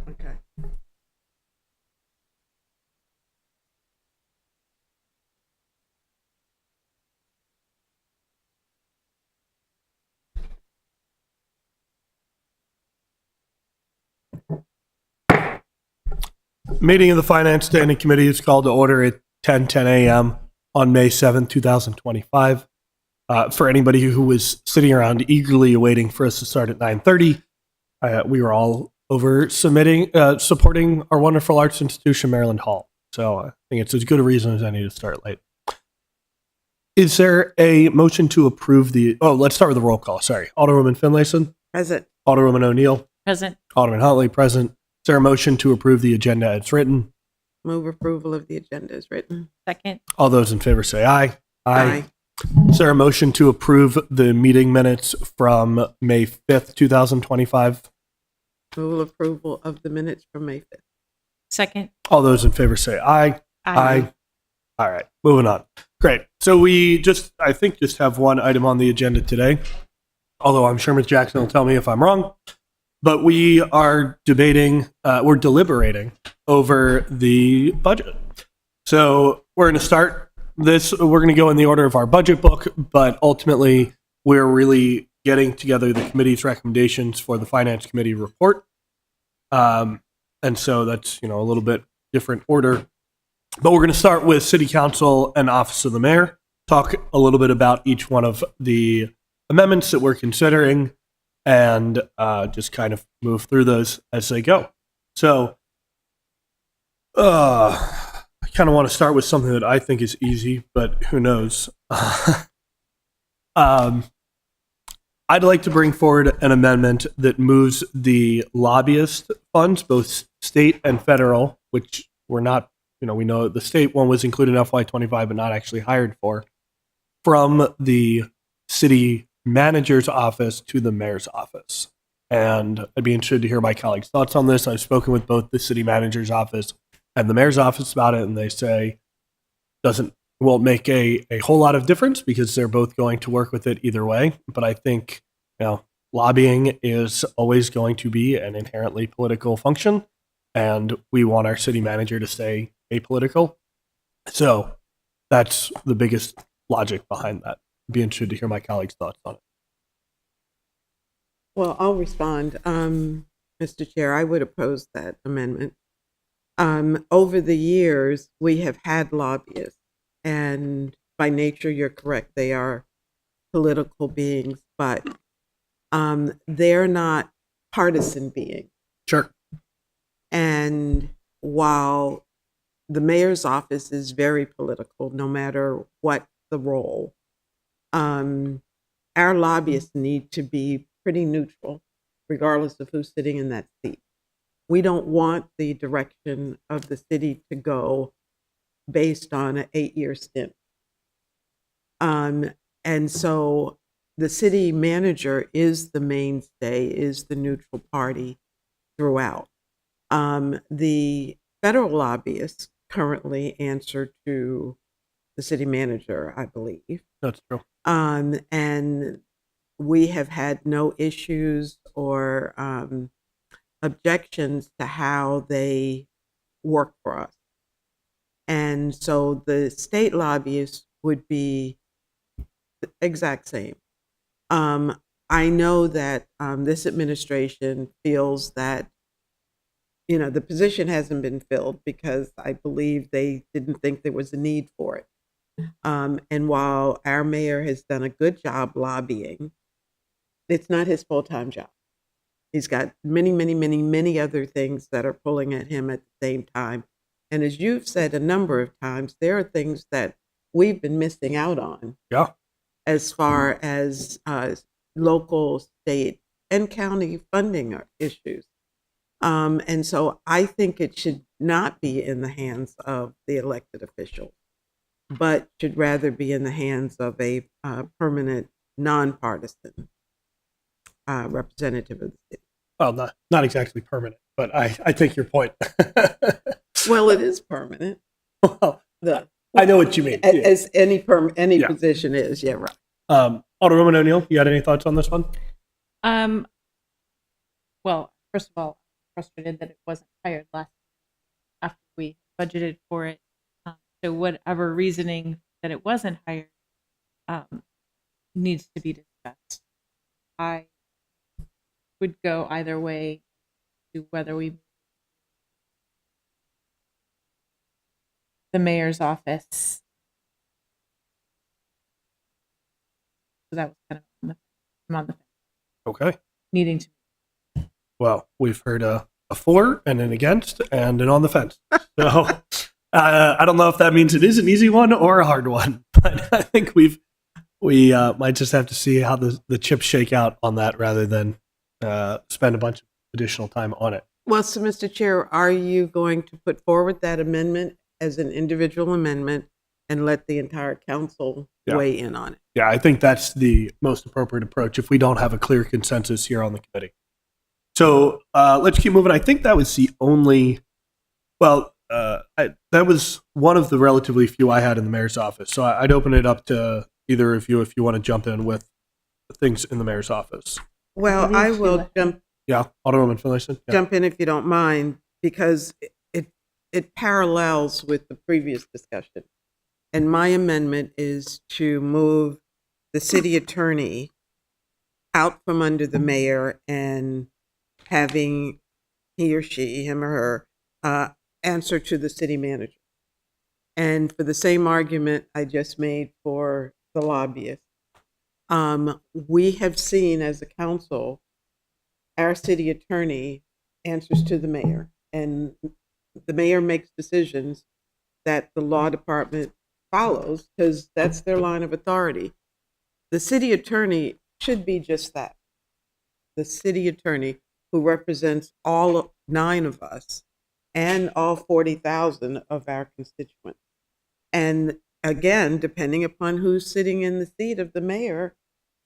Okay. Meeting of the Finance Standing Committee is called to order at 10:10 a.m. on May 7th, 2025. For anybody who was sitting around eagerly awaiting for us to start at 9:30, we were all over supporting our wonderful arts institution, Maryland Hall. So I think it's as good a reason as any to start late. Is there a motion to approve let's start with the roll call. Sorry. Alderwoman Finlayson, Present. Alderwoman O'Neill, Present. Alderman Huntley, present. Is there a motion to approve the agenda as written? Move approval of the agenda as written. Second. All those in favor say aye. Aye. Is there a motion to approve the meeting minutes from May 5th, 2025? Move approval of the minutes from May 5th. Second. All those in favor say aye. Aye. All right, moving on. Great. So we I think, have one item on the agenda today, although I'm sure Ms. Jackson will tell me if I'm wrong. But we are we're deliberating over the budget. So we're going to start this, we're going to go in the order of our budget book, but ultimately we're really getting together the committee's recommendations for the Finance Committee report. And so that's, a little bit different order. But we're going to start with City Council and Office of the Mayor, talk a little bit about each one of the amendments that we're considering, and just kind of move through those as they go. So I kind of want to start with something that I think is easy, but who knows? I'd like to bring forward an amendment that moves the lobbyist funds, both state and federal, which we're not, we know the state one was included in FY25 but not actually hired for, from the city manager's office to the mayor's office. And I'd be interested to hear my colleagues' thoughts on this. I've spoken with both the city manager's office and the mayor's office about it, and they say won't make a whole lot of difference because they're both going to work with it either way. But I think, lobbying is always going to be an inherently political function, and we want our city manager to stay apolitical. So that's the biggest logic behind that. I'd be interested to hear my colleagues' thoughts on it. Well, I'll respond. Mr. Chair, I would oppose that amendment. Over the years, we have had lobbyists, and by nature, you're correct, they are political beings, but they're not partisan beings. Sure. And while the mayor's office is very political, no matter what the role, our lobbyists need to be pretty neutral, regardless of who's sitting in that seat. We don't want the direction of the city to go based on an 8-year stint. And so the city manager is the mainstay, is the neutral party throughout. The federal lobbyists currently answer to the city manager, I believe. That's true. And we have had no issues or objections to how they work for us. And so the state lobbyists would be the exact same. I know that this administration feels that, the position hasn't been filled because I believe they didn't think there was a need for it. And while our mayor has done a good job lobbying, it's not his full-time job. He's got many, many, many, many other things that are pulling at him at the same time. And as you've said a number of times, there are things that we've been missing out on. Yeah. As far as local, state, and county funding issues. And so I think it should not be in the hands of the elected officials, but should rather be in the hands of a permanent, nonpartisan representative of the city. Well, not exactly permanent, but I take your point. Well, it is permanent. Well, I know what you mean. As any position is. Yeah, right. Alderwoman O'Neill, you had any thoughts on this one? Well, first of all, frustrated that it wasn't hired last after we budgeted for it. So whatever reasoning that it wasn't hired needs to be discussed. I would go either way to whether we the mayor's office. So that was kind of I'm on the fence. Okay. Needing to. Well, we've heard a for and an against and an on the fence. So I don't know if that means it is an easy one or a hard one, but I think we might just have to see how the chips shake out on that rather than spend a bunch of additional time on it. Well, so Mr. Chair, are you going to put forward that amendment as an individual amendment and let the entire council weigh in on it? Yeah, I think that's the most appropriate approach if we don't have a clear consensus here on the committee. So let's keep moving. I think that was the only, that was one of the relatively few I had in the mayor's office. So I'd open it up to either of you if you want to jump in with things in the mayor's office. Well, I will jump Alderwoman Finlayson. Yeah. jump in if you don't mind, because it parallels with the previous discussion. And my amendment is to move the city attorney out from under the mayor and having he or she, him or her, answer to the city manager. And for the same argument I just made for the lobbyist, we have seen as a council, our city attorney answers to the mayor, and the mayor makes decisions that the law department follows because that's their line of authority. The city attorney should be just that. The city attorney who represents all 9 of us and all 40,000 of our constituents. And again, depending upon who's sitting in the seat of the mayor,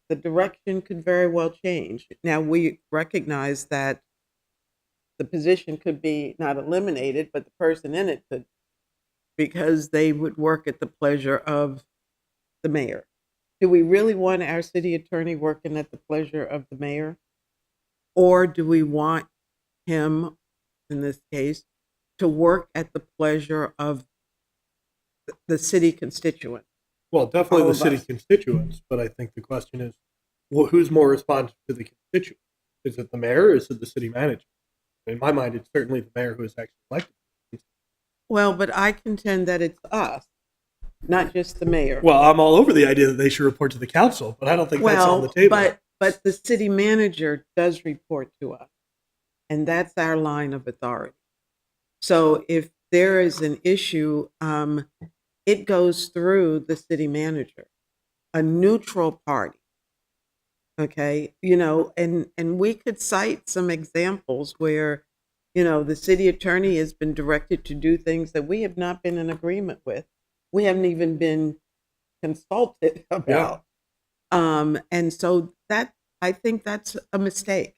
the direction could very well change. Now, we recognize that the position could be not eliminated, but the person in it could, because they would work at the pleasure of the mayor. Do we really want our city attorney working at the pleasure of the mayor? Or do we want him, in this case, to work at the pleasure of the city constituents? Well, definitely the city constituents, but I think the question is, who's more responsive to the constituents? Is it the mayor or is it the city manager? In my mind, it's certainly the mayor who is actually elected. Well, but I contend that it's us, not just the mayor. Well, I'm all over the idea that they should report to the council, but I don't think that's on the table. But the city manager does report to us, and that's our line of authority. So if there is an issue, it goes through the city manager, a neutral party. Okay, and we could cite some examples where, the city attorney has been directed to do things that we have not been in agreement with. We haven't even been consulted about. And so that, I think that's a mistake.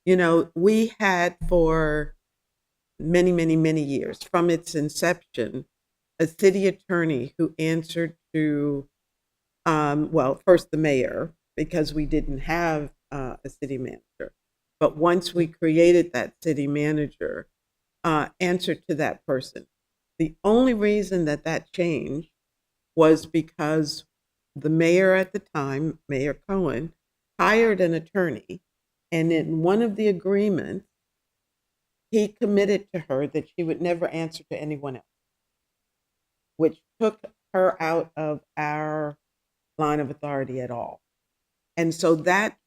We had for many, many, many years, from its inception, a city attorney who answered to, first the mayor, because we didn't have a city manager. But once we created that city manager, answered to that person. The only reason that changed was because the mayor at the time, Mayor Cohen, hired an attorney, and in one of the agreements, he committed to her that she would never answer to anyone else, which took her out of our line of authority at all. And so that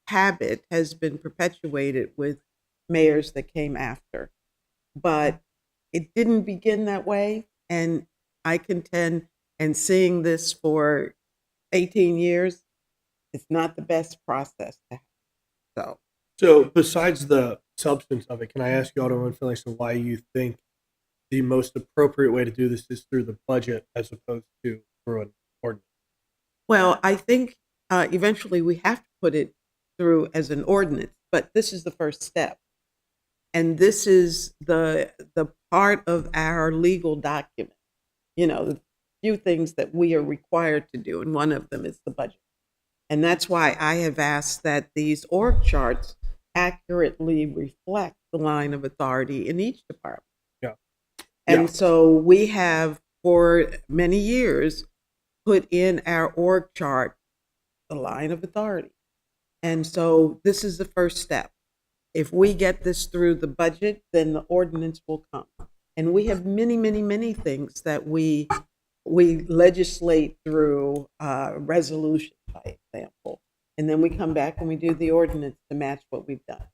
habit has been perpetuated with mayors that came after. But it didn't begin that way. And I contend, and seeing this for 18 years, it's not the best process to have. So besides the substance of it, can I ask you, Alderman Finlayson, why you think the most appropriate way to do this is through the budget as opposed to through an ordinance? Well, I think eventually we have to put it through as an ordinance, but this is the first step. And this is the part of our legal document, the few things that we are required to do, and one of them is the budget. And that's why I have asked that these org charts accurately reflect the line of authority in each department. Yeah. And Yeah. so we have, for many years, put in our org chart the line of authority. And so this is the first step. If we get this through the budget, then the ordinance will come. And we have many, many, many things that we legislate through resolution, by example. And then we come back and we do the ordinance to match what we've done.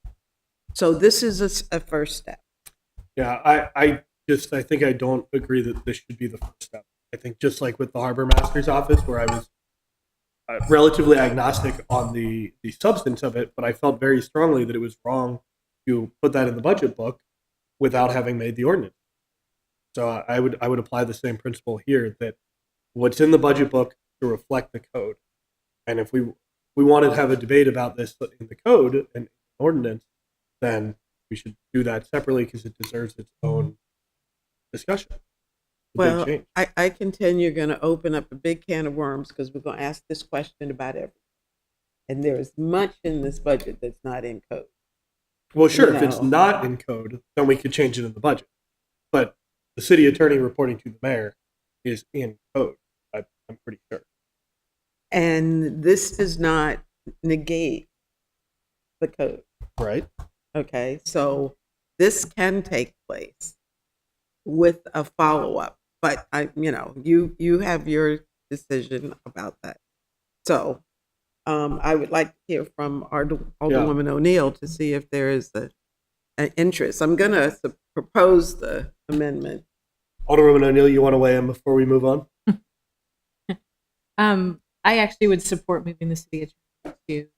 So this is a first step. Yeah, I think I don't agree that this should be the first step. I think just like with the harbor master's office, where I was relatively agnostic on the substance of it, but I felt very strongly that it was wrong to put that in the budget book without having made the ordinance. So I would apply the same principle here, that what's in the budget book to reflect the code. And if we wanted to have a debate about this in the code and ordinance, then we should do that separately because it deserves its own discussion. It's a big Well, change. I contend you're going to open up a big can of worms because we're going to ask this question about everything. And there is much in this budget that's not in code. Well, sure, if it's No. not in code, then we could change it in the budget. But the city attorney reporting to the mayor is in code. I'm pretty sure. And this does not negate the code. Right? Okay, so this can take place with a follow-up, but you have your decision about that. So I would like to hear from Alderwoman O'Neill to see if there is an interest. I'm going to propose the amendment. Alderwoman O'Neill, you want to weigh in before we move on? I actually would support moving the city attorney to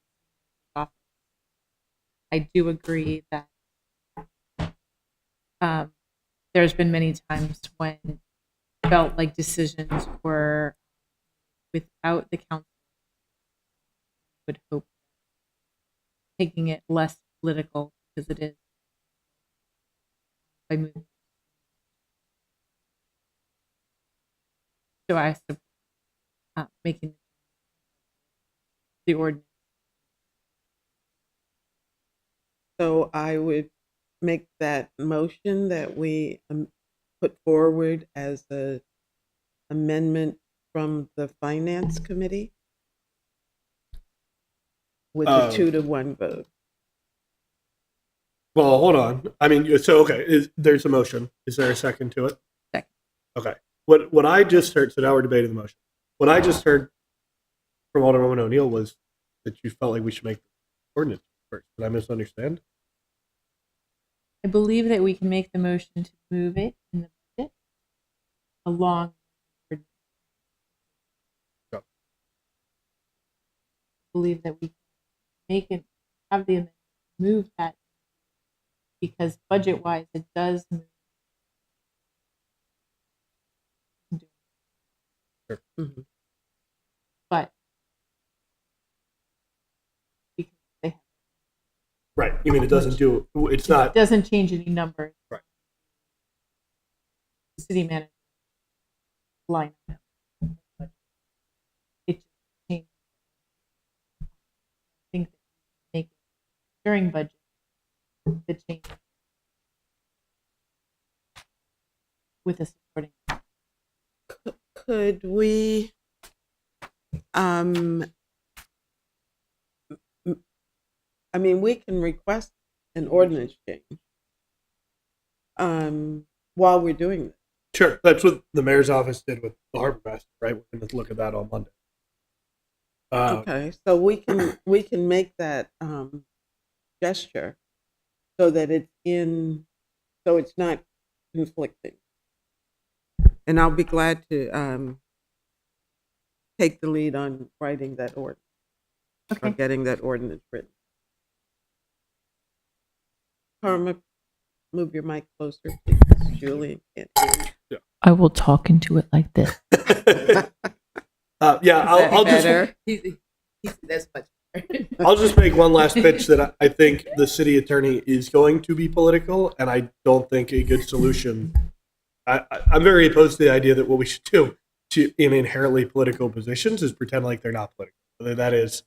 office. I do agree that there's been many times when it felt like decisions were without the council. I would hope taking it less political, because it is, by moving. So I support making the ordinance. So I would make that motion that we put forward as a amendment from the Finance Committee with a 2-to-1 vote. Well, hold on. I mean, so okay, there's a motion. Is there a second to it? Second. Okay. What I just heard, so now we're debating the motion. What I just heard from Alderwoman O'Neill was that you felt like we should make the ordinance first. Did I misunderstand? I believe that we can make the motion to move it in the budget along with Go. I believe that we can make it, have the amendment move that, because budget wise it does move. Sure. Mhm. But because they have, Right. You mean it doesn't do, it's not, it doesn't change any numbers. Right. City manager line item. It just changes. I think that we can make it during budget the change with a supporting. Could we I mean, we can request an ordinance change while we're doing this. sure. That's what the mayor's office did with the harbor master, right? We're going to look at that on Monday. Okay, so we can make that gesture so that so it's not conflicting. And I'll be glad to take the lead on writing that ordinance or Okay. getting that ordinance written. Karma, move your mic closer, please. Julie can't hear I will talk into it like this. Yeah, I'll just That's much better. I'll just make one last pitch that I think the city attorney is going to be political, and I don't think a good solution. I'm very opposed to the idea that what we should do in inherently political positions is pretend like they're not political. Whether that is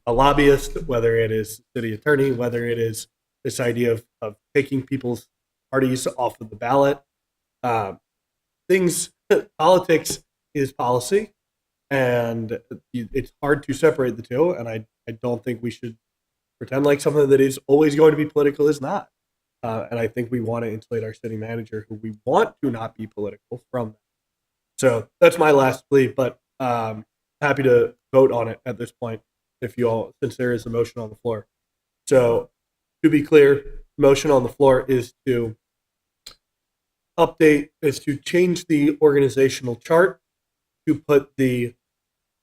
a lobbyist, whether it is city attorney, whether it is this idea of taking people's parties off of the ballot. Politics is policy, and it's hard to separate the two. And I don't think we should pretend like something that is always going to be political is not. And I think we want to insulate our city manager, who we want to not be political, from that. So that's my last plea, but happy to vote on it at this point, if you all, since there is a motion on the floor. So to be clear, motion on the floor is to change the organizational chart to put the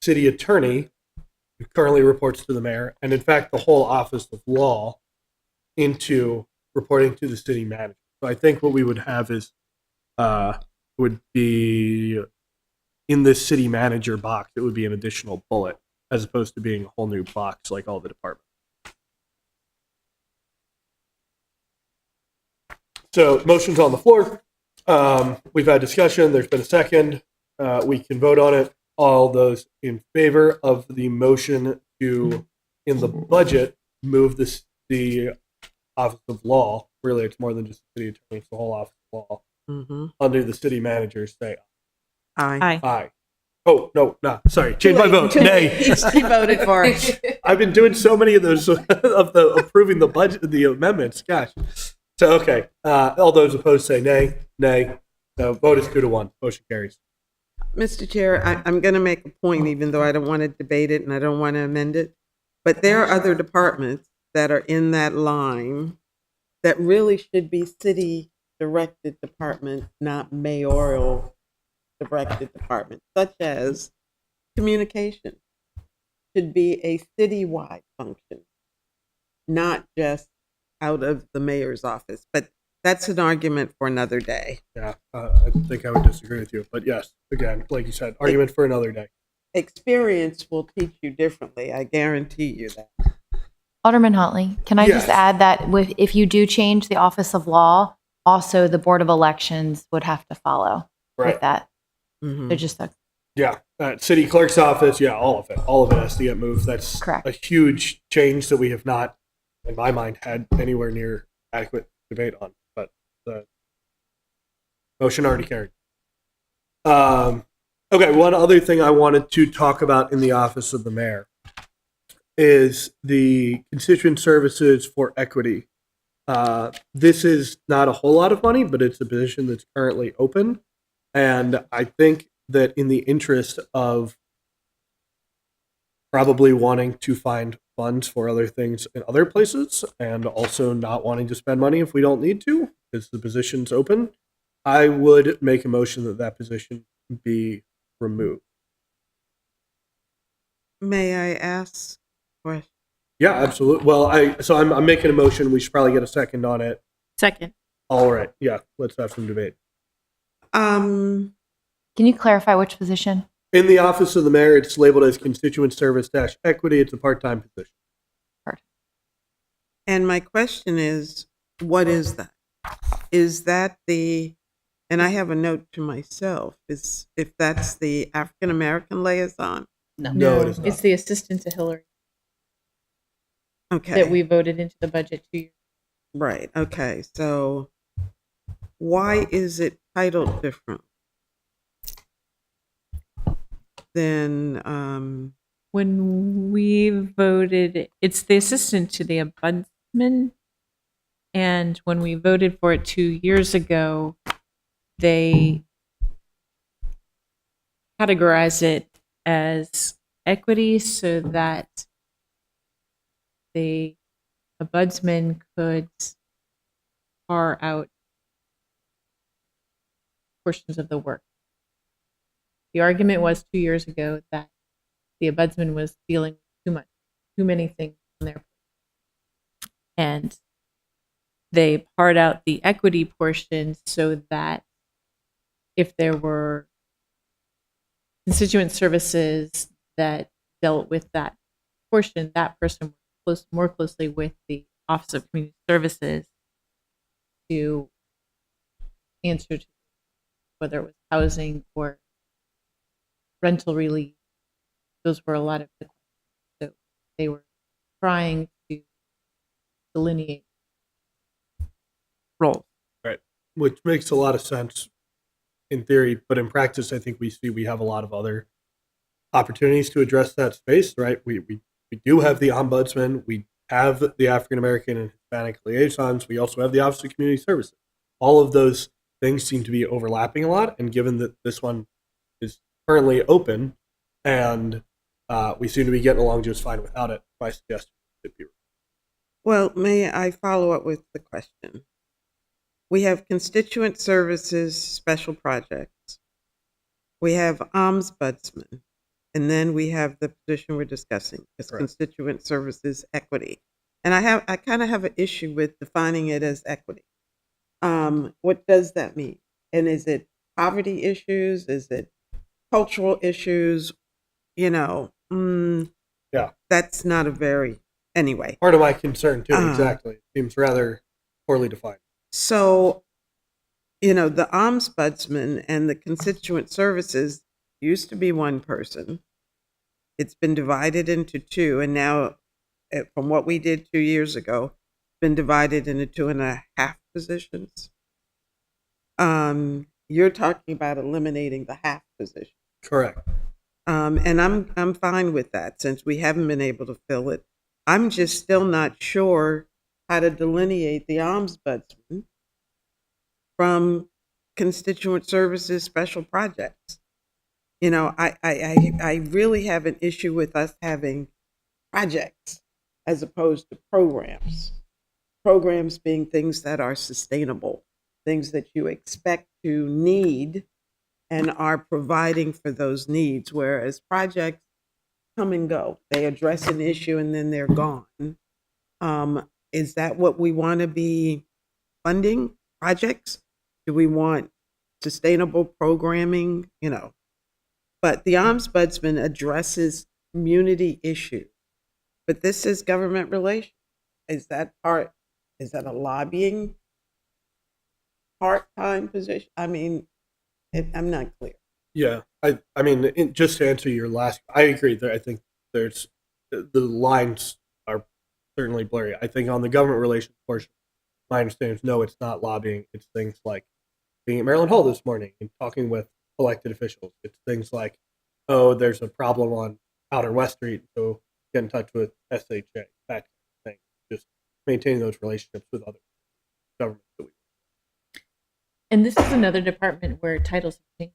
city attorney, who currently reports to the mayor, and in fact the whole office of law, into reporting to the city manager. So I think what we would have is would be in this city manager box, it would be an additional bullet as opposed to being a whole new box like all the departments. So motion's on the floor. We've had discussion. There's been a second. We can vote on it. All those in favor of the motion to, in the budget, move the Office of Law, really it's more than just the city attorney, it's the whole Office of Law, under the city manager, say Aye. aye. Oh, no, sorry. Change my vote. Nay. He voted for it. I've been doing so many of those of the approving the budget, the amendments. Gosh. So, okay. All those opposed say nay. Nay. So vote is 2-1. Motion carries. Mr. Chair, I'm going to make a point, even though I don't want to debate it and I don't want to amend it. But there are other departments that are in that line that really should be city-directed departments, not mayoral-directed departments, such as communication should be a citywide function, not just out of the mayor's office. But that's an argument for another day. Yeah, I think I would disagree with you. But yes, again, like you said, argument for another day. Experience will teach you differently. I guarantee you that. Alderman Huntley, can I just Yes. add that if you do change the Office of Law, also the Board of Elections would have to follow with that. Mhm. So just Yeah, city clerk's office. Yeah, all of it has to get moved. That's Correct. a huge change that we have not, in my mind, had anywhere near adequate debate on. But the motion already carried. Okay, one other thing I wanted to talk about in the office of the mayor is the constituent services for equity. This is not a whole lot of money, but it's a position that's currently open. And I think that in the interest of probably wanting to find funds for other things in other places and also not wanting to spend money if we don't need to, because the position's open, I would make a motion that that position be removed. May I ask a question? Yeah, absolutely. Well, I'm making a motion. We should probably get a second on it. Second. All right. Yeah, let's have some debate. Um, can you clarify which position? In the office of the mayor, it's labeled as constituent service - equity. It's a part-time position. and my question is, what is that? Is that and I have a note to myself, is if that's the African American liaison? No, it is not. It's the assistant to Hillary Okay. that we voted into the budget 2 years. Right. Okay. So why is it titled different than When we voted, it's the assistant to the ombudsman. And when we voted for it 2 years ago, they categorized it as equity so that the ombudsman could carve out portions of the work. The argument was 2 years ago that the ombudsman was dealing with too many things on their plate. And they part out the equity portion so that if there were constituent services that dealt with that portion, that person worked more closely with the Office of Community Services to answer to whether it was housing or rental relief. Those were a lot of the questions. So they were trying to delineate roles. Which makes a lot of sense in theory, but in practice, I think we have a lot of other opportunities to address that space, right? We do have the ombudsman, we have the African American and Hispanic liaisons, we also have the Office of Community Services. All of those things seem to be overlapping a lot, and given that this one is currently open and we seem to be getting along just fine without it, my suggestion would be. Well, may I follow up with the question? We have constituent services special projects. We have ombudsman. And then we have the position we're discussing, as Correct. constituent services equity. And I kind of have an issue with defining it as equity. What does that mean? And is it poverty issues? Is it cultural issues? Yeah. That's not a very, anyway. Part of my concern too, Uh-huh. exactly. It seems rather poorly defined. So, the ombudsman and the constituent services used to be one person. It's been divided into two, and now, from what we did 2 years ago, it's been divided into 2.5 positions. You're talking about eliminating the half position. Correct. And I'm fine with that since we haven't been able to fill it. I'm just still not sure how to delineate the ombudsman from constituent services special projects. I really have an issue with us having projects as opposed to programs. Programs being things that are sustainable, things that you expect to need and are providing for those needs, whereas projects come and go. They address an issue and then they're gone. Is that what we want to be funding? Projects? Do we want sustainable programming? But the ombudsman addresses community issues. But this is government relations. Is that a lobbying part-time position? I mean, I'm not clear. Yeah, I mean, just to answer your last, I agree. I think there's the lines are certainly blurry. I think on the government relations portion, my understanding is no, it's not lobbying. It's things like being at Maryland Hall this morning and talking with elected officials. It's things like, oh, there's a problem on Outer West Street, so get in touch with SHA, that kind of thing. Just maintaining those relationships with other governments that we. And this is another department where titles change.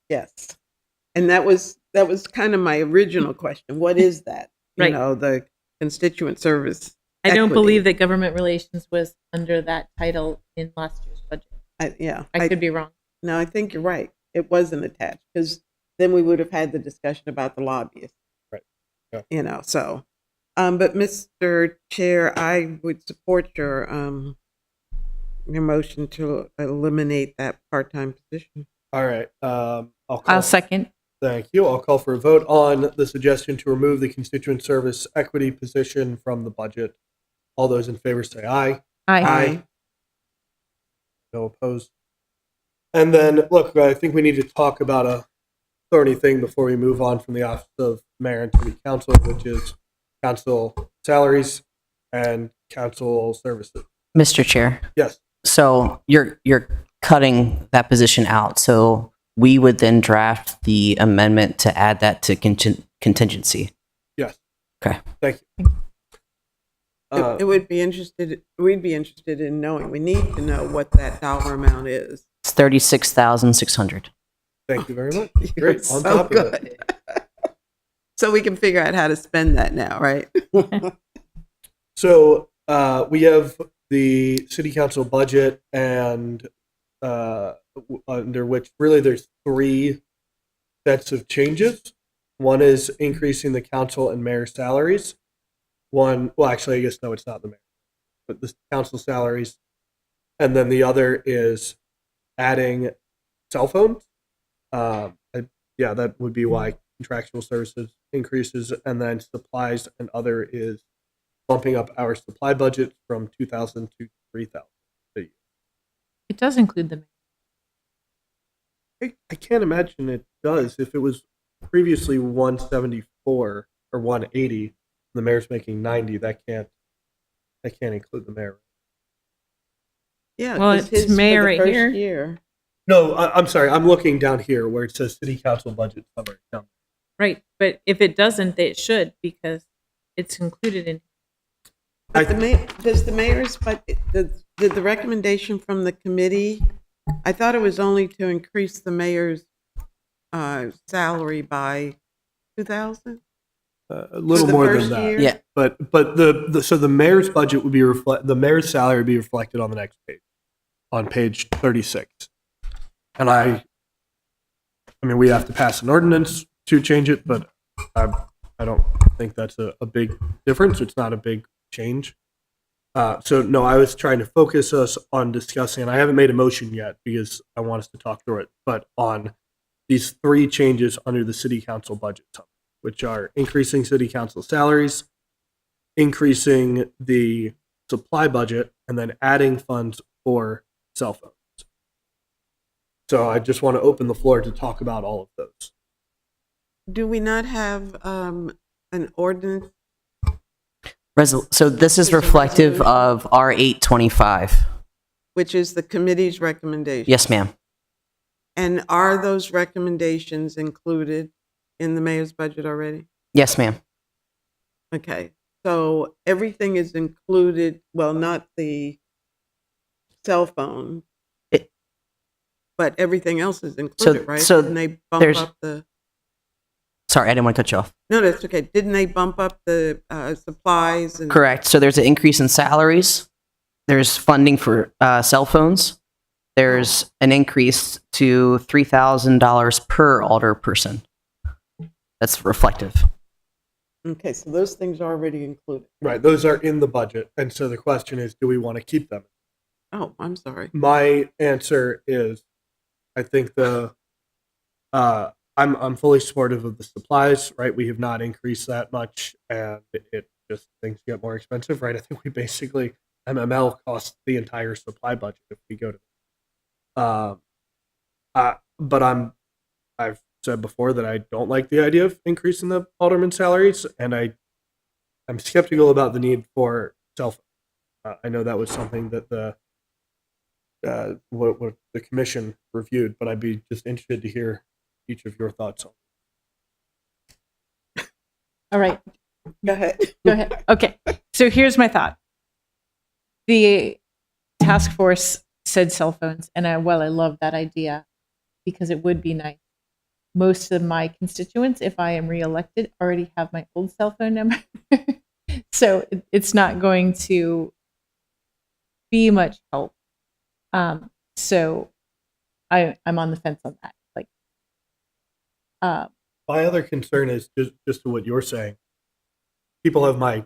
Yes. And that was kind of my original question. What is that? Right. The constituent service. I don't equity. believe that government relations was under that title in last year's budget. I could be wrong. No, I think you're right. It wasn't attached because then we would have had the discussion about the lobbyists. Right. Yeah. So, but Mr. Chair, I would support your motion to eliminate that part-time position. All right. I'll second. Thank you. I'll call for a vote on the suggestion to remove the constituent service equity position from the budget. All those in favor say aye. Aye. No opposed. And then, look, I think we need to talk about a thorny thing before we move on from the Office of Mayor and City Council, which is council salaries and council services. Mr. Chair, Yes. so you're cutting that position out. So we would then draft the amendment to add that to contingency. Yes. Okay. Thank you. We'd be interested in knowing. We need to know what that dollar amount is. It's 36,600. Thank you very much. You're Great. so good. So we can figure out how to spend that now, right? So we have the city council budget, and under which really there's 3 sets of changes. One is increasing the council and mayor salaries. One, well, actually, I guess no, it's not the mayor, but the council salaries. And then the other is adding cell phones. Yeah, that would be why contractual services increases, and then supplies and other is bumping up our supply budget from 2,000 to 3,000 a year. It does include the I can't imagine it does. If it was previously 174 or 180, the mayor's making 90, that can't include the mayor. Yeah, Well, 'cause it's his for mayor the right first here. year. No, I'm sorry. I'm looking down here where it says city council budget summary. No. Right, but if it doesn't, it should because it's included in. But does the mayor's, but did the recommendation from the committee, I thought it was only to increase the mayor's salary by 2,000? A little the more first than that. year? Yeah. But so the mayor's budget would be the mayor's salary would be reflected on the next page, on page 36. And I mean, we have to pass an ordinance to change it, but I don't think that's a big difference. It's not a big change. So no, I was trying to focus us on discussing, and I haven't made a motion yet because I want us to talk through it, but on these 3 changes under the city council budget, which are increasing city council salaries, increasing the supply budget, and then adding funds for cell phones. So I just want to open the floor to talk about all of those. Do we not have an ordinance? So this is Is a reflective resolution? of R825. Which is the committee's recommendation? Yes, ma'am. And are those recommendations included in the mayor's budget already? Yes, ma'am. Okay, so everything is included, well, not the cell phone, It- but everything else is included, right? so Didn't they bump there's- up the, Sorry, I didn't want to cut you off. no, that's okay. Didn't they bump up the supplies and? Correct. So there's an increase in salaries. There's funding for cell phones. There's an increase to $3,000 per alder person. That's reflective. Okay, so those things are already included. Right, those are in the budget. And so the question is, do we want to keep them? Oh, I'm sorry. My answer is, I think I'm fully supportive of the supplies, right? We have not increased that much, and it just things get more expensive, right? I think we basically MML costs the entire supply budget if we go to. But I've said before that I don't like the idea of increasing the alderman salaries, and I'm skeptical about the need for cell phone. I know that was something that what the commission reviewed, but I'd be just interested to hear each of your thoughts on. All right, Go ahead. go ahead. Okay, so here's my thought. The task force said cell phones, and I love that idea because it would be nice. Most of my constituents, if I am reelected, already have my old cell phone number. So it's not going to be much help. So I'm on the fence on that. Like, My other concern is just to what you're saying. People have my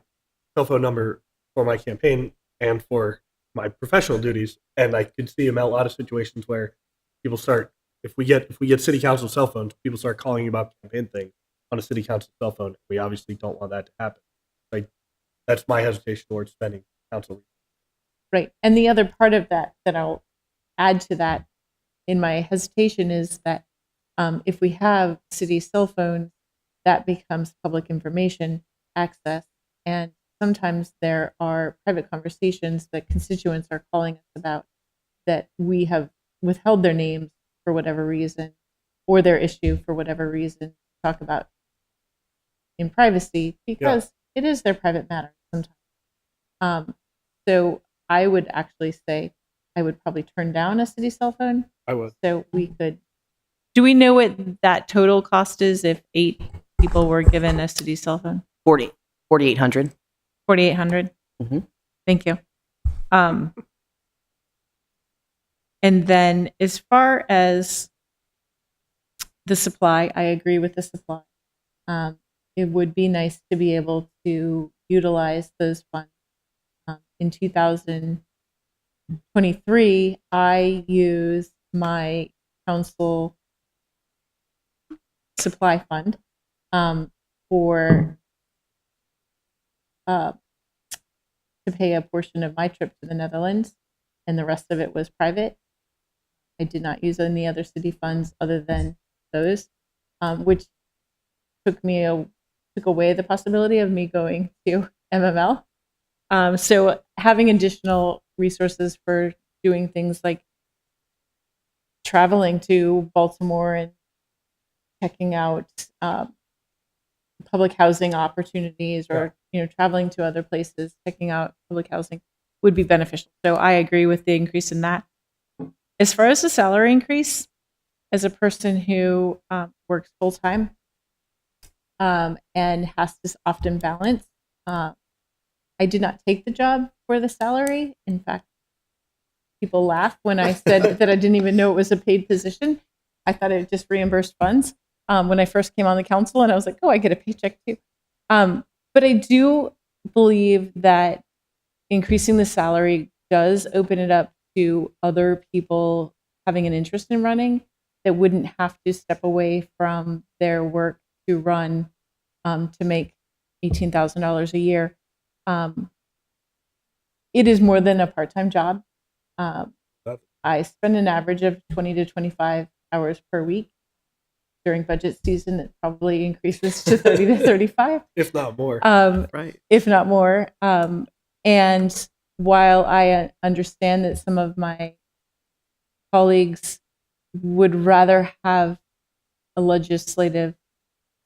cell phone number for my campaign and for my professional duties, and I can see a lot of situations where people start, if we get city council cell phones, people start calling you about campaign things on a city council cell phone. We obviously don't want that to happen. Like, that's my hesitation towards spending council. right. And the other part of that I'll add to that in my hesitation is that if we have city cell phones, that becomes public information access. And sometimes there are private conversations that constituents are calling us about that we have withheld their names for whatever reason, or their issue for whatever reason, talk about in privacy because it is their private matter sometimes. So I would actually say I would probably turn down a city cell phone. I would. So we could. Do we know what that total cost is if 8 people were given a city cell phone? 4,800. 4,800. Mhm. Thank you. And then as far as the supply, I agree with the supply. It would be nice to be able to utilize those funds. In 2023, I used my council supply fund for to pay a portion of my trip to the Netherlands, and the rest of it was private. I did not use any other city funds other than those, which took me took away the possibility of me going to MML. So having additional resources for doing things like traveling to Baltimore and checking out public housing opportunities, or traveling to other places, checking out public housing would be beneficial. So I agree with the increase in that. As far as the salary increase, as a person who works full time and has to often balance, I did not take the job for the salary. In fact, people laugh when I said that I didn't even know it was a paid position. I thought it just reimbursed funds when I first came on the council, and I was like, oh, I get a paycheck too. But I do believe that increasing the salary does open it up to other people having an interest in running that wouldn't have to step away from their work to run to make $18,000 a year. It is more than a part-time job. I spend an average of 20 to 25 hours per week. During budget season, it probably increases to 30 to 35. If not more. Right. If not more. And while I understand that some of my colleagues would rather have a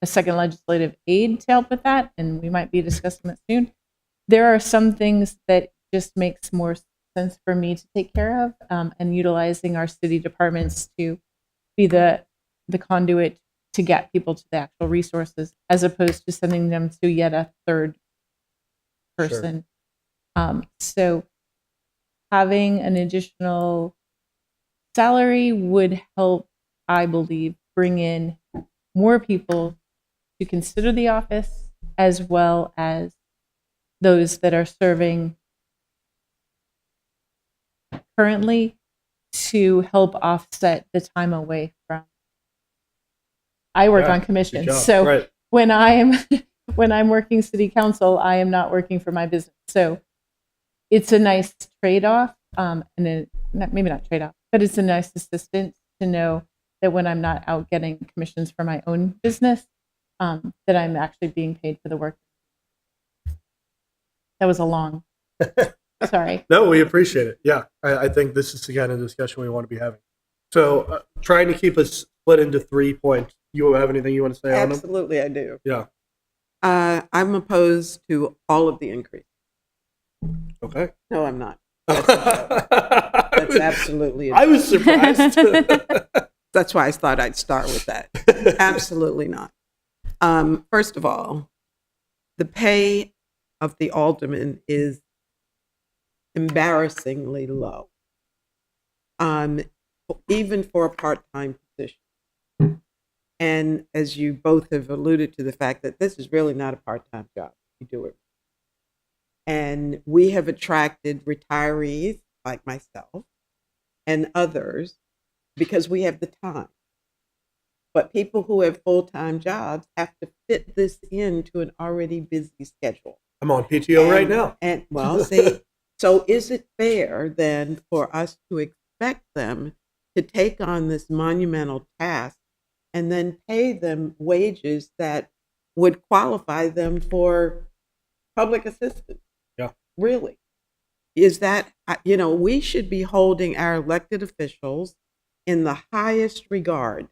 second legislative aid to help with that, and we might be discussing that soon, there are some things that just makes more sense for me to take care of, and utilizing our city departments to be the conduit to get people to the actual resources, as opposed to sending them to yet a third person. So having an additional salary would help, I believe, bring in more people to consider the office, as well as those that are serving currently, to help offset the time away from. I work on commission, so Right. when I'm working city council, I am not working for my business. So it's a nice trade-off, maybe not trade-off, but it's a nice assistance to know that when I'm not out getting commissions for my own business, that I'm actually being paid for the work. That was a long. Sorry. No, we appreciate it. Yeah, I think this is the kind of discussion we want to be having. So trying to keep us split into 3 points. You have anything you want to say on them? Absolutely, I do. Yeah. I'm opposed to all of the increase. Okay. No, I'm not. That's That's absolutely. I was surprised. That's why I thought I'd start with that. Absolutely not. First of all, the pay of the alderman is embarrassingly low, even for a part-time position. And as you both have alluded to the fact that this is really not a part-time job. You do it. And we have attracted retirees like myself and others because we have the time. But people who have full-time jobs have to fit this into an already busy schedule. I'm on PTO right now. And well, see, so is it fair then for us to expect them to take on this monumental task and then pay them wages that would qualify them for public assistance? Yeah. Really? Is that, we should be holding our elected officials in the highest regard.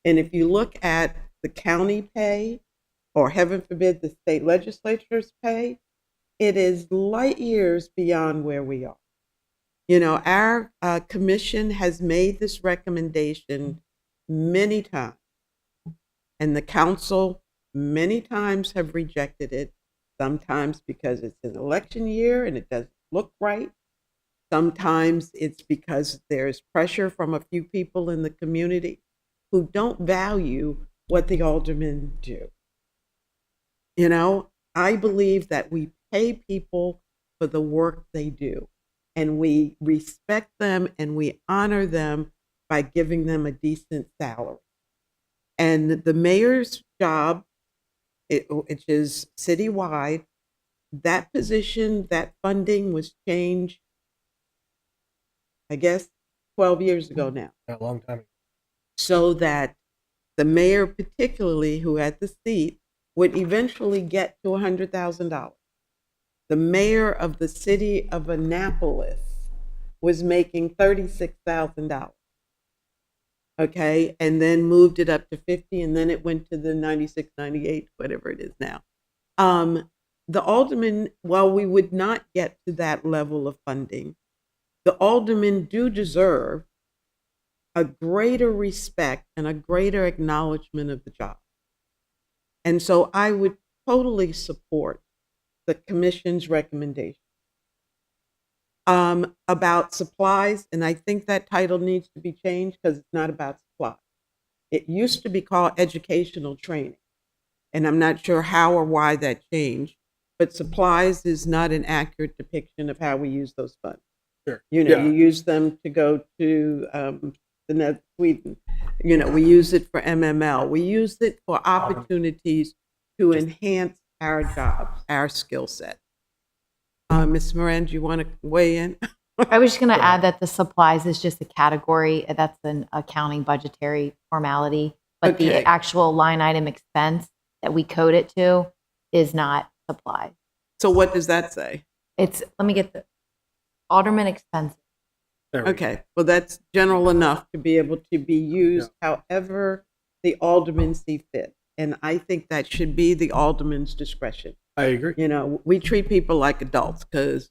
And if you look at the county pay, or heaven forbid, the state legislature's pay, it is light years beyond where we are. Our commission has made this recommendation many times, and the council many times have rejected it, sometimes because it's an election year and it doesn't look right. Sometimes it's because there's pressure from a few people in the community who don't value what the aldermen do. I believe that we pay people for the work they do, and we respect them and we honor them by giving them a decent salary. And the mayor's job, which is citywide, that position, that funding was changed, I guess, 12 years ago now. A long time ago. So that the mayor, particularly who had the seat, would eventually get to $100,000. The mayor of the city of Annapolis was making $36,000. Okay, and then moved it up to 50, and then it went to the 96, 98, whatever it is now. The aldermen, while we would not get to that level of funding, the aldermen do deserve a greater respect and a greater acknowledgement of the job. And so I would totally support the commission's recommendation. About supplies, and I think that title needs to be changed because it's not about supplies. It used to be called educational training, and I'm not sure how or why that changed, but supplies is not an accurate depiction of how we use those funds. Sure. You know, Yeah. you use them to go to Sweden. You know, we use it for MML. We use it for opportunities to enhance our jobs, our skill set. Ms. Moran, do you want to weigh in? I was just going to add that the supplies is just a category. That's an accounting budgetary formality. But Okay. the actual line item expense that we code it to is not supplies. So what does that say? It's, let me get the alderman expenses. There we go. Okay, well, that's general enough to be able to be used however the aldermen see fit. And I think that should be the alderman's discretion. I agree. You know, we treat people like adults because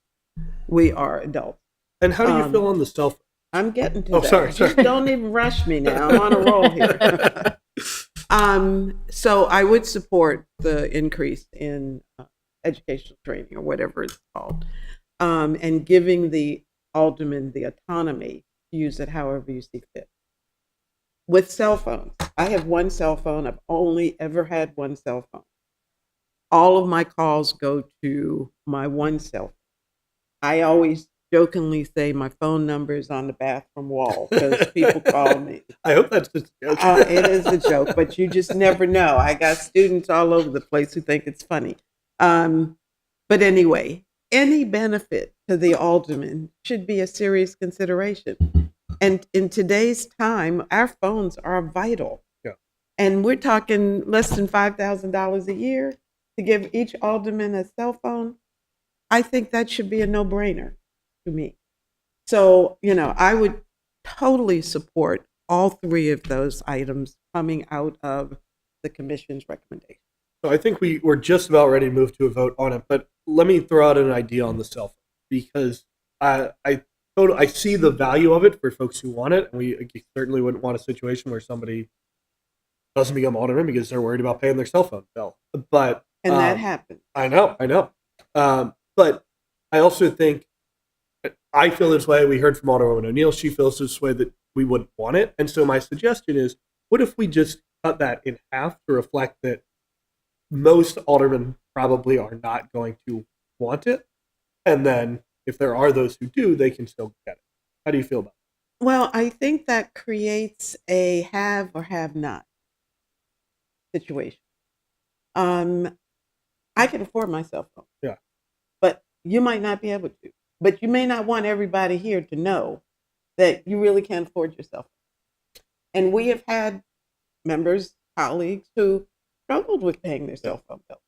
we are adults. And how do you Um, feel on the cell phone? I'm getting to Oh, that. sorry. Just don't even rush me now. I'm on a roll here. So I would support the increase in educational training or whatever it's called, and giving the aldermen the autonomy to use it however you see fit. With cell phones, I have one cell phone. I've only ever had one cell phone. All of my calls go to my one cell phone. I always jokingly say my phone number is on the bathroom wall because people call me. I hope that's just a joke. It is a joke, but you just never know. I got students all over the place who think it's funny. But anyway, any benefit to the alderman should be a serious consideration. And in today's time, our phones are vital. Yeah. And we're talking less than $5,000 a year to give each alderman a cell phone. I think that should be a no-brainer to me. So, you know, I would totally support all three of those items coming out of the commission's recommendation. So I think we're just about ready to move to a vote on it, but let me throw out an idea on the cell phone because I see the value of it for folks who want it, and we certainly wouldn't want a situation where somebody doesn't become alderman because they're worried about paying their cell phone bill. But And that happened. I know. But I also think I feel this way. We heard from Alderwoman O'Neill. She feels this way that we wouldn't want it. And so my suggestion is, what if we just cut that in half to reflect that most aldermen probably are not going to want it? And then if there are those who do, they can still get it. How do you feel about it? Well, I think that creates a have or have not situation. I can afford my cell phone. Yeah. But you might not be able to. But you may not want everybody here to know that you really can't afford your cell phone. And we have had members, colleagues who struggled with paying their cell phone bill.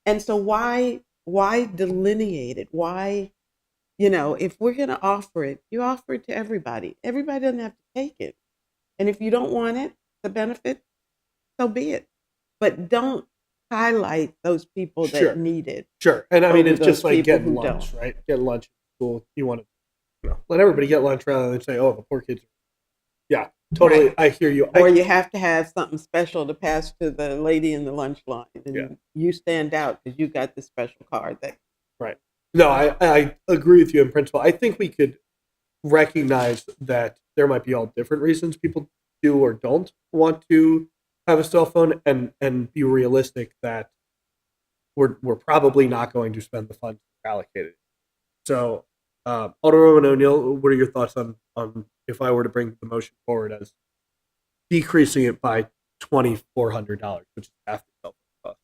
And so why delineate it? Why, you know, if we're going to offer it, you offer it to everybody. Everybody doesn't have to take it. And if you don't want it, the benefit, so be it. But don't highlight those people that Sure. need it. Sure. And I mean, Over it's just those like people getting who lunch, don't. right? Get lunch at school. You want to let everybody get lunch rather than say, oh, the poor kids. Yeah, totally. Right. I hear you. Or you have to have something special to pass to the lady in the lunch line. And Yeah. you stand out because you got the special card. No, I agree with you in principle. I think we could recognize that there might be all different reasons people do or don't want to have a cell phone, and be realistic that we're probably not going to spend the funds allocated. So, Alderwoman O'Neill, what are your thoughts on if I were to bring the motion forward as decreasing it by $2,400, which is half the cell phone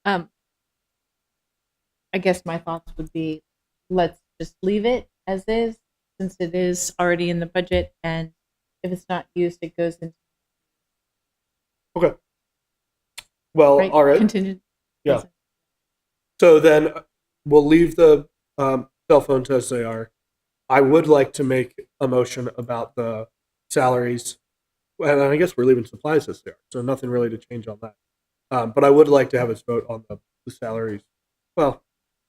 cost? I guess my thoughts would be, let's just leave it as is, since it is already in the budget, and if it's not used, it goes into. Okay. Well, right? all right. Contingent. Yeah. So then we'll leave the cell phones as they are. I would like to make a motion about the salaries. And I guess we're leaving supplies as they are, so nothing really to change on that. But I would like to have us vote on the salaries. Well,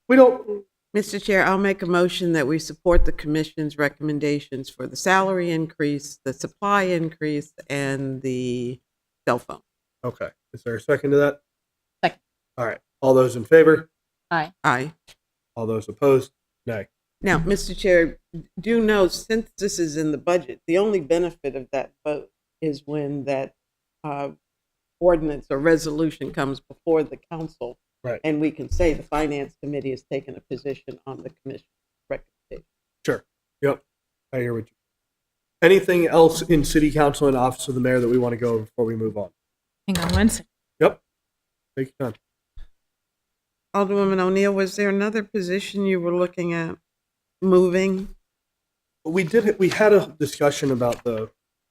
we don't. Mr. Chair, I'll make a motion that we support the commission's recommendations for the salary increase, the supply increase, and the cell phone. Okay. Is there a second to that? Second. All right. All those in favor? Aye. Aye. All those opposed? Nay. Now, Mr. Chair, do know, since this is in the budget, the only benefit of that vote is when that ordinance or resolution comes before the council. Right. And we can say the finance committee has taken a position on the commission's recommendation. Sure. Yep. I hear what you. Anything else in city council and office of the mayor that we want to go over before we move on? Hang on one second. Yep. Take your time. Alderwoman O'Neill, was there another position you were looking at moving? We had a discussion about the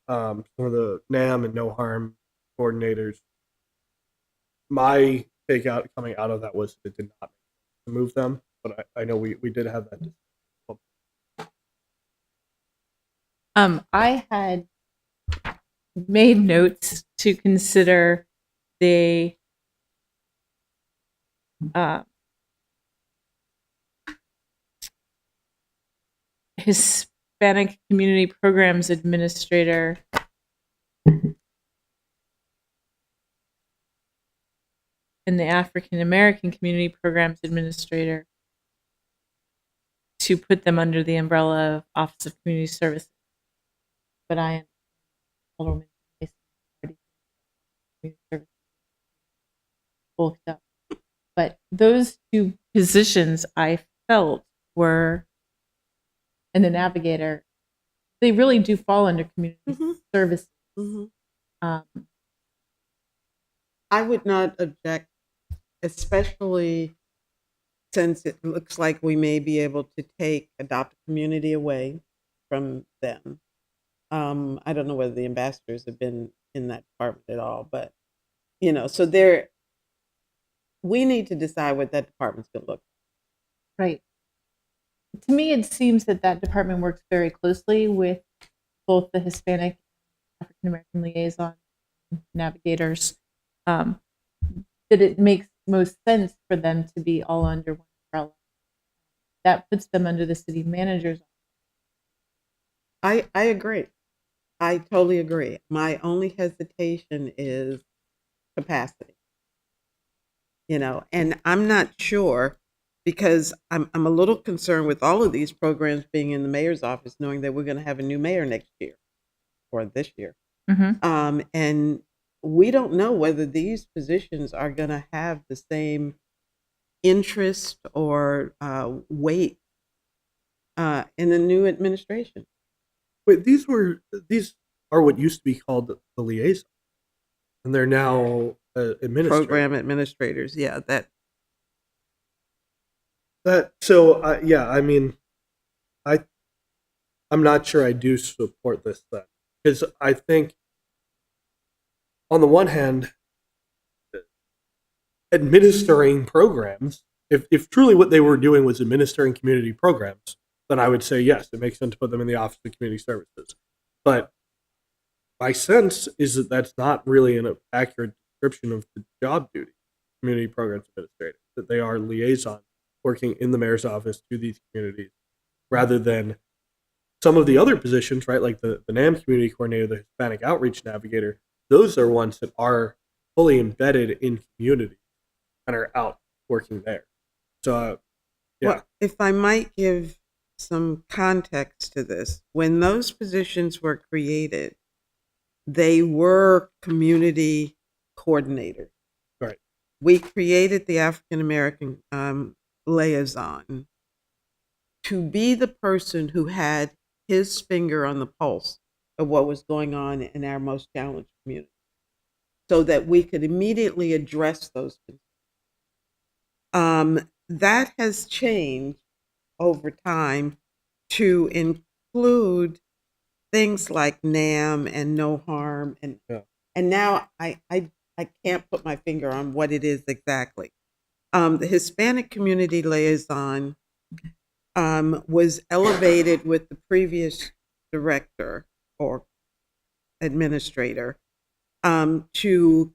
some of the NAM and no harm coordinators. My takeout coming out of that was it did not make sense to move them, but I know we did have that discussion. I had made notes to consider the Hispanic Community Programs Administrator and the African American Community Programs Administrator to put them under the umbrella of Office of Community Services. But I am Alderman Mason, Community Services bulked up. But those two positions I felt were, and the navigator, they really do fall under community services. I would not object, especially since it looks like we may be able to adopt a community away from them. I don't know whether the ambassadors have been in that department at all, but so we need to decide what that department's going to look like. Right. To me, it seems that that department works very closely with both the Hispanic African American liaison navigators. That it makes most sense for them to be all under one umbrella. That puts them under the city manager's office. I agree. I totally agree. My only hesitation is capacity. And I'm not sure, because I'm a little concerned with all of these programs being in the mayor's office, knowing that we're going to have a new mayor next year or this year. And we don't know whether these positions are going to have the same interest or weight in the new administration. Wait, these are what used to be called the liaison, and they're now administrators. Program administrators, yeah, So yeah, I mean, I'm not sure I do support this then, because I think on the one hand, administering programs, if truly what they were doing was administering community programs, then I would say yes, it makes sense to put them in the Office of Community Services. But my sense is that that's not really an accurate description of the job duty, community programs administrator, that they are liaison working in the mayor's office to these communities, rather than some of the other positions, right? Like the NAM community coordinator, the Hispanic outreach navigator, those are ones that are fully embedded in community and are out working there. So, yeah. Well, if I might give some context to this, when those positions were created, they were community coordinators. Right. We created the African American liaison to be the person who had his finger on the pulse of what was going on in our most challenged community, so that we could immediately address those concerns. That has changed over time to include things like NAM and no harm, and now I I can't put my finger on what it is exactly. The Hispanic community liaison was elevated with the previous director or administrator to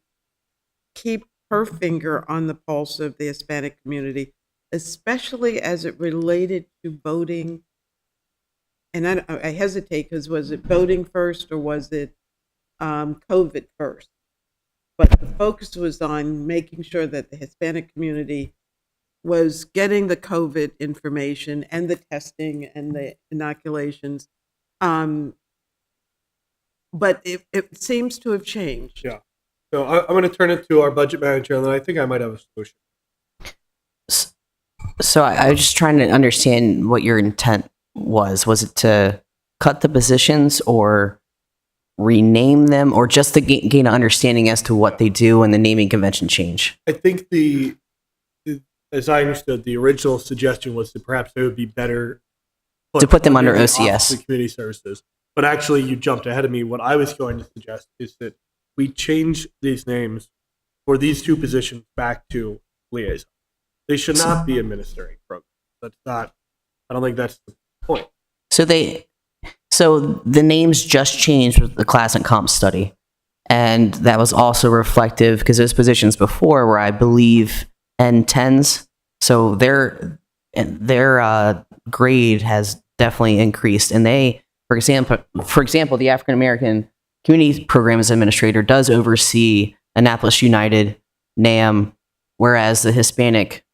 keep her finger on the pulse of the Hispanic community, especially as it related to voting. And I hesitate because was it voting first or was it COVID first? But the focus was on making sure that the Hispanic community was getting the COVID information and the testing and the inoculations. But it seems to have changed. Yeah. So I'm going to turn it to our budget manager, and then I think I might have a solution. So I was just trying to understand what your intent was. Was it to cut the positions or rename them, or just to gain an understanding as to what they do and the naming convention change? I think as I understood, the original suggestion was that perhaps they would be better To put them under the Office OCS. of Community Services. But actually, you jumped ahead of me. What I was going to suggest is that we change these names for these two positions back to liaison. They should not be administering programs. That's not. I don't think that's the point. So the names just changed with the class and comp study. And that was also reflective because those positions before were, I believe, N10s. So their grade has definitely increased. And they, for example, the African American Community Programs Administrator does oversee Annapolis United, NAM, whereas the Hispanic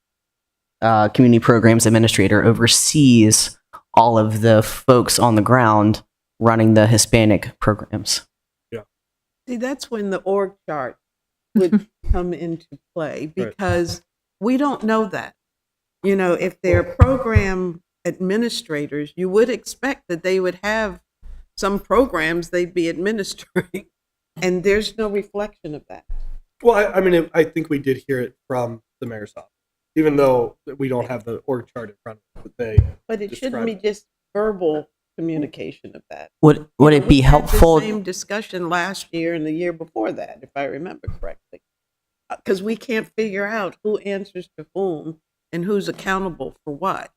Community Programs Administrator oversees all of the folks on the ground running the Hispanic programs. See, that's when the org chart would come into play because we don't know that. You know, if they're program administrators, you would expect that they would have some programs they'd be administering, and there's no reflection of that. Well, I mean, I think we did hear it from the mayor's office, even though we don't have the org chart in front of us. But it shouldn't be just verbal communication of that. Would it be We had helpful? the same discussion last year and the year before that, if I remember correctly, because we can't figure out who answers to whom and who's accountable for what.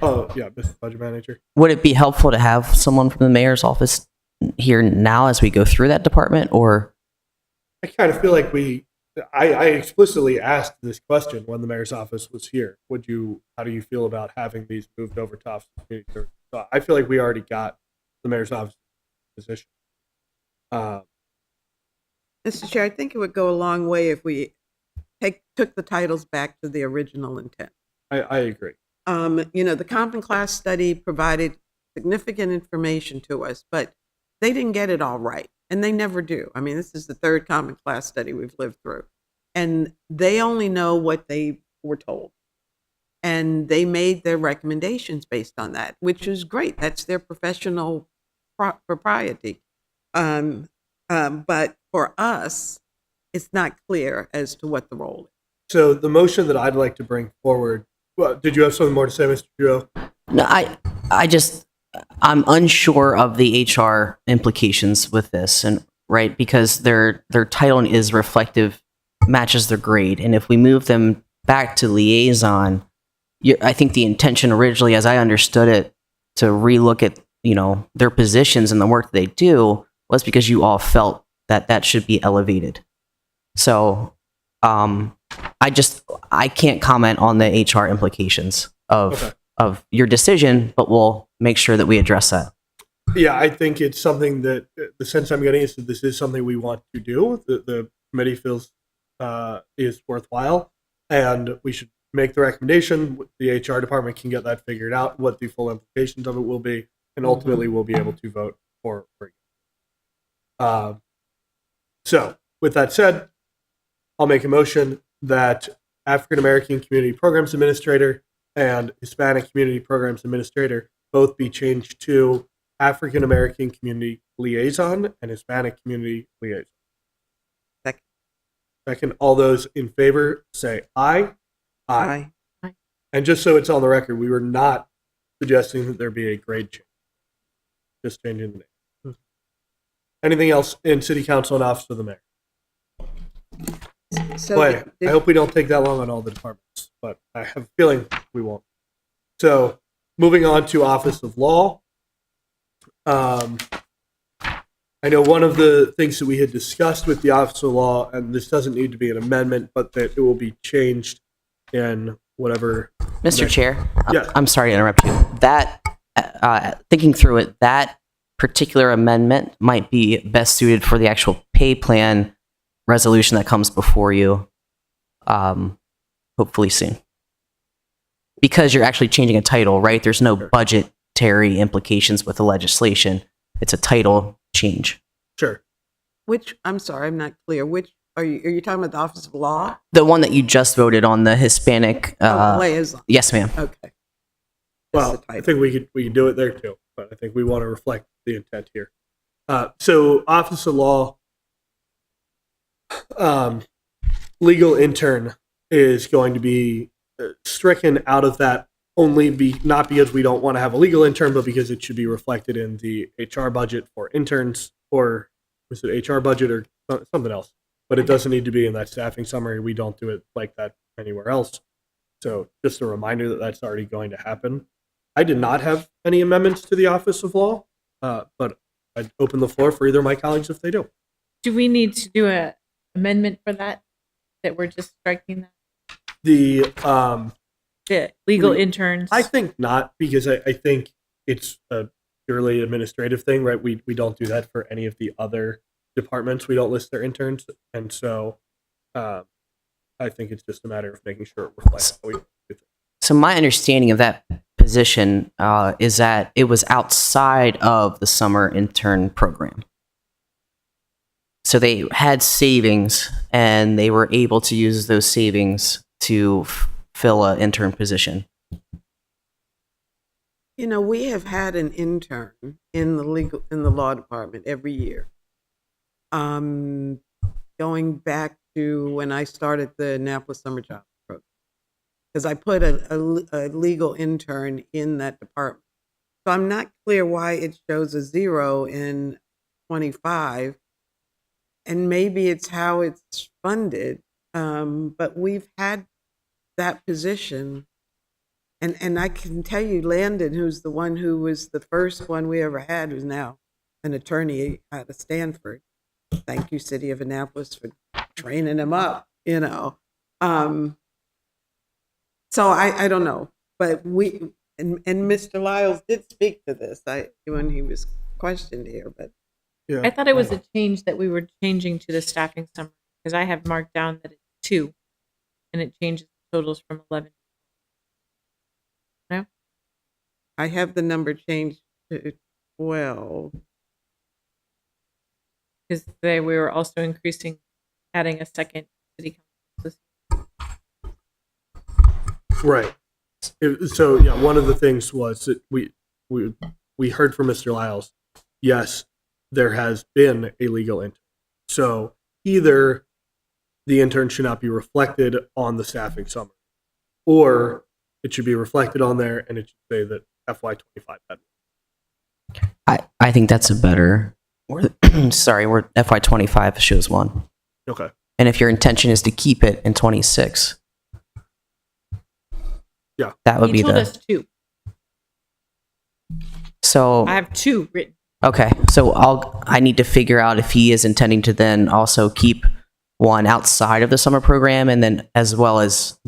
Oh, yeah, Mr. Budget Manager. Would it be helpful to have someone from the mayor's office here now as we go through that department, or? I kind of feel like I explicitly asked this question when the mayor's office was here. How do you feel about having these moved over to Office of Community Services? So I feel like we already got the mayor's office position. Mr. Chair, I think it would go a long way if we took the titles back to the original intent. I agree. The Compton class study provided significant information to us, but they didn't get it all right, and they never do. I mean, this is the third Common Class study we've lived through, and they only know what they were told, and they made their recommendations based on that, which is great. That's their professional propriety. But for us, it's not clear as to what the role is. So the motion that I'd like to bring forward. Well, did you have something more to say, Mr. Trudeau? No, I'm unsure of the HR implications with this, and right, because their title is reflective, matches their grade, and if we move them back to liaison, I think the intention originally, as I understood it, to relook at their positions and the work that they do was because you all felt that should be elevated. So, I can't comment on the HR implications of your decision, but we'll make sure that we address that. Yeah, I think it's something that the sense I'm getting is that this is something we want to do. The committee feels is worthwhile, and we should make the recommendation. The HR department can get that figured out, what the full implications of it will be, and ultimately we'll be able to vote for it. So, with that said, I'll make a motion that African American Community Programs Administrator and Hispanic Community Programs Administrator both be changed to African American Community Liaison and Hispanic Community Liaison. Second, all those in favor say aye. Aye. And just so it's on the record, we were not suggesting that there be a grade change. Just changing the name. Anything else in City Council and Office of the Mayor? So Boy, did- I hope we don't take that long on all the departments, but I have a feeling we won't. So, moving on to Office of Law. I know one of the things that we had discussed with the Office of Law, and this doesn't need to be an amendment, but that it will be changed in whatever. Mr. next- Chair, Yes. I'm sorry to interrupt you. That, thinking through it, that particular amendment might be best suited for the actual pay plan resolution that comes before you, hopefully soon. Because you're actually changing a title, right? There's no budgetary implications with the legislation. It's a title change. Sure. I'm sorry, I'm not clear. Which are you talking about the Office of Law? The one that you just voted on, the Hispanic. Liaison. Yes, ma'am. Okay. Well, Just the I title. think we can do it there too, but I think we want to reflect the intent here. So, Office of Law, legal intern is going to be stricken out of that not because we don't want to have a legal intern, but because it should be reflected in the HR budget for interns, or was it HR budget or something else? But it doesn't need to be in that staffing summary. We don't do it like that anywhere else. So just a reminder that that's already going to happen. I did not have any amendments to the Office of Law, but I'd open the floor for either of my colleagues if they do. Do we need to do a amendment for that? That we're just striking that? The Legal We- interns. I think not, because I think it's a purely administrative thing, right? We don't do that for any of the other departments. We don't list their interns, and so I think it's just a matter of making sure it reflects how we do things. So my understanding of that position is that it was outside of the summer intern program. So they had savings, and they were able to use those savings to fill an intern position. You know, we have had an intern in the law department every year. Going back to when I started the Annapolis Summer Job Program, because I put a legal intern in that department. So I'm not clear why it shows a 0 in 25, and maybe it's how it's funded. But we've had that position. And I can tell you, Landon, who's the one who was the first one we ever had, who's now an attorney out of Stanford. Thank you, City of Annapolis, for training him up, you know. So I don't know. But and Mr. Lyles did speak to this when he was questioned here. But Yeah. I thought it was a change that we were changing to the staffing summary because I have marked down that it's 2 and it changes the totals from 11. No? I have the number changed to 12. Because we were also adding a second city council. Right. So yeah, one of the things was that we heard from Mr. Lyles. Yes, there has been a legal intern. So either the intern should not be reflected on the staffing summary, or it should be reflected on there and it should say that FY25 had. I think that's a better. Sorry, we're FY25 shows 1. Okay. And if your intention is to keep it in 26, Yeah. that would He be told the. us 2. So I have 2 written. okay, so I need to figure out if he is intending to then also keep one outside of the summer program, and then as well as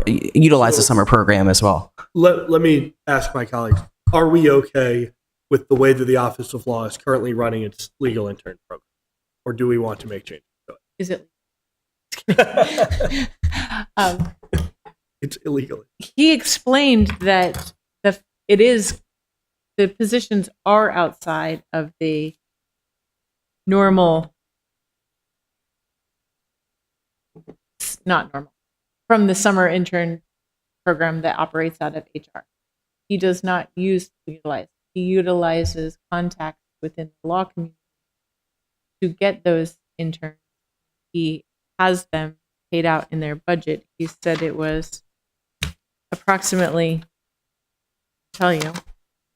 utilize the So- summer program as well. Let me ask my colleagues, are we okay with the way that the Office of Law is currently running its legal intern program? Or do we want to make changes to Is it? it? It's illegal. He explained that the positions are outside of the normal, not normal, from the summer intern program that operates out of HR. He does not utilize. He utilizes contacts within the law community to get those interns. He has them paid out in their budget. He said it was approximately, tell you,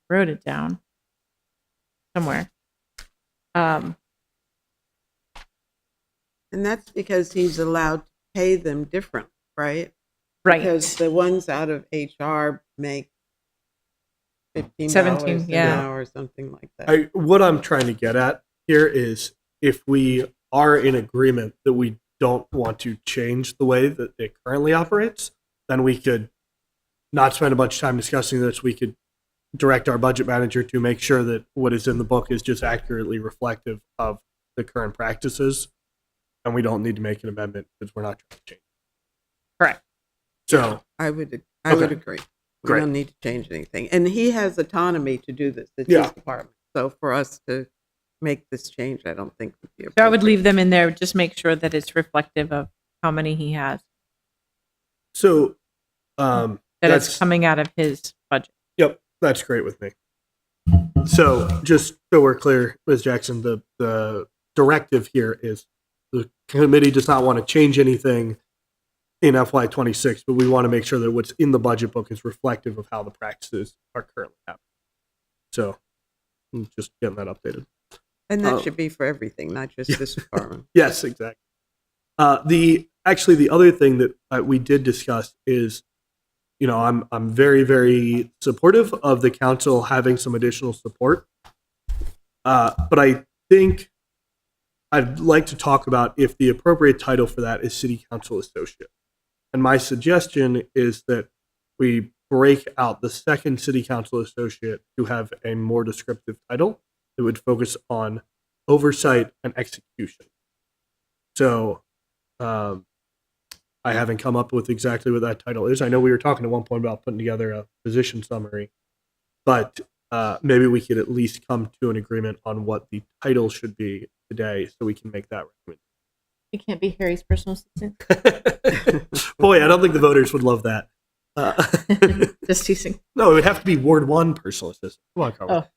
wrote it down somewhere. And that's because he's allowed to pay them different, right? Right. Because the ones out of HR make $15 17, an yeah. hour or something like that. What I'm trying to get at here is if we are in agreement that we don't want to change the way that it currently operates, then we could not spend a bunch of time discussing this. We could direct our budget manager to make sure that what is in the book is just accurately reflective of the current practices, and we don't need to make an amendment because we're not trying to change. Correct. So, I would Okay. agree. We Great. don't need to change anything. And he has autonomy to do this. It's Yeah. his department. So for us to make this change, I don't think would be So I would appropriate. leave them in there. Just make sure that it's reflective of how many he has. so That that's it's coming out of his budget. Yep, that's great with me. So, just so we're clear, Ms. Jackson, the directive here is the committee does not want to change anything in FY26, but we want to make sure that what's in the budget book is reflective of how the practices are currently happening. So, I'm just getting that updated. And that Oh. should be for everything, not just this department. Yes, exactly. The other thing that we did discuss is, I'm very, very supportive of the council having some additional support. But I think I'd like to talk about if the appropriate title for that is city council associate. And my suggestion is that we break out the second city council associate to have a more descriptive title that would focus on oversight and execution. So, I haven't come up with exactly what that title is. I know we were talking at one point about putting together a position summary, but maybe we could at least come to an agreement on what the title should be today so we can make that recommendation. It can't be Harry's personal assistant. Boy, I don't think the voters would love that. Just teasing. No, it would have to be Ward 1 personal assistant. Come on, Carl.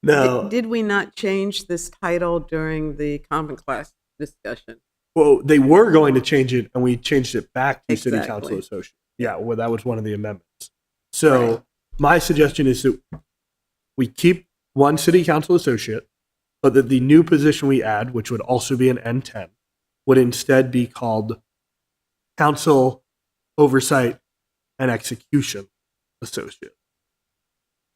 No. Did we not change this title during the common class discussion? Well, they were going to change it, and we changed it back to city Exactly. council associate. Yeah, well, that was one of the amendments. So Right. my suggestion is that we keep one city council associate, but that the new position we add, which would also be an N10, would instead be called council oversight and execution associate.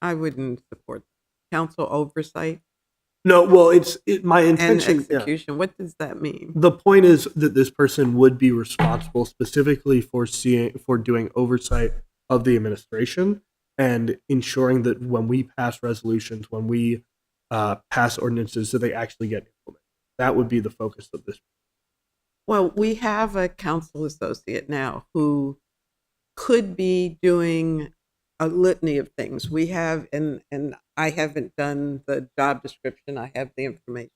I wouldn't support that. Council oversight No, well, my and intention. Yeah. execution. What does that mean? The point is that this person would be responsible specifically for doing oversight of the administration and ensuring that when we pass resolutions, when we pass ordinances, that they actually get implemented. That would be the focus of this. Well, we have a council associate now who could be doing a litany of things. We have, and I haven't done the job description. I have the information,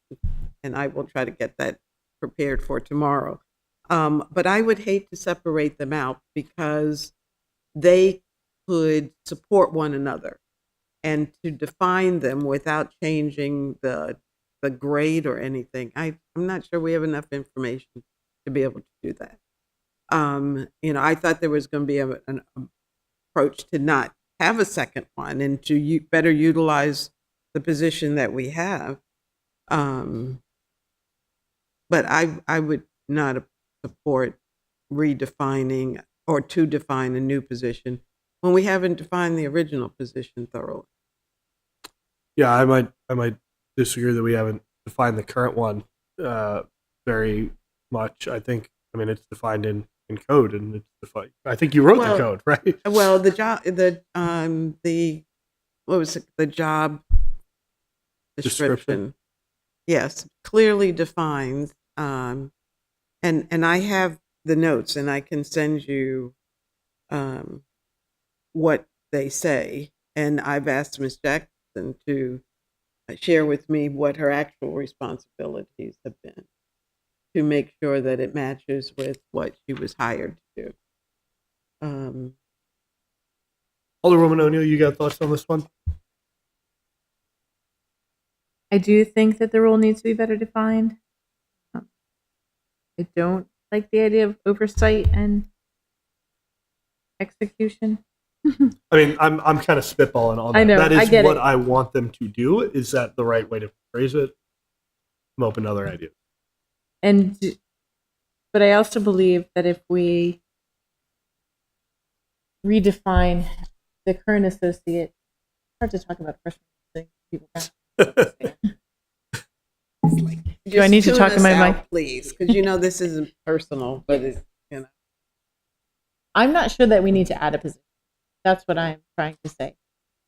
and I will try to get that prepared for tomorrow. But I would hate to separate them out because they could support one another, and to define them without changing the grade or anything. I'm not sure we have enough information to be able to do that. I thought there was going to be an approach to not have a second one and to better utilize the position that we have. But I would not support redefining or to define a new position when we haven't defined the original position thoroughly. Yeah, I might disagree that we haven't defined the current one very much. I mean it's defined in code, and it's defined. I think you wrote the Well, code, right? Well, the job what was it, the job description? Yes, clearly defines, and I have the notes, and I can send you what they say. And I've asked Ms. Jackson to share with me what her actual responsibilities have been to make sure that it matches with what she was hired to do. Alderwoman O'Neill, you got thoughts on this one? I do think that the role needs to be better defined. I don't like the idea of oversight and execution. I mean, I'm kind of spitballing on that. I know, That is I get what it. I want them to do. Is that the right way to phrase it? I'm open to other ideas. And, but I also believe that if we redefine the current associate, it's hard to talk about freshman things. People can't understand. Do I need to Just talk tune in my us out, mic? please? Because you know this isn't personal, but it's, you know. I'm not sure that we need to add a position. That's what I'm trying to say.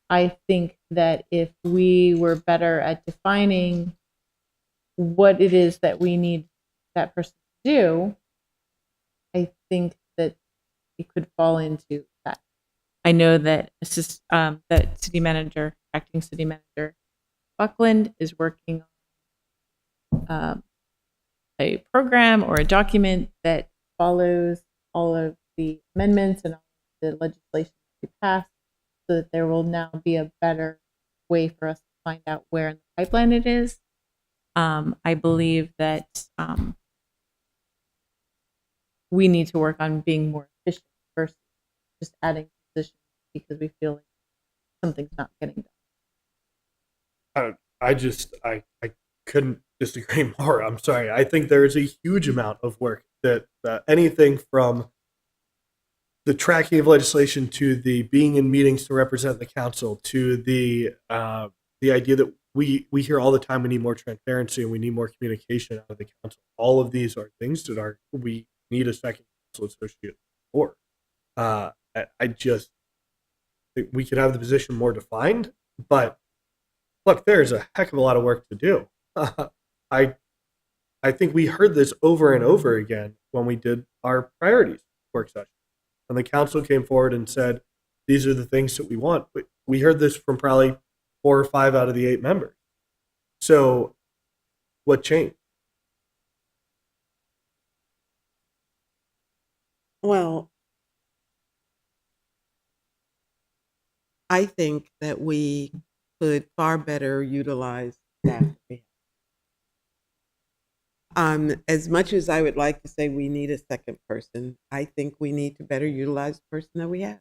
I think that if we were better at defining what it is that we need that person to do, I think that it could fall into that. I know that that acting city manager Buckland is working on a program or a document that follows all of the amendments and all of the legislation that we passed, so that there will now be a better way for us to find out where in the pipeline it is. I believe that we need to work on being more efficient versus just adding positions because we feel like something's not getting done. I couldn't disagree more. I'm sorry. I think there is a huge amount of work that anything from the tracking of legislation to the being in meetings to represent the council to the idea that we hear all the time we need more transparency and we need more communication out of the council. All of these are things that we need a second council associate for. I just think we could have the position more defined, but look, there's a heck of a lot of work to do. I think we heard this over and over again when we did our priorities work session. When the council came forward and said, these are the things that we want, we heard this from probably 4 or 5 out of the 8 members. So what changed? Well, I think that we could far better utilize staff that we have. As much as I would like to say we need a second person, I think we need to better utilize the person that we have.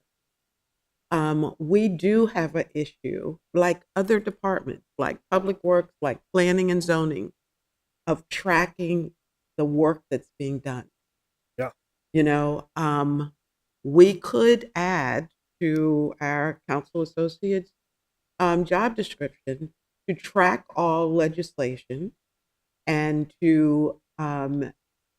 We do have an issue, like other departments, like public works, like planning and zoning, of tracking the work that's being done. Yeah. You know, we could add to our council associates job description to track all legislation and to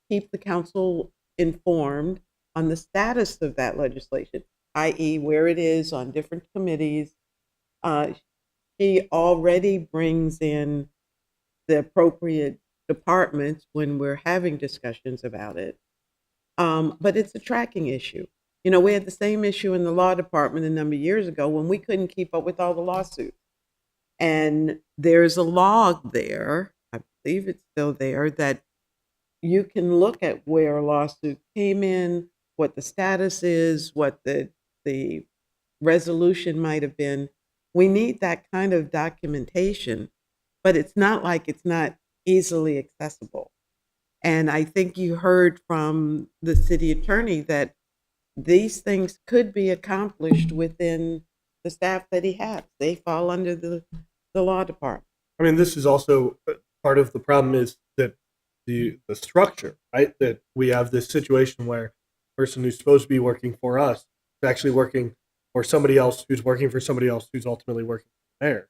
keep the council informed on the status of that legislation, i.e., where it is on different committees. She already brings in the appropriate departments when we're having discussions about it. But it's a tracking issue. You know, we had the same issue in the law department a number of years ago when we couldn't keep up with all the lawsuits. And there's a log there, I believe it's still there, that you can look at where a lawsuit came in, what the status is, what the resolution might have been. We need that kind of documentation, but it's not like it's not easily accessible. And I think you heard from the city attorney that these things could be accomplished within the staff that he has. They fall under the law department. I mean, this is also part of the problem is that the structure, right? That we have this situation where a person who's supposed to be working for us is actually working for somebody else who's working for somebody else who's ultimately working for the mayor.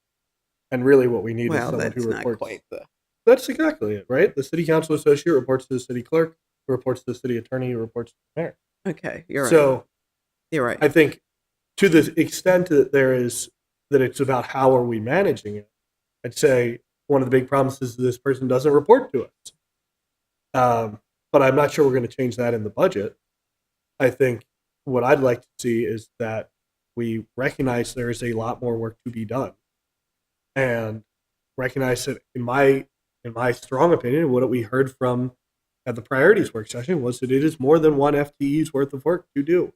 And really what we need is Well, someone that's who not reports. quite the. That's exactly it, right? The city council associate reports to the city clerk, who reports to the city attorney, who reports to the mayor. Okay, you're right. So You're right. I think to the extent that that it's about how are we managing it, I'd say one of the big problems is this person doesn't report to us. But I'm not sure we're going to change that in the budget. I think what I'd like to see is that we recognize there is a lot more work to be done, and recognize that in my strong opinion, what we heard from at the priorities work session was that it is more than one FTE's worth of work to do.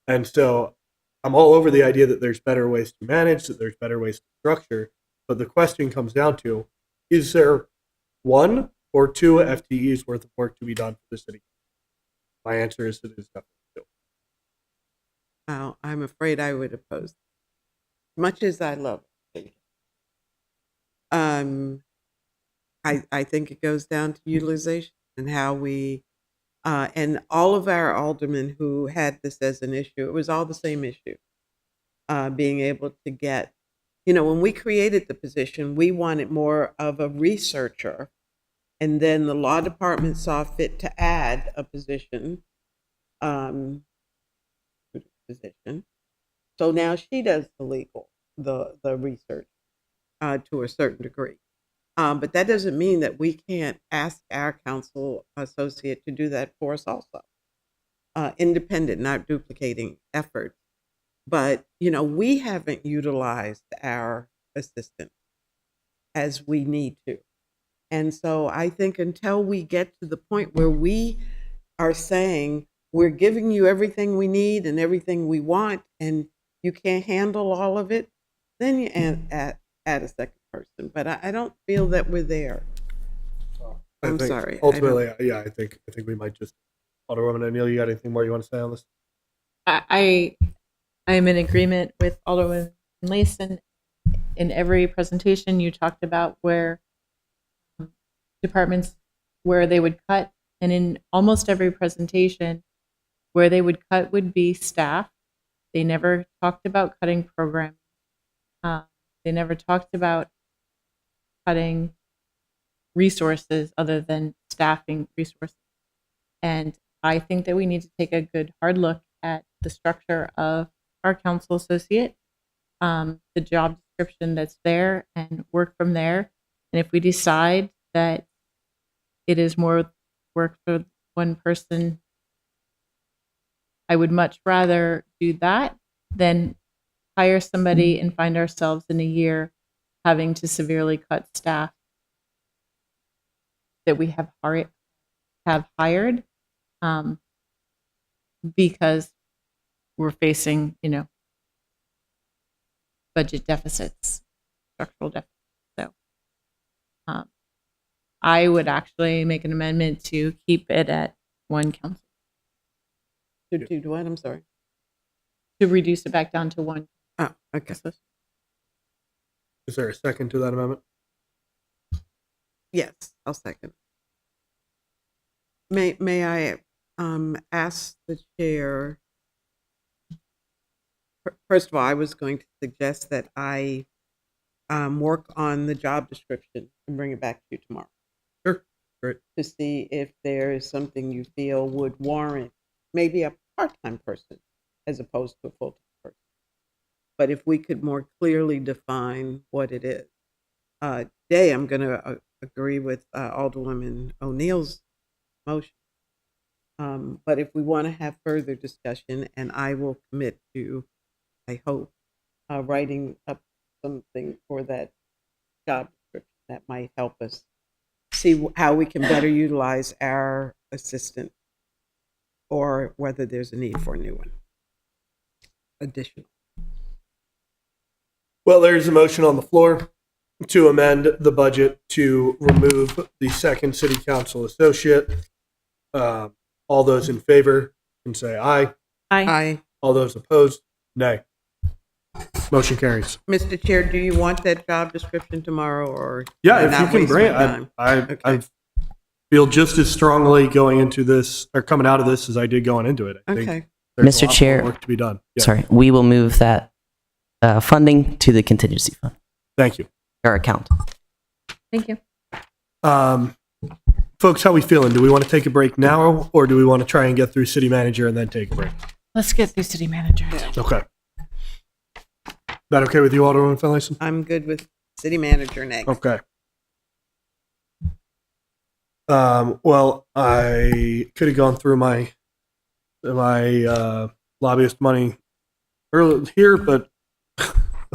And so I'm all over the idea that there's better ways to manage, that there's better ways to structure. But the question comes down to, is there 1 or 2 FTE's worth of work to be done for the city? My answer is that it is definitely 2. Well, I'm afraid I would oppose. Much as I love it. I think it goes down to utilization and how we, and all of our aldermen who had this as an issue, it was all the same issue. Being able to get, when we created the position, we wanted more of a researcher. And then the law department saw fit to add a position. So now she does the legal, the research to a certain degree. But that doesn't mean that we can't ask our council associate to do that for us also. Independent, not duplicating efforts. But, we haven't utilized our assistant as we need to. And so I think until we get to the point where we are saying, we're giving you everything we need and everything we want, and you can't handle all of it, then you add a second person. But I don't feel that we're there. I'm think sorry. Ultimately, I think we might just. Alderwoman O'Neill, you got anything more you want to say on this? I am in agreement with Alderwoman Layson. In every presentation, you talked about where departments where they would cut, and in almost every presentation, where they would cut would be staff. They never talked about cutting programming. They never talked about cutting resources other than staffing resources. And I think that we need to take a good hard look at the structure of our council associate, the job description that's there, and work from there. And if we decide that it is more work for one person, I would much rather do that than hire somebody and find ourselves in a year having to severely cut staff that we have hired because we're facing, budget deficits, structural deficits. So I would actually make an amendment to keep it at one council, To do what? I'm sorry. to reduce it back down to one. Oh, okay. Is there a second to that amendment? Yes, I'll second. May I ask the chair? First of all, I was going to suggest that I work on the job description and bring it back to you tomorrow. Sure. Great. To see if there is something you feel would warrant maybe a part-time person as opposed to a full-time person. But if we could more clearly define what it is. Today, I'm going to agree with Alderwoman O'Neill's motion. But if we want to have further discussion, and I will commit to, I hope, writing up something for that job description that might help us see how we can better utilize our assistant, or whether there's a need for a new one. Additional. Well, there's a motion on the floor to amend the budget to remove the second city council associate. All those in favor can say aye. Aye. All those opposed, nay. Motion carries. Mr. Chair, do you want that job description tomorrow, or Yeah, you're if you not can wasting bring it, time? I feel just as strongly going into this or coming out of this as I did going into it. I think Okay. there's Mr. a lot more Chair. work to be done. Yeah. Sorry, we will move that funding to the contingency fund Thank you. or account. Thank you. Folks, how we feeling? Do we want to take a break now, or do we want to try and get through city manager and then take a break? Let's get through city manager. Okay. That okay with you, Alderwoman Finlayson? I'm good with city manager next. Okay. Well, I could have gone through my lobbyist money earlier here, but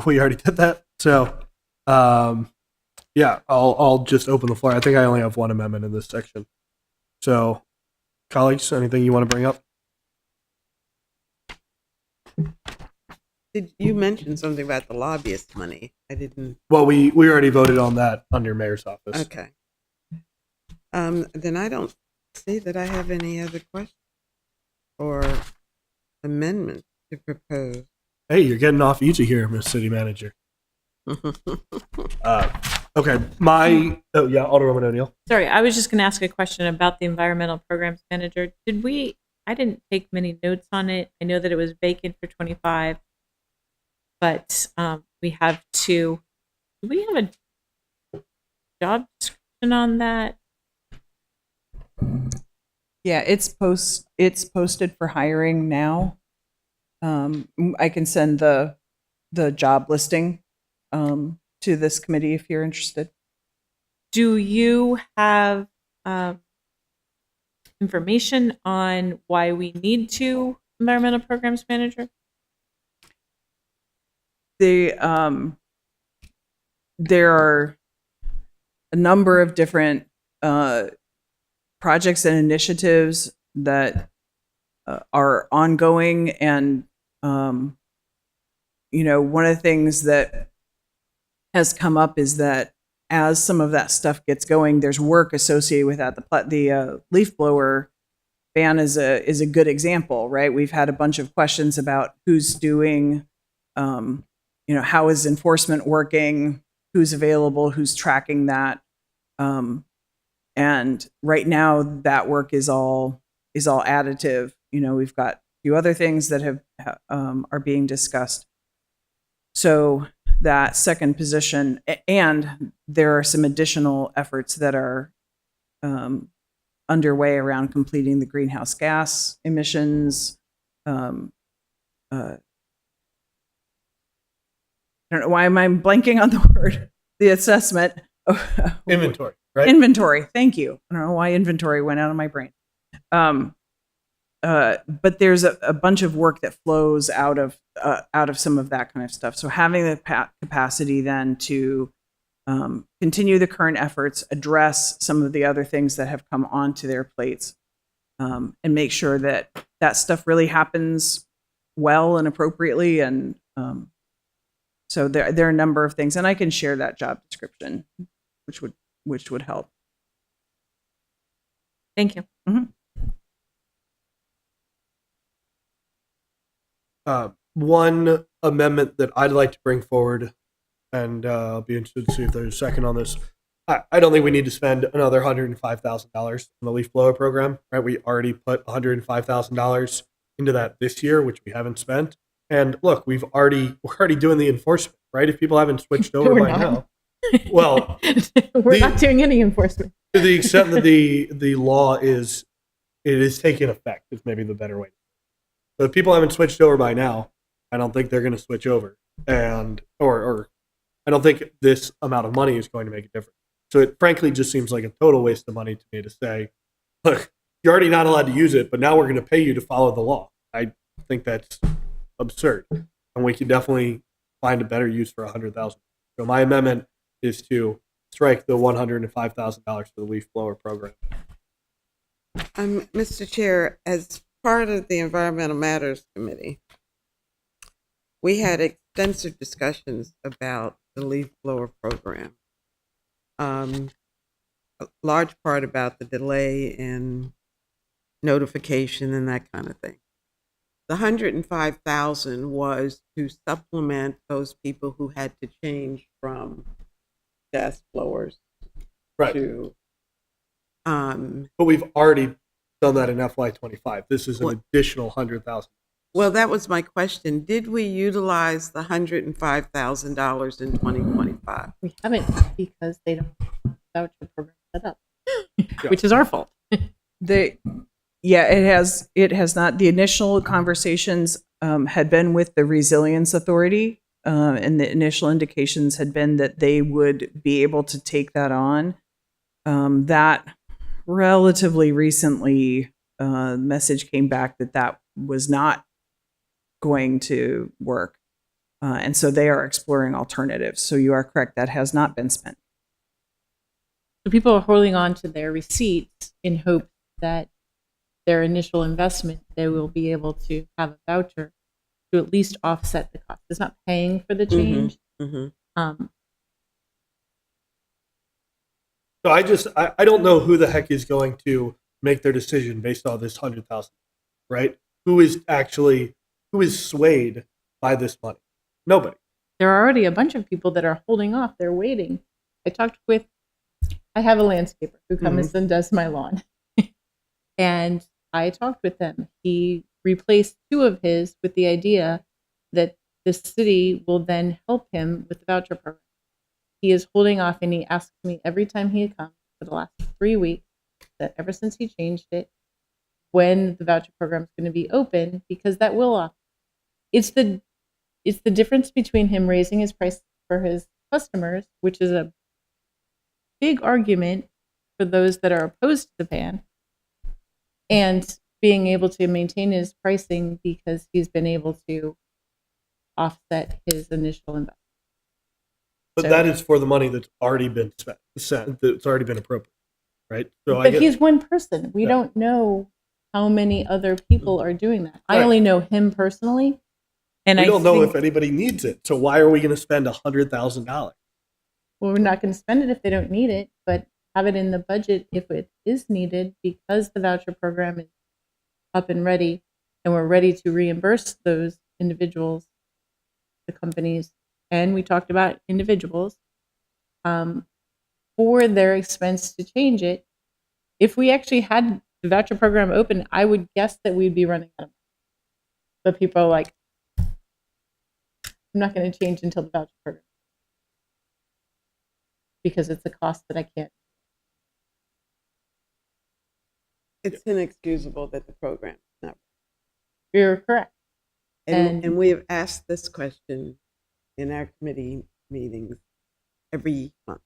we already did that. So, yeah, I'll just open the floor. I think I only have one amendment in this section. So, colleagues, anything you want to bring up? Did you mention something about the lobbyist money? I didn't. Well, we already voted on that under mayor's office. Okay. Then I don't see that I have any other questions or amendments to propose. Hey, you're getting off easy here, Miss City Manager. Okay, Alderwoman O'Neill. Sorry, I was just going to ask a question about the environmental programs manager. I didn't take many notes on it. I know that it was vacant for 25, but we have two. Do we have a job description on that? Yeah, it's posted for hiring now. I can send the job listing to this committee if you're interested. Do you have information on why we need two environmental programs manager? There are a number of different projects and initiatives that are ongoing, and one of the things that has come up is that as some of that stuff gets going, there's work associated with that. The leaf blower ban is a good example, right? We've had a bunch of questions about who's doing, how is enforcement working, who's available, who's tracking that, and right now that work is all additive. We've got a few other things that are being discussed. So that second position, and there are some additional efforts that are underway around completing the greenhouse gas emissions. I don't know why am I blanking on the word. The assessment. Inventory, right? Inventory. Thank you. I don't know why inventory went out of my brain. But there's a bunch of work that flows out of some of that kind of stuff. So having the capacity then to continue the current efforts, address some of the other things that have come onto their plates, and make sure that that stuff really happens well and appropriately. And so there are a number of things, and I can share that job description, which would help. Thank you. Mhm. One amendment that I'd like to bring forward, and I'll be interested to see if there's a second on this. I don't think we need to spend another $105,000 on the leaf blower program, right? We already put $105,000 into that this year, which we haven't spent. And look, we're already doing the enforcement, right? If people haven't switched over We're by not. now, well, we're not doing any enforcement. to the extent that the law is taking effect, is maybe the better way. So if people haven't switched over by now, I don't think they're going to switch over, and or I don't think this amount of money is going to make a difference. So it frankly just seems like a total waste of money to me to say, look, you're already not allowed to use it, but now we're going to pay you to follow the law. I think that's absurd, and we can definitely find a better use for $100,000. So my amendment is to strike the $105,000 for the leaf blower program. Mr. Chair, as part of the Environmental Matters Committee, we had extensive discussions about the leaf blower program. A large part about the delay in notification and that kind of thing. The $105,000 was to supplement those people who had to change from gas blowers Right. to. But we've already done that in FY25. This is an What? additional $100,000. Well, that was my question. Did we utilize the $105,000 in 2025? We haven't because they don't have a voucher program set up, which is our fault. It has not. The initial conversations had been with the Resilience Authority, and the initial indications had been that they would be able to take that on. That relatively recently, message came back that was not going to work, and so they are exploring alternatives. So you are correct; that has not been spent. So people are holding on to their receipts in hope that their initial investment, they will be able to have a voucher to at least offset the cost. It's not paying for the change. Mm-hmm. So I don't know who the heck is going to make their decision based on this $100,000, right? Who is swayed by this money? Nobody. There are already a bunch of people that are holding off. They're waiting. I talked with, I have a landscaper who comes and does my lawn. And I talked with him. He replaced 2 of his with the idea that the city will then help him with the voucher program. He is holding off, and he asks me every time he comes for the last 3 weeks, that ever since he changed it, when the voucher program is going to be open, because that will offer. It's the difference between him raising his price for his customers, which is a big argument for those that are opposed to the ban, and being able to maintain his pricing because he's been able to offset his initial investment. But So- that is for the money that's already been spent, that's already been appropriated, right? So But he's one person. We Yeah. don't know how many other people are doing that. I Right. only know him personally. And we I don't know think, if anybody needs it. So why are we going to spend $100,000? well, we're not going to spend it if they don't need it, but have it in the budget if it is needed, because the voucher program is up and ready, and we're ready to reimburse those individuals, the companies, and we talked about individuals, for their expense to change it. If we actually had the voucher program open, I would guess that we'd be running out of money. But people are like, I'm not going to change until the voucher program, because it's a cost that I can't. It's inexcusable that the program is not. You're correct. And And- we have asked this question in our committee meetings every month.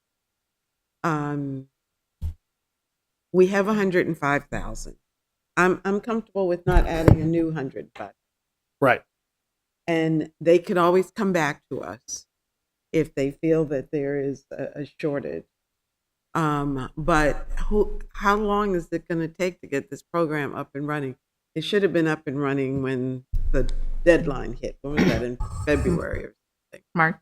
We have 105,000. I'm comfortable with not adding a new 105. Right. And they could always come back to us if they feel that there is a shortage. But how long is it going to take to get this program up and running? It should have been up and running when the deadline hit. When was that, in February or Mark?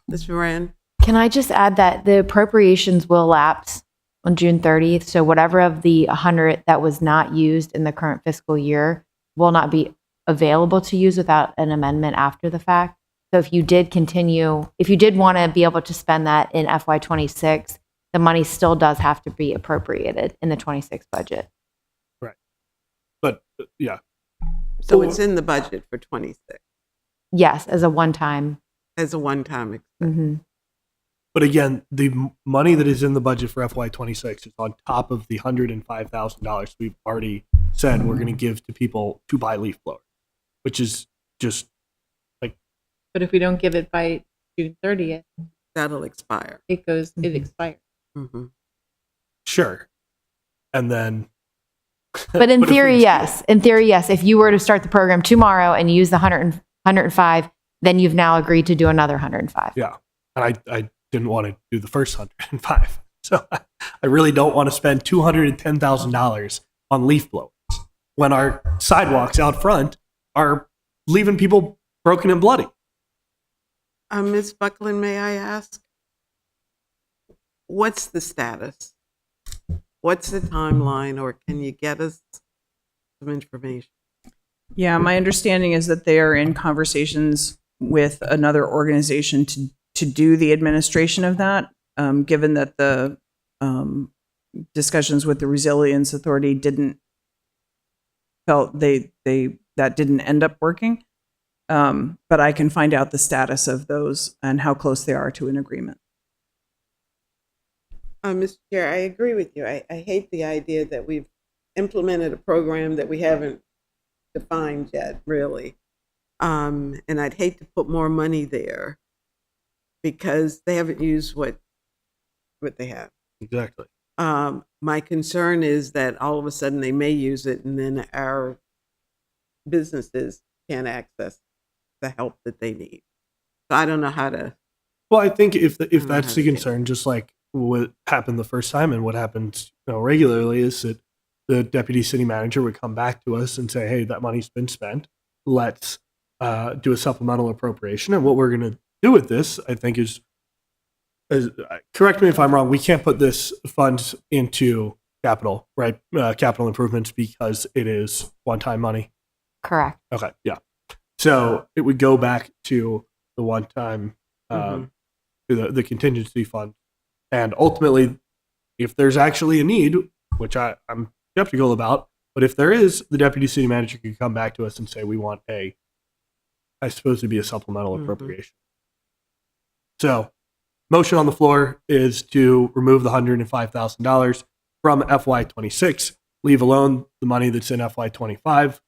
Ms. Moran? Can I just add that the appropriations will lapse on June 30th? So whatever of the 100 that was not used in the current fiscal year will not be available to use without an amendment after the fact. So if you did want to be able to spend that in FY26, the money still does have to be appropriated in the 26 budget. But yeah, So it's in the budget for 26 Yes, as a one-time. as a one-time. Mhm. but again, the money that is in the budget for FY26 is on top of the $105,000 we've already said we're going to give to people to buy leaf blowers, which is just But if we don't give it by June 30th, That'll expire. it expires. Mhm. sure. And then, But in But if we- theory, yes. In theory, yes. If you were to start the program tomorrow and use the 105, then you've now agreed to do another 105. yeah, and I didn't want to do the first 105, so I really don't want to spend $210,000 on leaf blowers when our sidewalks out front are leaving people broken and bloody. Ms. Buckland, may I ask, what's the status? What's the timeline, or can you get us some information? Yeah, my understanding is that they are in conversations with another organization to do the administration of that, given that the discussions with the Resilience Authority felt that didn't end up working. But I can find out the status of those and how close they are to an agreement. Mr. Chair, I agree with you. I hate the idea that we've implemented a program that we haven't defined yet, really. And I'd hate to put more money there because they haven't used what they have. Exactly. My concern is that all of a sudden they may use it and then our businesses can't access the help that they need. So I don't know how to. Well, I think if know that's how the to say concern, just like what happened the first time and what happens regularly, is that the deputy city manager would come back to us and say, "Hey, that money's been spent. Let's do a supplemental appropriation." And what we're going to do with this, I think, is correct me if I'm wrong. We can't put this fund into capital, right? Capital improvements, because it is one-time money. Correct. Okay, yeah. So it would go back to the one-time Mhm. to the contingency fund. And ultimately, if there's actually a need, which I'm skeptical about, but if there is, the deputy city manager can come back to us and say, we want I suppose it'd be a supplemental Mhm. appropriation. So, motion on the floor is to remove the $105,000 from FY26, leave alone the money that's in FY25.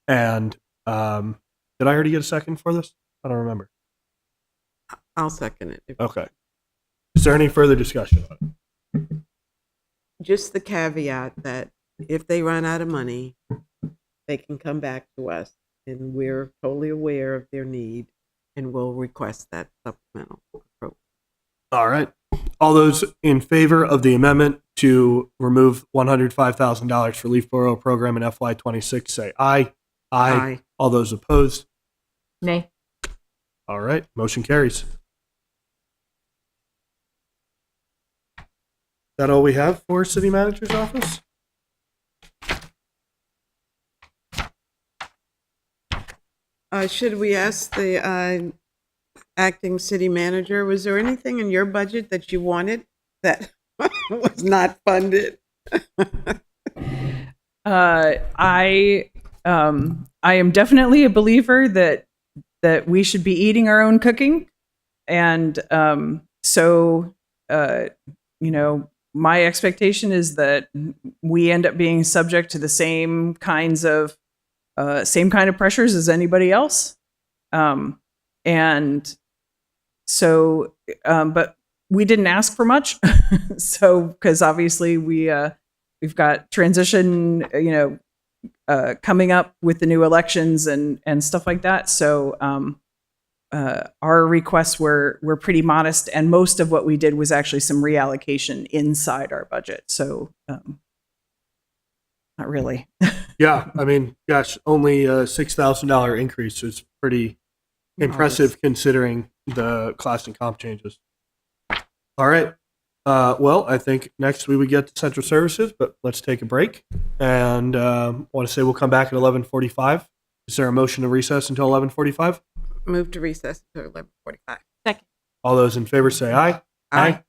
And did I already get a second for this? I don't remember. I'll second it. Okay. Is there any further discussion on it? Just the caveat that if they run out of money, they can come back to us, and we're totally aware of their need, and we'll request that supplemental appropriation. All right. All those in favor of the amendment to remove $105,000 for Leaf Borough program in FY26 say aye. Aye. All those opposed? Nay. All right. Motion carries. Is that all we have for city manager's office? Should we ask the acting city manager, was there anything in your budget that you wanted that was not funded? I am definitely a believer that we should be eating our own cooking, and so my expectation is that we end up being subject to the same kind of pressures as anybody else, and so but we didn't ask for much, so because obviously we've got transition, coming up with the new elections and stuff like that. So our requests were pretty modest, and most of what we did was actually some reallocation inside our budget. So not really. Yeah. I mean, gosh, only a $6,000 increase is pretty impressive considering the class and comp changes. All right. Well, I think next we would get to central services, but let's take a break. And want to say we'll come back at 11:45. Is there a motion to recess until 11:45? Move to recess to 11:45. Second. All those in favor say aye. Aye.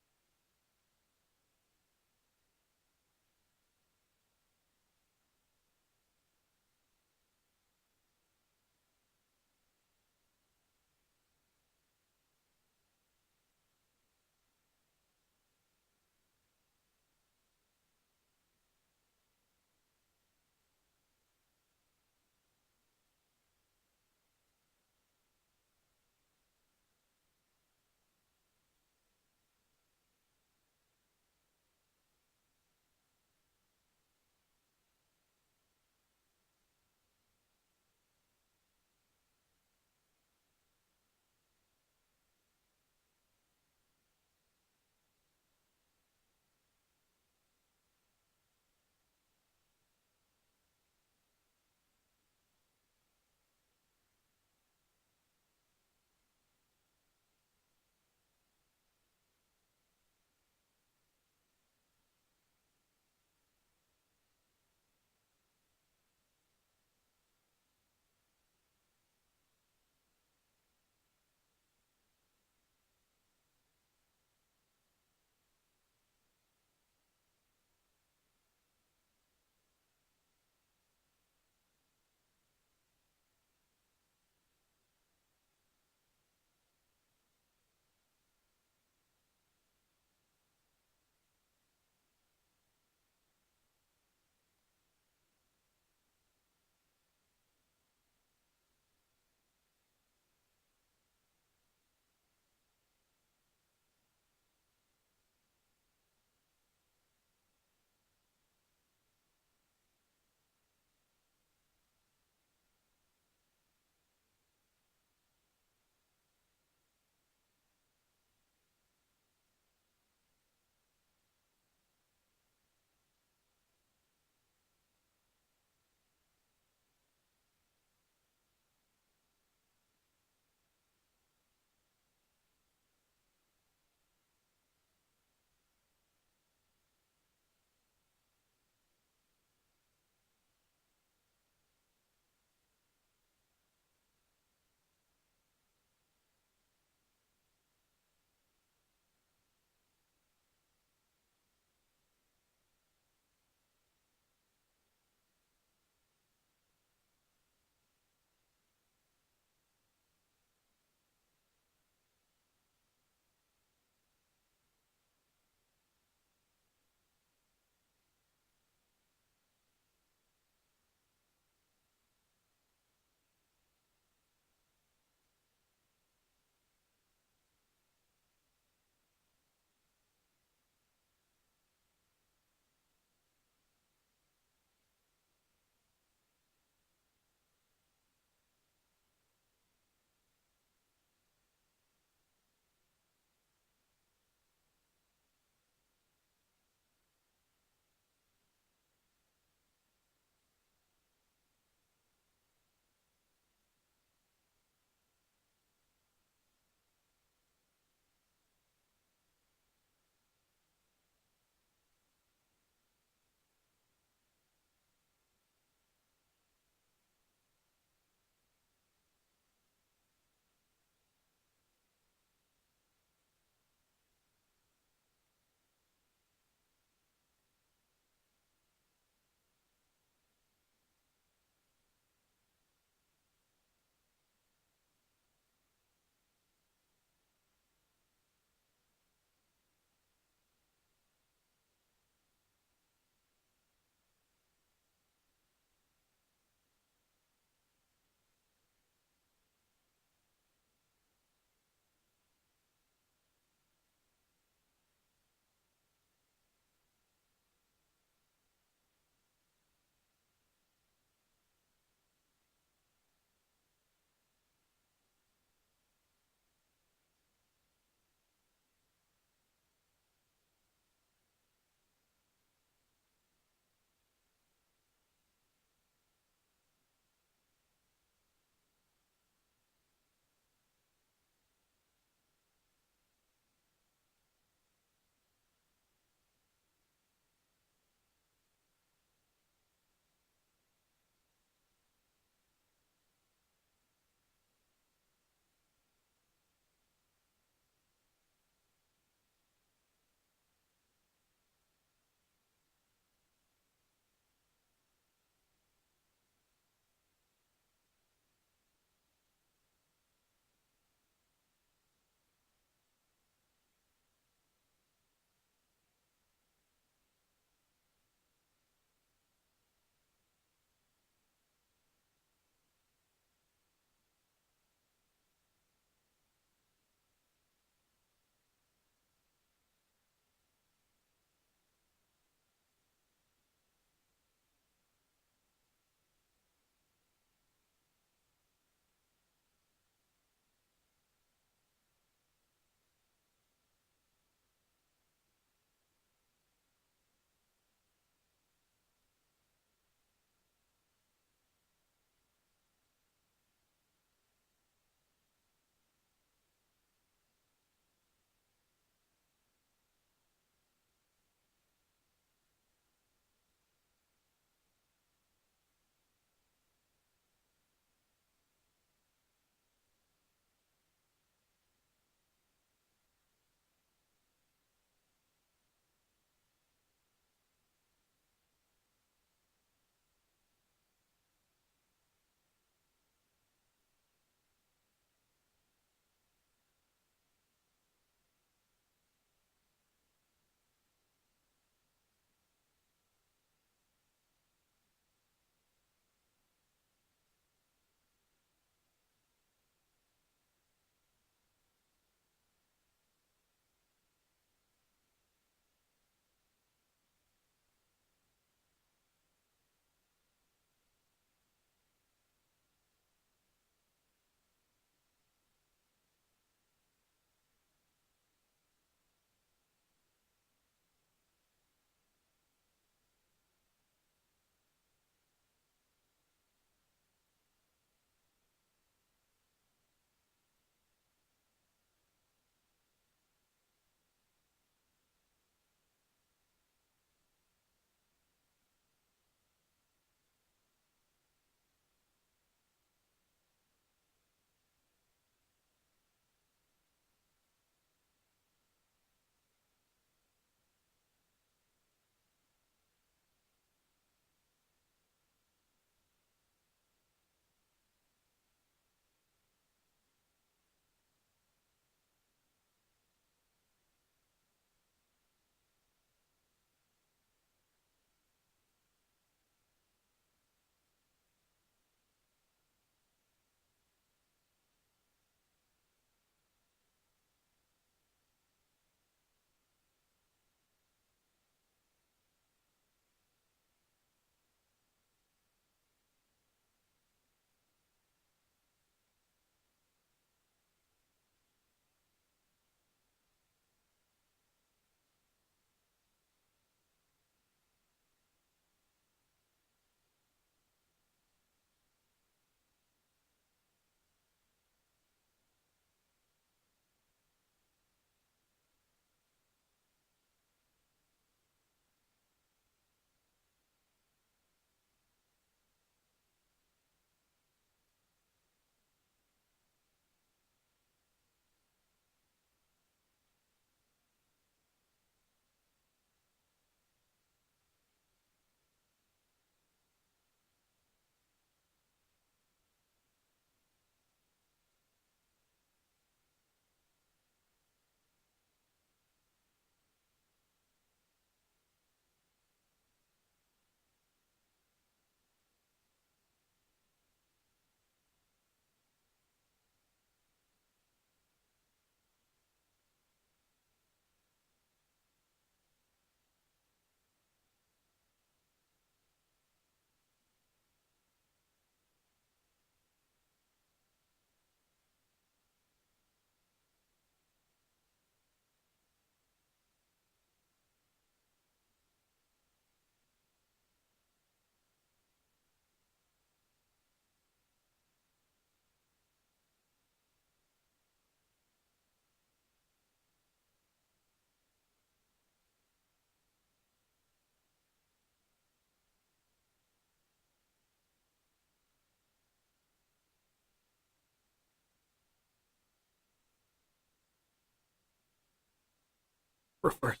for first.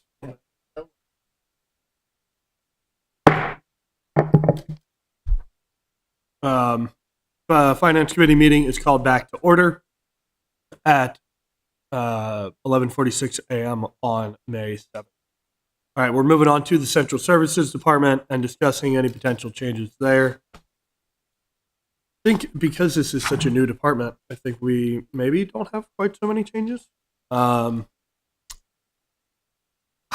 Finance committee meeting is called back to order at 11:46 a.m. on May 7th. All right, we're moving on to the Central Services Department and discussing any potential changes there. I think because this is such a new department, I think we maybe don't have quite so many changes. I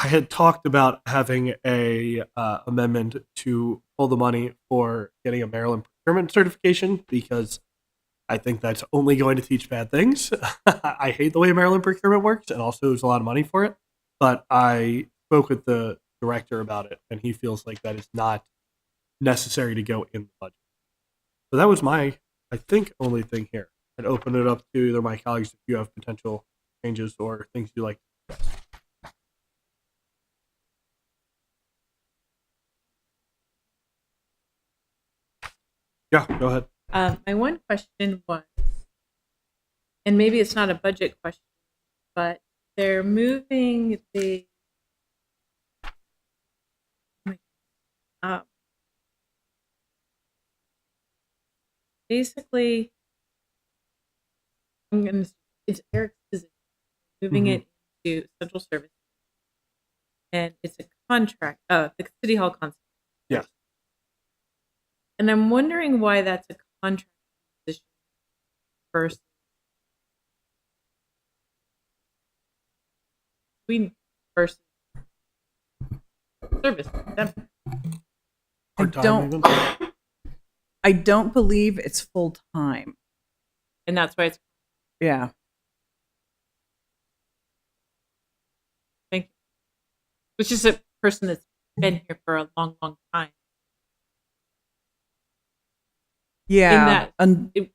had talked about having a amendment to pull the money for getting a Maryland procurement certification because I think that's only going to teach bad things. I hate the way Maryland procurement works, and also there's a lot of money for it. But I spoke with the director about it, and he feels like that is not necessary to go in the budget. So that was my, I think, only thing here. I'd open it up to either my colleagues if you have potential changes or things you like to discuss. Yeah, go ahead. My one question was, and maybe it's not a budget question, but they're moving the basically, it's Eric's position, moving it into central service, and it's a contract, the City Hall concept. Yes. And I'm wondering why that's a contract position versus service. I don't believe it's full time. And that's why it's Yeah. thank you. Which is a person that's been here for a long, long time. Yeah. To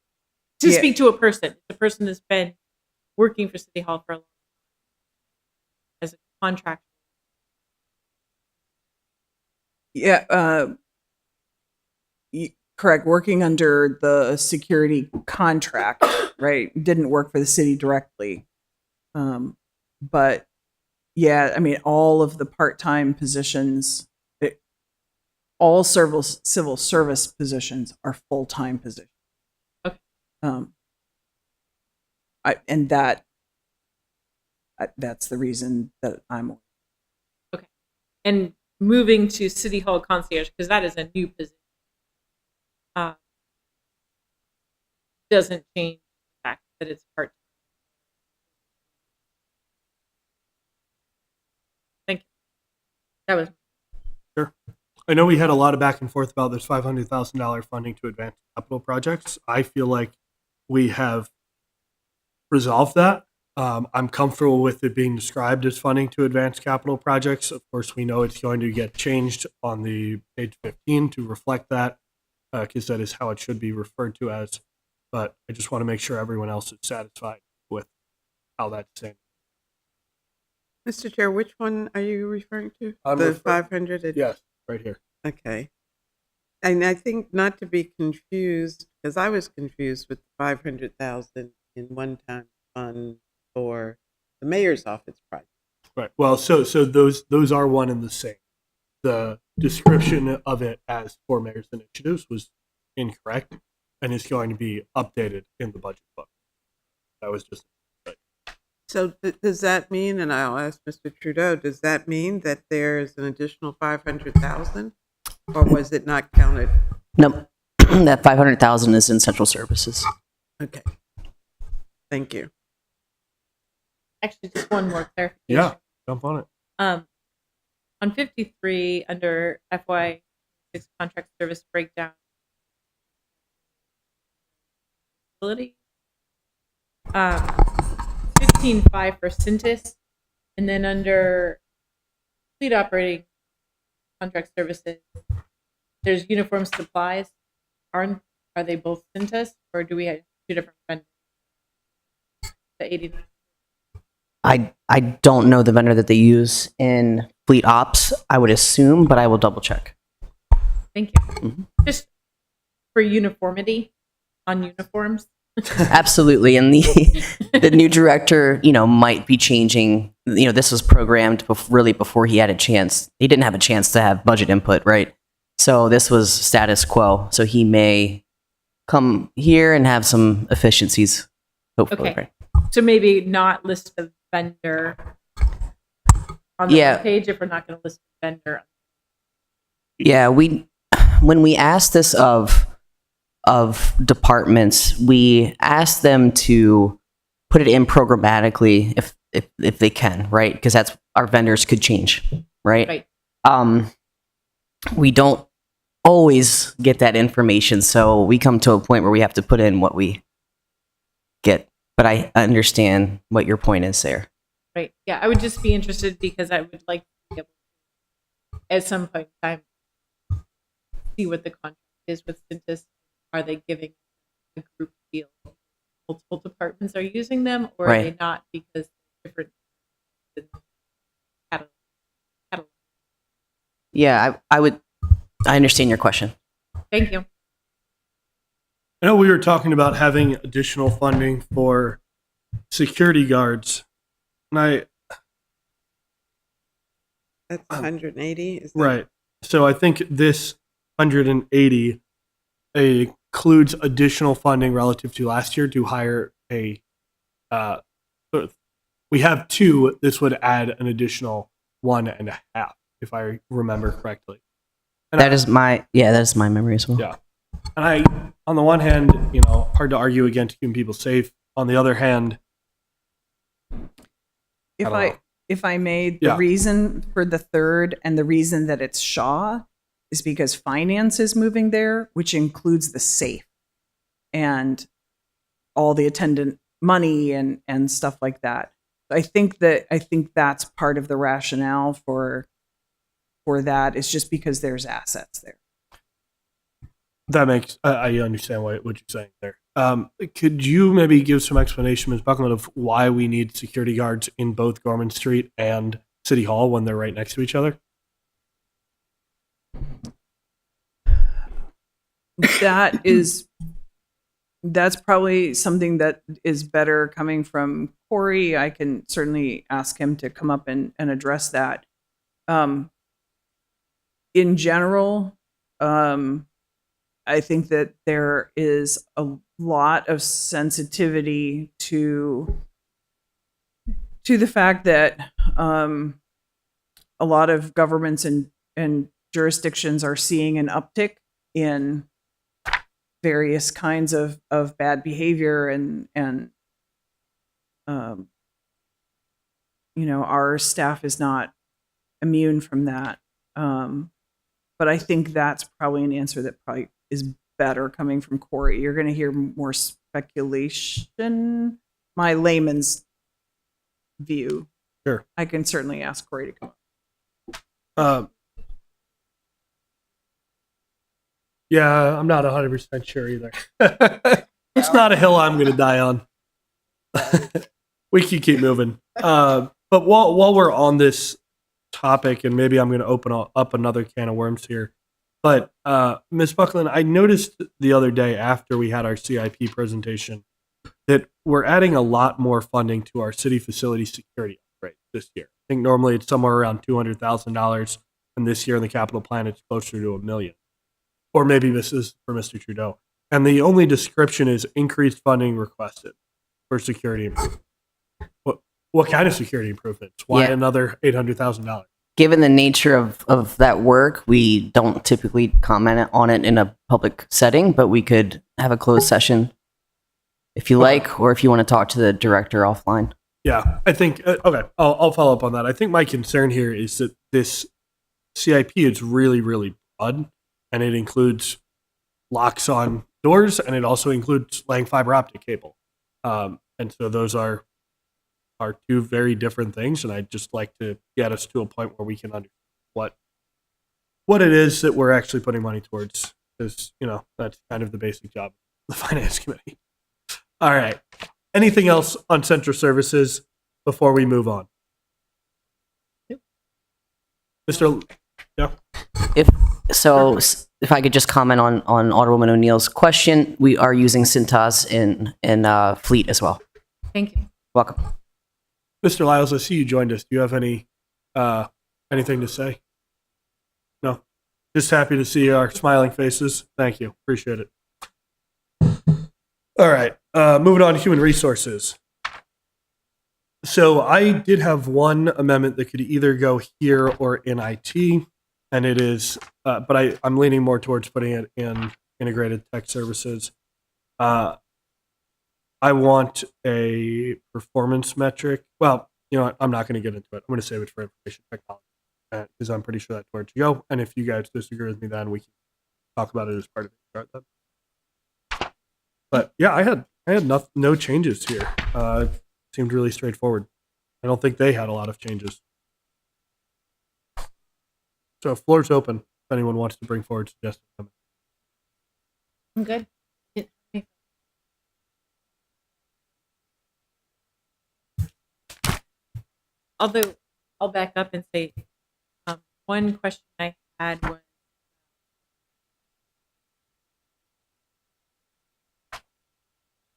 Yeah. speak to a person, the person that's been working for City Hall for a long time as a contractor. Yeah. Correct. Working under the security contract, right? Didn't work for the city directly. But yeah, I mean, all of the part-time positions, all civil service positions are full-time positions. Okay. That's the reason that I'm. Okay. And moving to City Hall concierge, because that is a new position, doesn't change the fact that it's part-time. Thank you. That was Sure. I know we had a lot of back and forth about this $500,000 funding to advance capital projects. I feel like we have resolved that. I'm comfortable with it being described as funding to advance capital projects. Of course, we know it's going to get changed on the page 15 to reflect that, because that is how it should be referred to as. But I just want to make sure everyone else is satisfied with how that's saying. Mr. Chair, which one are you referring to? I'm The referring- 500? Yes, right here. Okay. And I think not to be confused, because I was confused with 500,000 in one-time fund for the mayor's office project. Right. Well, so those are one and the same. The description of it as for mayor's initiatives was incorrect and is going to be updated in the budget book. That was just So does that mean, and I'll ask Mr. Trudeau, does that mean that there's an additional 500,000, or was it not counted? Nope. That 500,000 is in central services. Okay. Thank you. actually just one more clarification. Yeah, jump on it. On 53 under FY6 contract service breakdown, facility, 15.5 for Cintas, and then under fleet operating contract services, there's uniform supplies. Are they both Cintas, or do we have two different vendors? The 80. I don't know the vendor that they use in fleet ops. I would assume, but I will double check. Thank you. Mhm. Just for uniformity on uniforms, Absolutely. And the new director, might be changing. This was programmed really before he had a chance. He didn't have a chance to have budget input, right? So this was status quo. So he may come here and have some efficiencies, hopefully. Okay. Right? So maybe not list a vendor on the Yeah. page if we're not going to list a vendor. Yeah, when we asked this of departments, we asked them to put it in programmatically if they can, right? Because that's our vendors could change, right? Right. We don't always get that information, so we come to a point where we have to put in what we get. But I understand what your point is there. Right. Yeah, I would just be interested because I would like to be able to, at some point in time, see what the contract is with Cintas. Are they giving a group deal? Multiple departments are using them, or are Right. they not because different catalog? Yeah, I understand your question. Thank you. I know we were talking about having additional funding for security guards, and That's 180. Is that- right. So I think this 180 includes additional funding relative to last year to hire a. We have two. This would add an additional 1.5, if I remember correctly. And That is my memory as well. Yeah. And on the one hand, hard to argue against keeping people safe. On the other hand, If I don't know. if I may, the Yeah. reason for the third and the reason that it's Shaw is because finance is moving there, which includes the safe and all the attendant money and stuff like that. I think that's part of the rationale for that is just because there's assets there. that makes I understand what you're saying there. Could you maybe give some explanation, Ms. Buckland, of why we need security guards in both Gorman Street and City Hall when they're right next to each other? That's probably something that is better coming from Corey. I can certainly ask him to come up and address that. In general, I think that there is a lot of sensitivity to the fact that a lot of governments and jurisdictions are seeing an uptick in various kinds of bad behavior and our staff is not immune from that. But I think that's probably an answer that probably is better coming from Corey. You're going to hear more speculation, my layman's view. Sure. I can certainly ask Corey to come up. Yeah, I'm not 100% sure either. It's not a hill I'm going to die on. We can keep moving. But while we're on this topic, and maybe I'm going to open up another can of worms here, but Ms. Buckland, I noticed the other day after we had our CIP presentation that we're adding a lot more funding to our city facility security upgrade this year. I think normally it's somewhere around $200,000, and this year in the capital plan it's closer to $1 million. Or maybe this is for Mr. Trudeau. And the only description is increased funding requested for security improvement. What kind of security improvements? Why Yeah. another $800,000? Given the nature of that work, we don't typically comment on it in a public setting, but we could have a closed session if you like, or if you want to talk to the director offline. Yeah, I think, okay, I'll follow up on that. I think my concern here is that this CIP is really, really broad, and it includes locks on doors, and it also includes laying fiber optic cable. And so those are two very different things, and I'd just like to get us to a point where we can understand what it is that we're actually putting money towards, because, that's kind of the basic job of the Finance Committee. All right. Anything else on central services before we move on? Mr. Yeah. So if I could just comment on Alderwoman O'Neill's question, we are using Cintas in Fleet as well. Thank you. Welcome. Mr. Lyles, I see you joined us. Do you have anything to say? No. Just happy to see our smiling faces. Thank you. Appreciate it. All right. Moving on to human resources. So I did have one amendment that could either go here or in IT, and it is, but I'm leaning more towards putting it in integrated tech services. I want a performance metric. Well, you know what? I'm not going to get into it. I'm going to save it for information technology because I'm pretty sure that's where it should go. And if you guys disagree with me, then we can talk about it as part of it. Then. But yeah, I had no changes here. Seemed really straightforward. I don't think they had a lot of changes. So floor's open if anyone wants to bring forward suggestions. I'm good. Although I'll back up and say one question I had was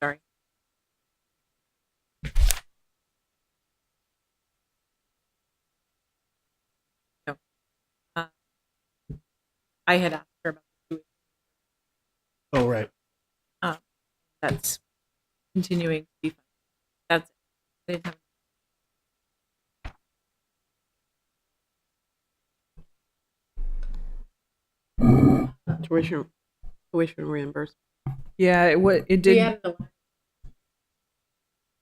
sorry. No. I had asked her about the tuition. Oh, right. That's continuing to be fun. That's it. I didn't have Tuition reimbursement. Yeah, it we did. added a line.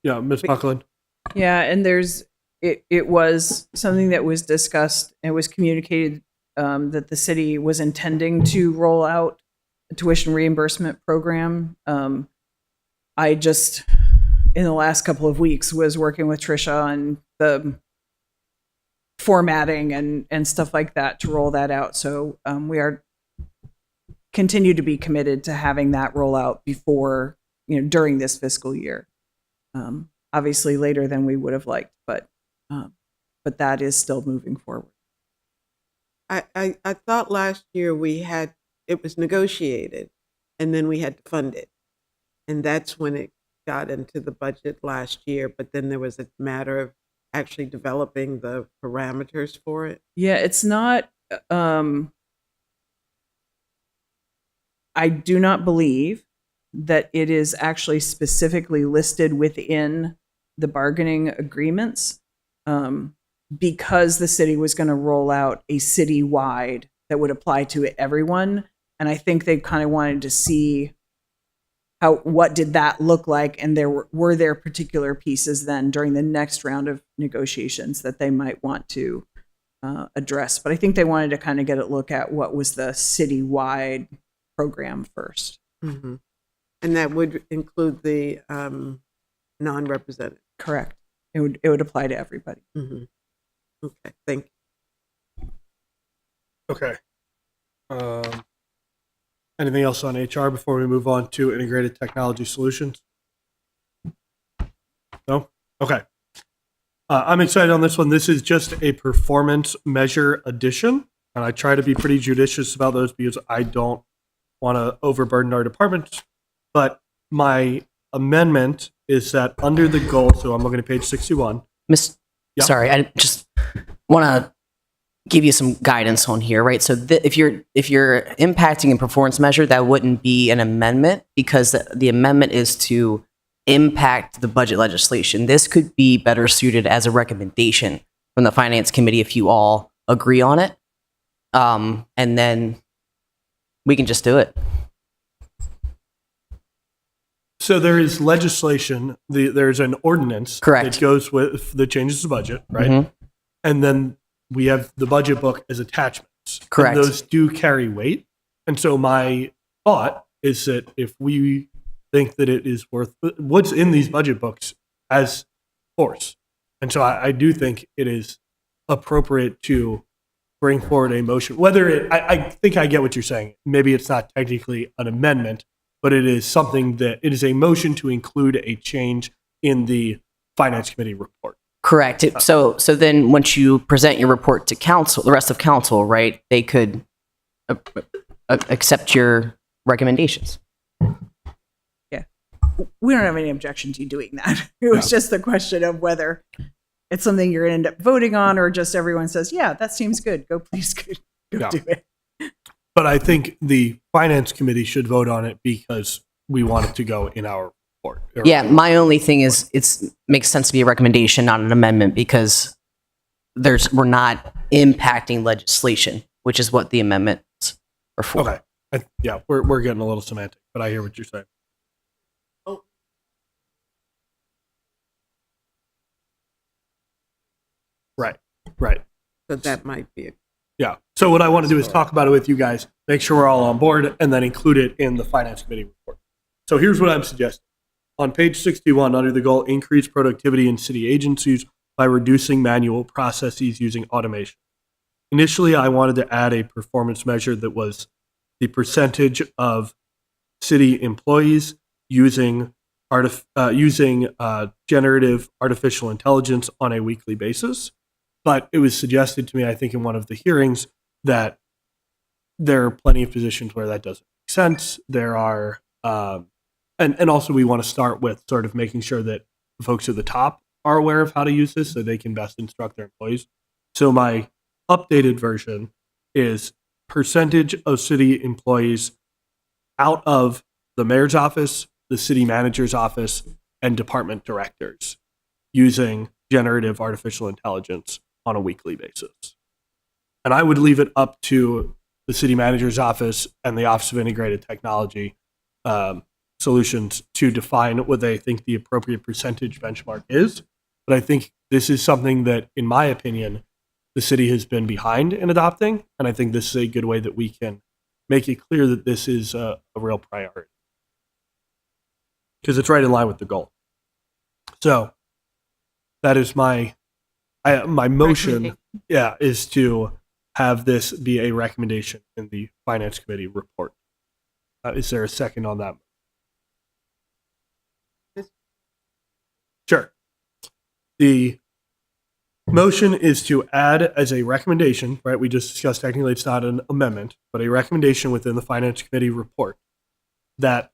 Yeah, Ms. Buckland. Yeah, and it was something that was discussed. It was communicated that the city was intending to roll out a tuition reimbursement program. I just, in the last couple of weeks, was working with Trisha on the formatting and stuff like that to roll that out. So we are continue to be committed to having that roll out before, during this fiscal year. Obviously later than we would have liked, but that is still moving forward. I thought last year it was negotiated and then we had to fund it. And that's when it got into the budget last year. But then there was a matter of actually developing the parameters for it. Yeah, it's not, I do not believe that it is actually specifically listed within the bargaining agreements because the city was going to roll out a citywide that would apply to everyone. And I think they kind of wanted to see what did that look like, and were there particular pieces then during the next round of negotiations that they might want to address. But I think they wanted to kind of get a look at what was the citywide program first. Mm-hmm. And that would include the non-represented. Correct. It would apply to everybody. Mm-hmm. Okay, thank you. Okay. Anything else on HR before we move on to integrated technology solutions? No? Okay. I'm excited on this one. This is just a performance measure addition, and I try to be pretty judicious about those because I don't want to overburden our departments. But my amendment is that under the goal, so I'm looking at page 61. Yeah. Sorry, I just want to give you some guidance on here, right? So if you're impacting a performance measure, that wouldn't be an amendment because the amendment is to impact the budget legislation. This could be better suited as a recommendation from the Finance Committee if you all agree on it. And then we can just do it. So there is legislation, there's an ordinance Correct. that goes with the changes to budget, right? Mhm. And then we have the budget book as attachments. Correct. And those do carry weight. And so my thought is that if we think that it is worth what's in these budget books as force. And so I do think it is appropriate to bring forward a motion. I think I get what you're saying. Maybe it's not technically an amendment, but it is something that it is a motion to include a change in the Finance Committee report. Correct. So then once you present your report to council, the rest of council, right, they could accept your recommendations. We don't have any objection to you doing that. It was just the question of whether it's something you're going to end up voting on, or just everyone says, yeah, that seems good. Go, please, go Yeah. do it. But I think the finance committee should vote on it because we want it to go in our report. Yeah, my only thing is it makes sense to be a recommendation, not an amendment, because we're not impacting legislation, which is what the amendments are for. Okay. Yeah, we're getting a little semantic, but I hear what you're saying. Right. So that might be a Yeah. So what I want to do is talk about it with you guys, make sure we're all on board, and then include it in the finance committee report. So here's what I'm suggesting. On page 61, under the goal, increase productivity in city agencies by reducing manual processes using automation. Initially, I wanted to add a performance measure that was the percentage of city employees using generative artificial intelligence on a weekly basis. But it was suggested to me, I think, in one of the hearings that there are plenty of positions where that doesn't make sense. There are, and also we want to start with sort of making sure that the folks at the top are aware of how to use this so they can best instruct their employees. So my updated version is percentage of city employees out of the mayor's office, the city manager's office, and department directors using generative artificial intelligence on a weekly basis. And I would leave it up to the city manager's office and the Office of Integrated Technology Solutions to define what they think the appropriate percentage benchmark is. But I think this is something that, in my opinion, the city has been behind in adopting. And I think this is a good way that we can make it clear that this is a real priority. Because it's right in line with the goal. So that is my motion, is to have this be a recommendation in the finance committee report. Is there a second on that? Sure. The motion is to add as a recommendation, right? We just discussed technically it's not an amendment, but a recommendation within the finance committee report that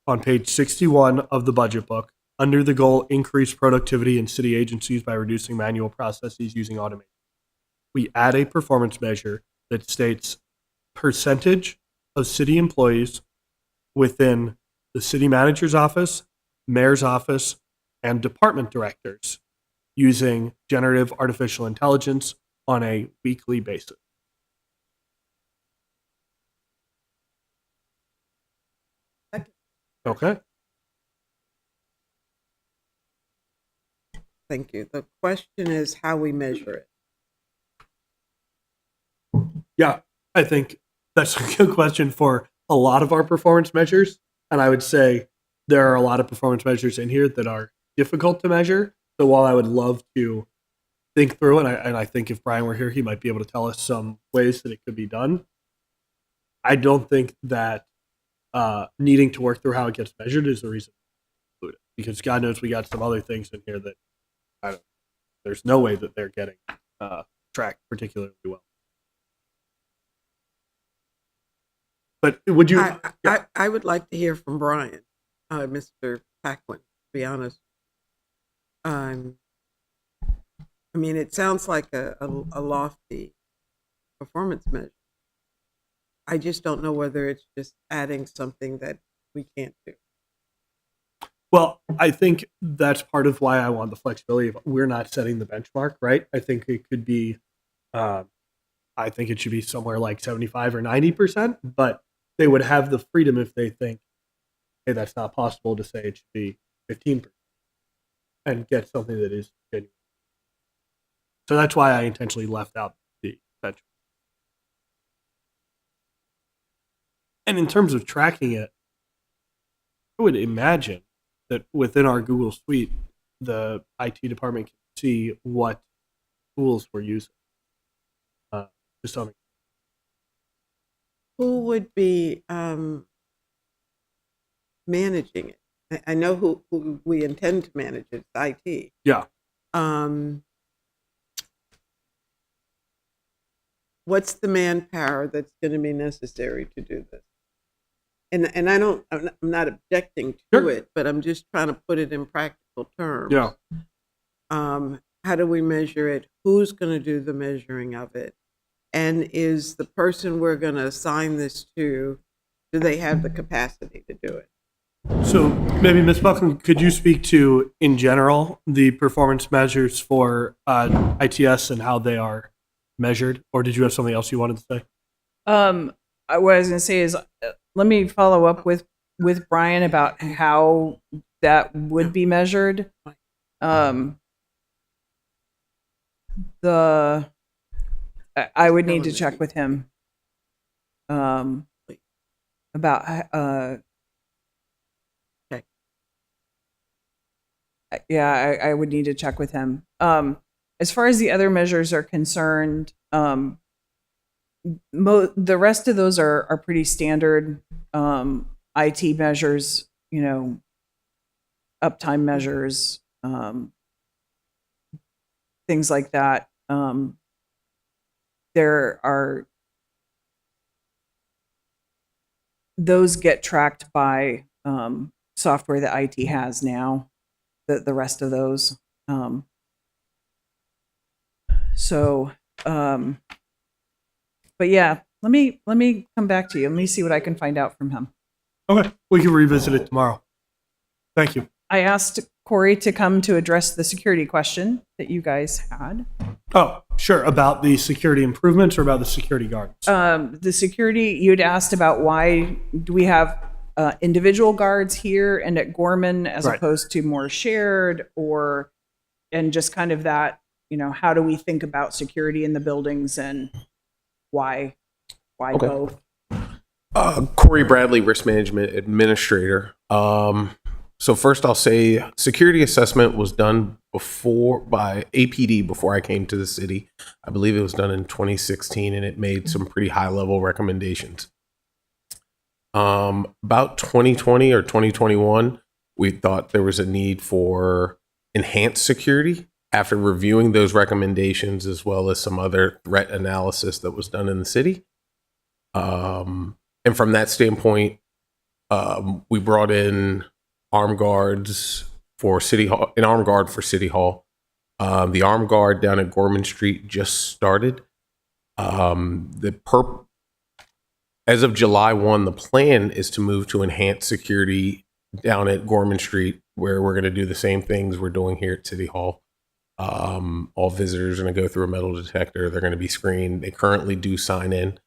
on page 61 of the budget book, under the goal, increase productivity in city agencies by reducing manual processes using automation, we add a performance measure that states percentage of city employees within the city manager's office, mayor's office, and department directors using generative artificial intelligence on a weekly basis. Okay. Thank you. The question is how we measure it. Yeah, I think that's a good question for a lot of our performance measures. And I would say there are a lot of performance measures in here that are difficult to measure. So while I would love to think through, and I think if Brian were here, he might be able to tell us some ways that it could be done. I don't think that needing to work through how it gets measured is the reason to include it. Because God knows we got some other things in here that there's no way that they're getting tracked particularly well. But would you? I would like to hear from Brian, Mr. Packlin, to be honest. I mean, it sounds like a lofty performance measure. I just don't know whether it's just adding something that we can't do. Well, I think that's part of why I want the flexibility of we're not setting the benchmark, right? I think it could be, I think it should be somewhere like 75 or 90%, but they would have the freedom if they think, hey, that's not possible, to say it should be 15% and get something that is genuine. So that's why I intentionally left out the benchmark. And in terms of tracking it, I would imagine that within our Google Suite, the IT department can see what tools we're using. Just on Who would be managing it? I know who we intend to manage it. It's IT. Yeah. what's the manpower that's going to be necessary to do this? And I'm not objecting to Sure. it, but I'm just trying to put it in practical terms. Yeah. How do we measure it? Who's going to do the measuring of it? And is the person we're going to assign this to, do they have the capacity to do it? So maybe Ms. Buckland, could you speak to, in general, the performance measures for ITS and how they are measured? Or did you have something else you wanted to say? What I was going to say is, let me follow up with Brian about how that would be measured. I would need to check with him about yeah, I would need to check with him. As far as the other measures are concerned, the rest of those are pretty standard IT measures, uptime measures, things like that. Those get tracked by software that IT has now. The rest of those. But yeah, let me come back to you. Let me see what I can find out from him. Okay, we can revisit it tomorrow. Thank you. I asked Corey to come to address the security question that you guys had. Oh, sure. About the security improvements or about the security guards? The security, you'd asked about why do we have individual guards here and at Gorman as Right. opposed to more shared, and just kind of that, how do we think about security in the buildings and why Okay. both? Corey Bradley, Risk Management Administrator. So first I'll say security assessment was done by APD before I came to the city. I believe it was done in 2016 and it made some pretty high level recommendations. About 2020 or 2021, we thought there was a need for enhanced security after reviewing those recommendations as well as some other threat analysis that was done in the city. And from that standpoint, we brought in armed guards for City Hall, an armed guard for City Hall. The armed guard down at Gorman Street just started. As of July 1, the plan is to move to enhanced security down at Gorman Street, where we're going to do the same things we're doing here at City Hall. All visitors are going to go through a metal detector. They're going to be screened. They currently do sign in.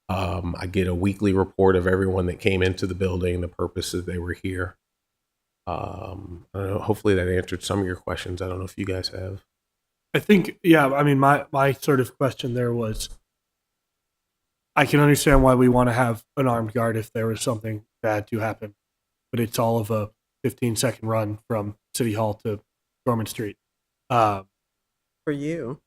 I get a weekly report of everyone that came into the building, the purposes they were here. I don't know, hopefully that answered some of your questions. I don't know if you guys have. I think, yeah, I mean, my sort of question there was, I can understand why we want to have an armed guard if there was something bad to happen, but it's all of a 15-second run from City Hall to Gorman Street. For you.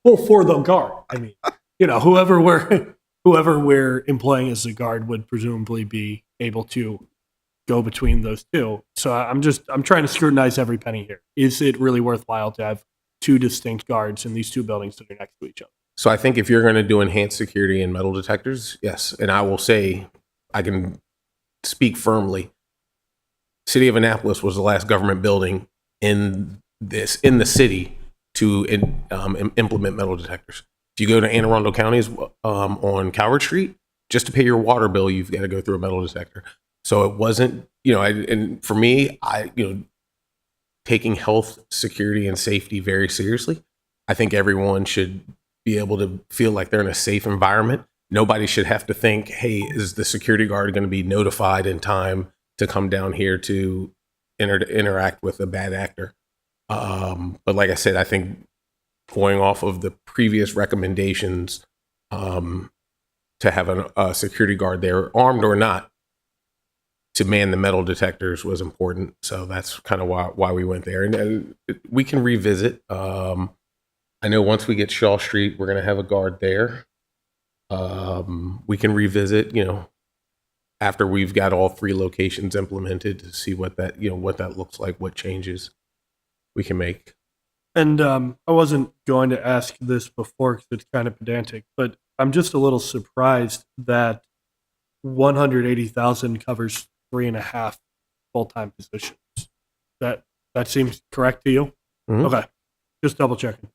Well, for the guard. I mean, whoever we're employing as a guard would presumably be able to go between those two. So I'm trying to scrutinize every penny here. Is it really worthwhile to have two distinct guards in these two buildings that are next to each other? So I think if you're going to do enhanced security and metal detectors, yes. And I will say, I can speak firmly. City of Annapolis was the last government building in the city to implement metal detectors. If you go to Anne Arundel County's on Calvert Street, just to pay your water bill, you've got to go through a metal detector. So it wasn't, and for me, taking health, security, and safety very seriously. I think everyone should be able to feel like they're in a safe environment. Nobody should have to think, hey, is the security guard going to be notified in time to come down here to interact with a bad actor? But like I said, I think going off of the previous recommendations, to have a security guard there, armed or not, to man the metal detectors was important. So that's kind of why we went there. And we can revisit. I know once we get Shaw Street, we're going to have a guard there. We can revisit, after we've got all three locations implemented to see what that looks like, what changes we can make. And I wasn't going to ask this before because it's kind of pedantic, but I'm just a little surprised that 180,000 covers 3.5 full-time positions. That seems correct to you? Mhm. Okay, just double checking.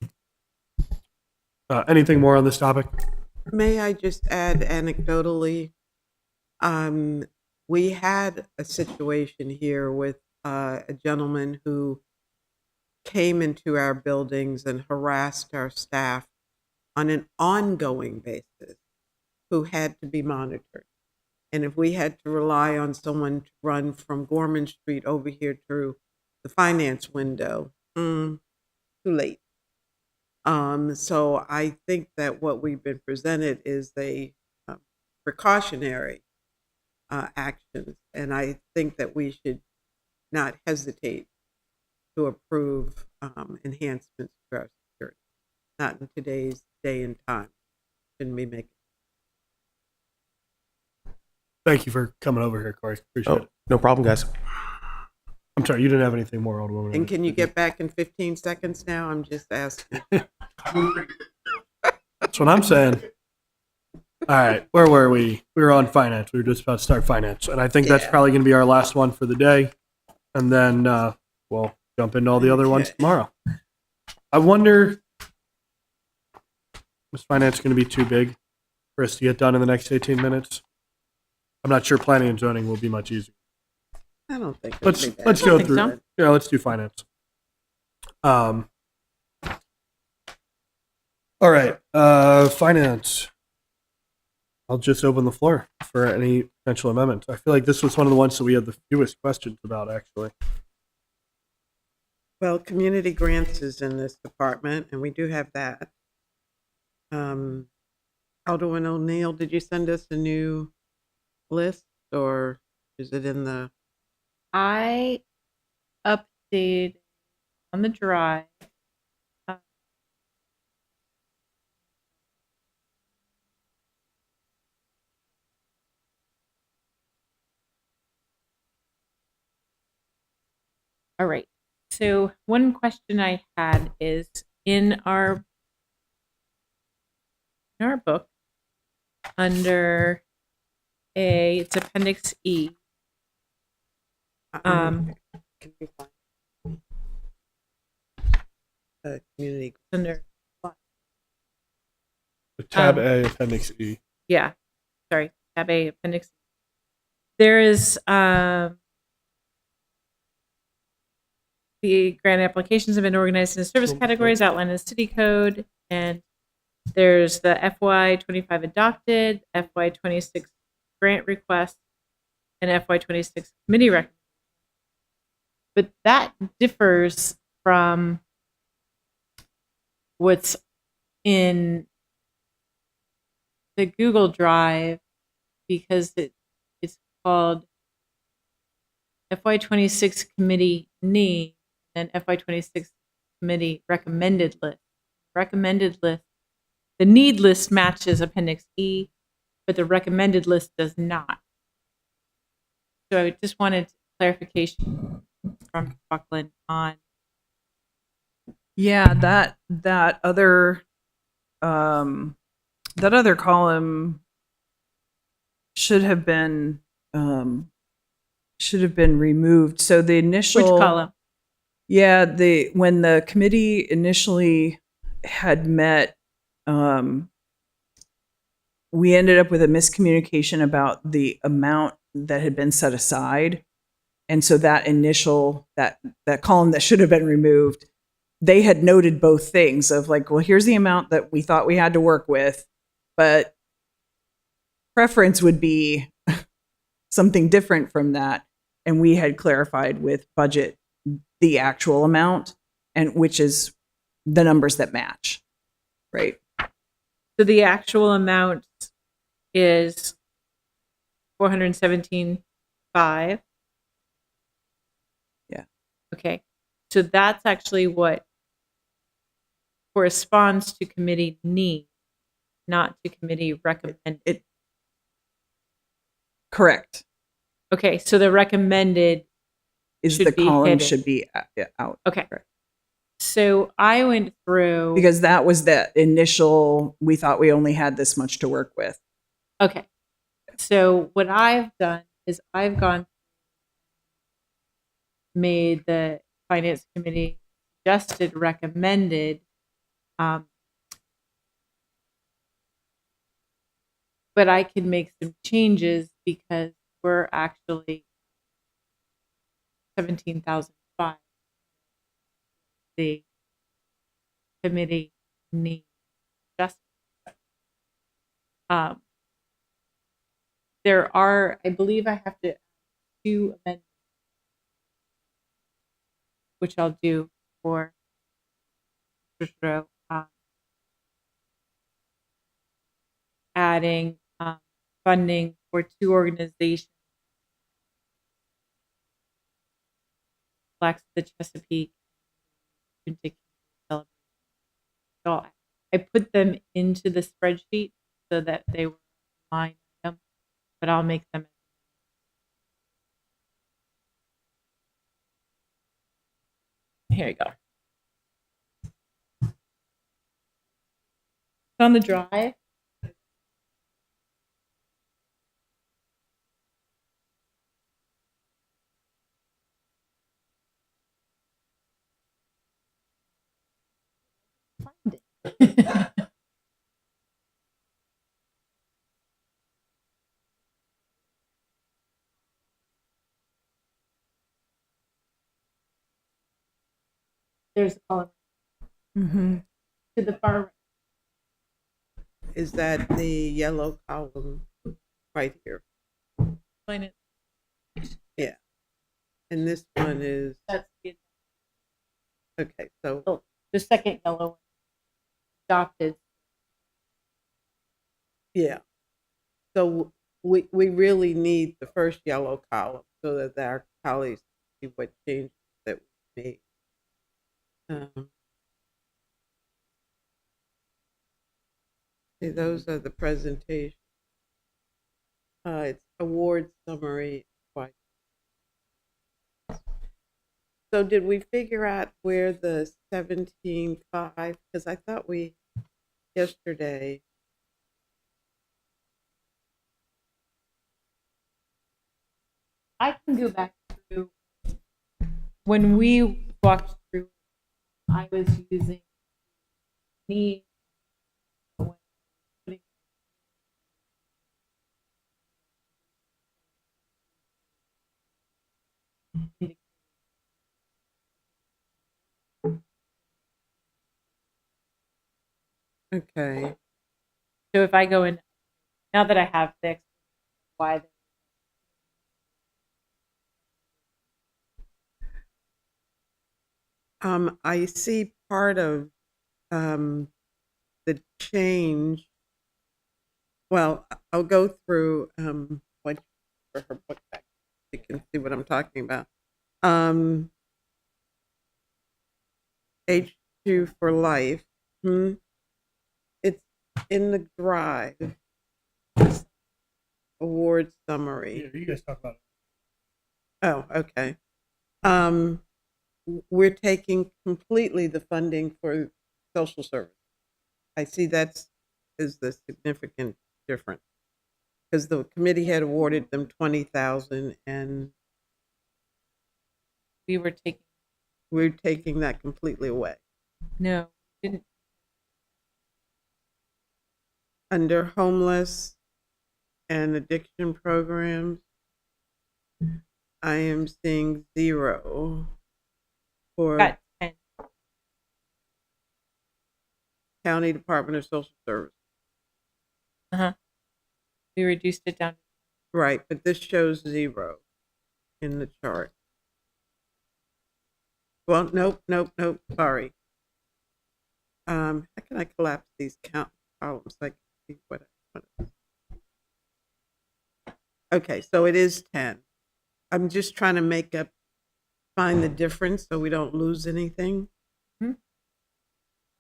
Anything more on this topic? May I just add anecdotally, we had a situation here with a gentleman who came into our buildings and harassed our staff on an ongoing basis who had to be monitored. And if we had to rely on someone to run from Gorman Street over here to the finance window, too late. So I think that what we've been presented is a precautionary actions, and I think that we should not hesitate to approve enhancements to our security. Not in today's day and time. Shouldn't be making. Thank you for coming over here, Corey. Appreciate Oh, it. no problem, guys. I'm sorry, you didn't have anything more, Alderwoman. And can you get back in 15 seconds now? I'm just asking. That's what I'm saying. All right, where were we? We were on finance. We were just about to start finance, and I think that's Yeah. probably going to be our last one for the day, and then we'll jump into all the other ones Okay. tomorrow. I wonder, is finance going to be too big for us to get done in the next 18 minutes? I'm not sure planning and zoning will be much easier. I don't think it'll Let's be bad. let's I go think through. so. Yeah, let's do finance. All right, finance. I'll just open the floor for any potential amendments. I feel like this was one of the ones that we had the fewest questions about, actually. Well, community grants is in this department, and we do have that. Alderman O'Neill, did you send us a new list, or is it in the? I updated on the drive. All right. So one question I had is in our book under it's Appendix E. Can you find community? Under Tab A, Appendix E. yeah, sorry, tab A, Appendix. There is the grant applications have been organized into service categories outlined in the city code, and there's the FY25 adopted, FY26 grant request, and FY26 committee recommendation. But that differs from what's in the Google Drive because it's called FY26 committee need and FY26 committee recommended list. Recommended list, the need list matches Appendix E, but the recommended list does not. So I just wanted clarification from Buckland on. Yeah, that other column should have been removed. So the initial Which column? Yeah, when the committee initially had met, we ended up with a miscommunication about the amount that had been set aside. And so that initial that column that should have been removed, they had noted both things of like, well, here's the amount that we thought we had to work with, but preference would be something different from that. And we had clarified with budget the actual amount, and which is the numbers that match, right? So the actual amount is $417,500. Yeah. Okay. So that's actually what corresponds to committee need, not to committee recommended. Correct. Okay. So the recommended Is should the be column hidden. should be out. Okay. Correct. So I went through. Because that was the initial, we thought we only had this much to work with. Okay. So what I've done is I've made the finance committee suggested, recommended, but I can make some changes because we're actually 17,005. The committee needs just. There are, I believe, I have to do amendments, which I'll do for Trishro, adding funding for 2 organizations, Flex the Chesapeake, Kentucky Celebration. So I put them into the spreadsheet so that they were line item, but I'll make them. Here you go. It's on the drive. Find it. There's a column Mm-hmm. to the far right. Is that the yellow column right here? Finance. Yeah. And this one is, That's okay, so the second yellow one. Adopted. yeah. So we really need the first yellow column so that our colleagues see what changes that we made. See, those are the presentations. It's award summary. So did we figure out where the 17.5? Because I thought we yesterday. I can go back through when we walked through. I was using need. Okay. So if I go in now that I have fixed why I see part of the change. Well, I'll go through what for her book back. You can see what I'm talking about. H2 for life. It's in the drive. Award summary. you guys talk about it. Oh, okay. We're taking completely the funding for social service. I see that's is the significant difference because the committee had awarded them 20,000, and we were taking we're taking that completely away. no didn't Under homeless and addiction programs, I am seeing 0 for got 10. County Department of Social Service. We reduced it down. Right, but this shows 0 in the chart. Well, nope. Sorry. How can I collapse these columns? I can see what I want. Okay, so it is 10. I'm just trying to find the difference so we don't lose anything.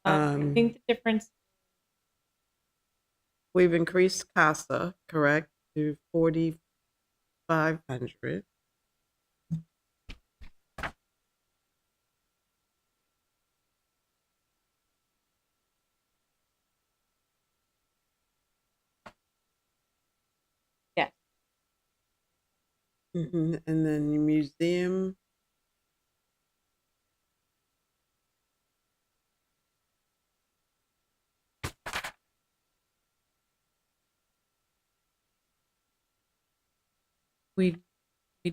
I think the difference. We've increased CASA, correct, to 4,500. And then your museum. We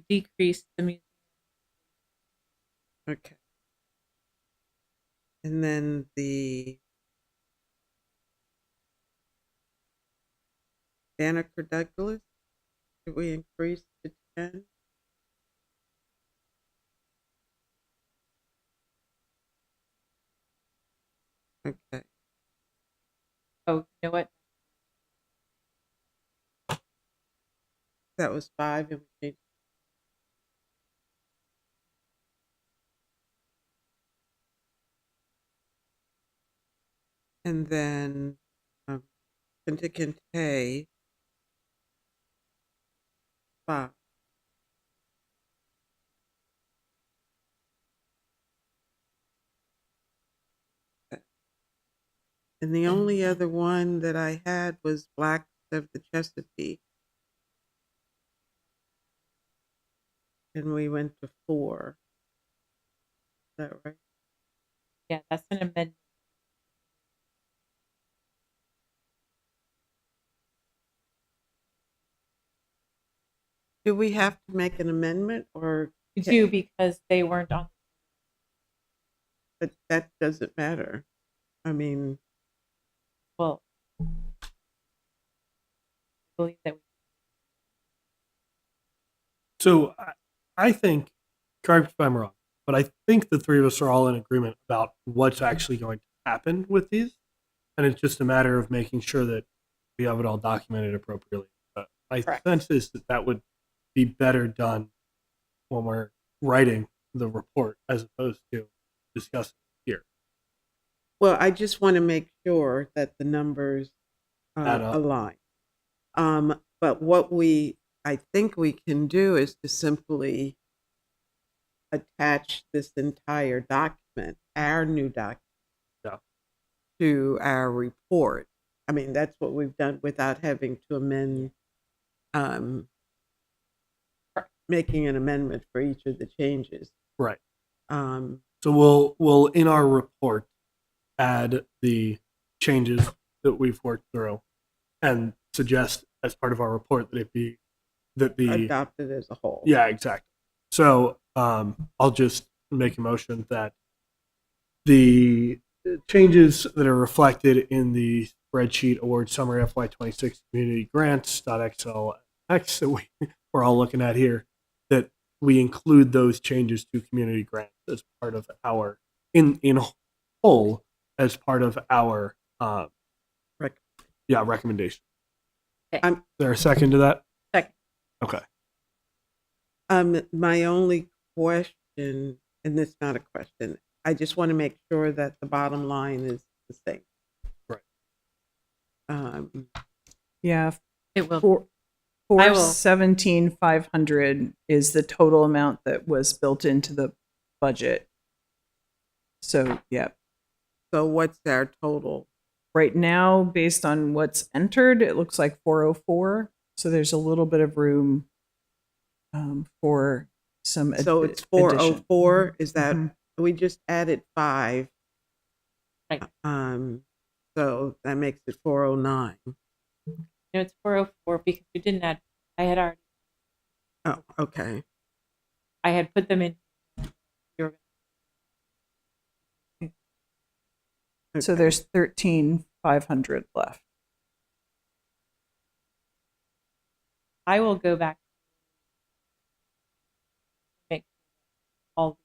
decreased the museum. Okay. And then the Banneker Douglas, did we increase to 10? Okay. Oh, you know what? That was 5 and we changed. And then contingent pay 5. And the only other one that I had was Blacks of the Chesapeake. And we went to 4. Is that right? Yeah, that's an amendment. Do we have to make an amendment or, We do because they weren't on. but that doesn't matter? I mean, Well, I believe that So I think, correct me if I'm wrong, but I think the three of us are all in agreement about what's actually going to happen with these. And it's just a matter of making sure that we have it all documented appropriately. But my Correct. sense is that that would be better done when we're writing the report as opposed to discussing it here. well, I just want to make sure that the numbers Add up. align. But what I think we can do is to simply attach this entire document, our new document, Yeah. to our report. I mean, that's what we've done without having to amend, making an amendment for each of the changes. Right. Um, So we'll in our report add the changes that we've worked through and suggest as part of our report that it be that the adopted as a whole. yeah, exactly. So I'll just make a motion that the changes that are reflected in the spreadsheet award summary FY26 community grants.xlx that we're all looking at here, that we include those changes to community grants as part of our in whole as part of our recommendation. Okay. Is there a second to that? Second. Okay. My only question, and it's not a question, I just want to make sure that the bottom line is the same. Right. Yeah, it will. four I will- 417,500 is the total amount that was built into the budget. So yeah, So what's our total? right now, based on what's entered, it looks like 404. So there's a little bit of room for some. So it's addition. 404. Is that Mhm. we just added 5? Right. So that makes it 409. No, it's 404 because we didn't add. I had Okay. I had put them in. You were- So Okay. there's 13,500 left. I will go back. Make all.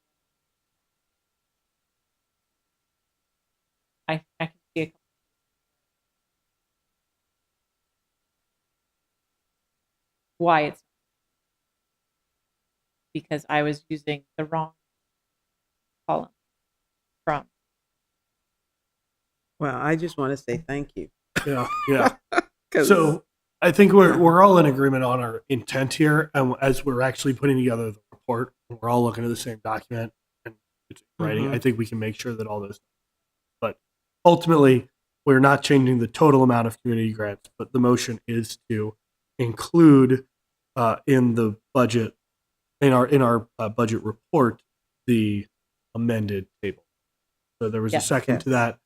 I can see a couple. Why it's because I was using the wrong column from. Well, I just want to say thank you. Yeah. Yeah. 'Cause- So I think we're all in agreement on our intent here, and as we're actually putting together the report, we're all looking at the same document and it's writing. Mhm. I think we can make sure that all those. But ultimately, we're not changing the total amount of community grants, but the motion is to include in the budget in our budget report the amended table. So there was a Yes. second Yes. to that.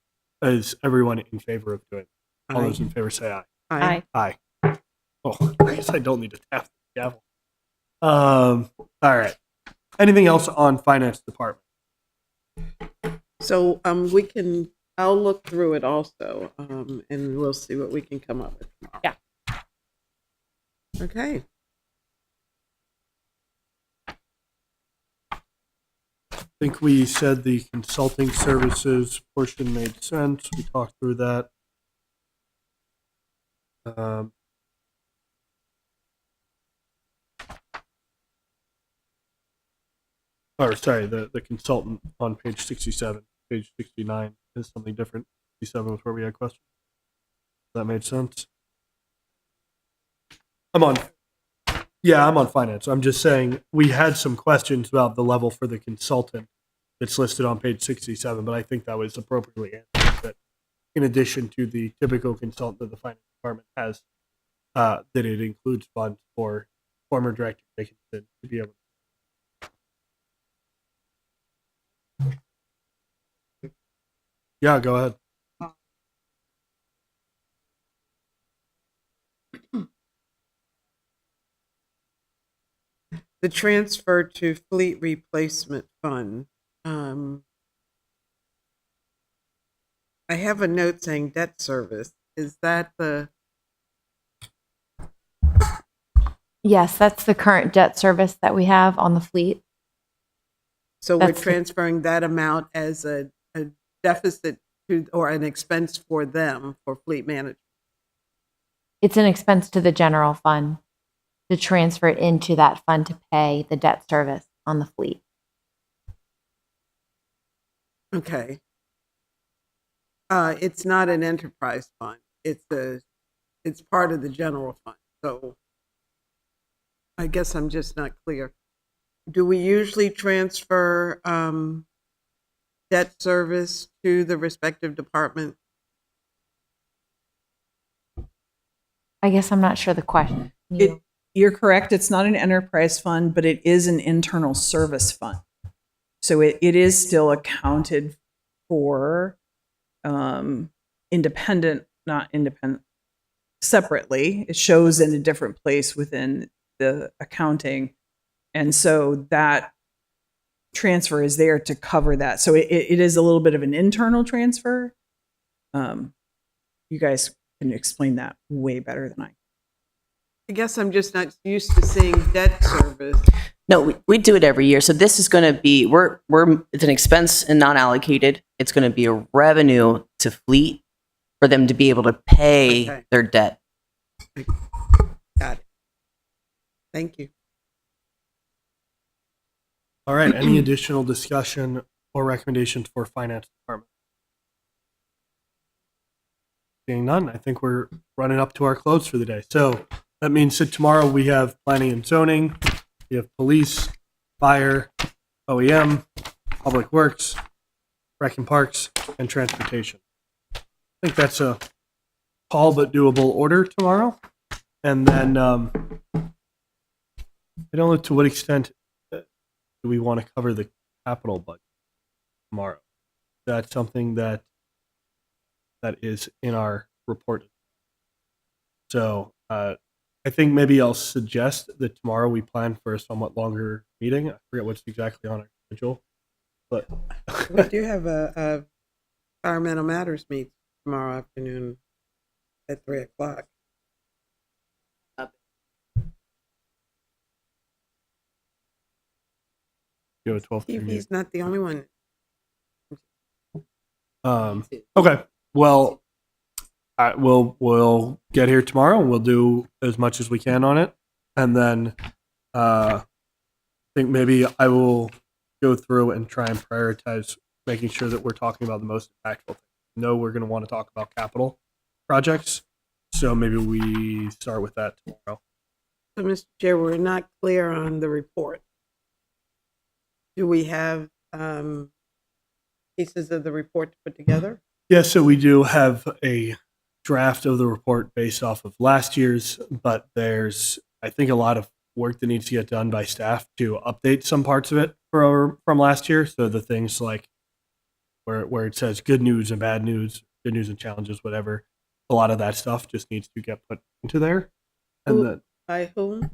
Is everyone in favor of doing it? All those in favor say aye. Aye. Aye. Oh, I guess I don't need to tap the gavel. All right. Anything else on finance department? So I'll look through it also, and we'll see what we can come up with tomorrow. Yeah. Okay. I think we said the consulting services portion made sense. We talked through that. Or sorry, the consultant on page 67, page 69 is something different. 67 was where we had questions. That made sense. I'm on finance. I'm just saying we had some questions about the level for the consultant that's listed on page 67, but I think that was appropriately answered. That in addition to the typical consultant that the finance department has, that it includes funds for former director Dickinson to be able to. Yeah, go ahead. The transfer to fleet replacement fund. I have a note saying debt service. Is that Yes, that's the current debt service that we have on the fleet. so we're That's the- transferring that amount as a deficit to, or an expense for them for fleet management? It's an expense to the general fund to transfer it into that fund to pay the debt service on the fleet. Okay. It's not an enterprise fund. It's part of the general fund. So I guess I'm just not clear. Do we usually transfer debt service to the respective department? I guess I'm not sure the question. You're correct. It's not an enterprise fund, but it is an internal service fund. So it is still accounted for independent, not independent, separately. It shows in a different place within the accounting. And so that transfer is there to cover that. So it is a little bit of an internal transfer. You guys can explain that way better than I. I guess I'm just not used to seeing debt service. No, we do it every year. So this is going to be it's an expense and non-allocated. It's going to be a revenue to fleet for them to be able to pay Okay. their debt. Got it. Thank you. All right. Any additional discussion or recommendations for finance department? Seeing none, I think we're running up to our close for the day. So that means that tomorrow we have planning and zoning, we have police, fire, OEM, public works, rec and parks, and transportation. I think that's a tall but doable order tomorrow. And then I don't know to what extent do we want to cover the capital budget tomorrow. That's something that is in our report. So I think maybe I'll suggest that tomorrow we plan for a somewhat longer meeting. I forget what's exactly on our schedule, but We do have a environmental matters meet tomorrow afternoon at 3:00. you have a 12:30 meeting. TV's not the only one. Okay. Well, we'll get here tomorrow and we'll do as much as we can on it, and then I think maybe I will go through and try and prioritize making sure that we're talking about the most impactful things. I know we're going to want to talk about capital projects, so maybe we start with that tomorrow. So, Mr. Chair, we're not clear on the report. Do we have pieces of the report to put together? Yeah, so we do have a draft of the report based off of last year's, but there's, I think, a lot of work that needs to get done by staff to update some parts of it from last year. So the things like where it says good news and bad news, good news and challenges, whatever, a lot of that stuff just needs to get put into there. And Who- then, By whom?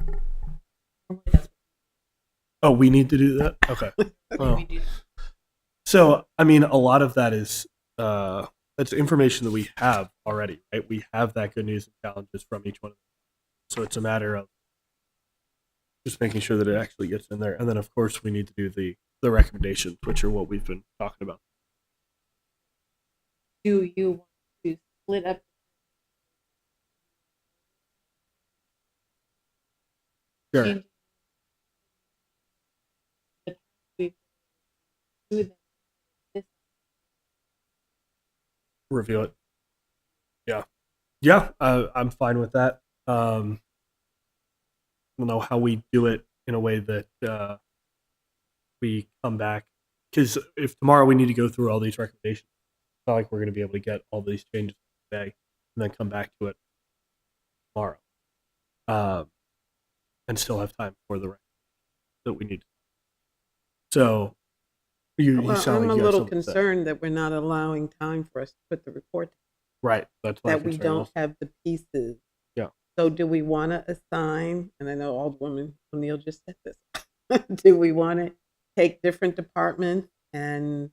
oh, we need to do that? Okay. Well, so, I mean, a lot of that is that's information that we have already, right? We have that good news and challenges from each one of them. So it's a matter of just making sure that it actually gets in there. And then, of course, we need to do the recommendations, which are what we've been talking about. Do you want to split up? Sure. change the time we do them this Review it. Yeah, I'm fine with that. I don't know how we do it in a way that we come back, because if tomorrow we need to go through all these recommendations, it's not like we're going to be able to get all these changes today and then come back to it tomorrow, and still have time for the that we need. So you Well, sound I'm like a you have little something to say. concerned that we're not allowing time for us to put the report, Right, that's my that we concern don't also. have the pieces. Yeah. So do we want to assign, and I know Alderwoman O'Neill just said this, do we want to take different departments and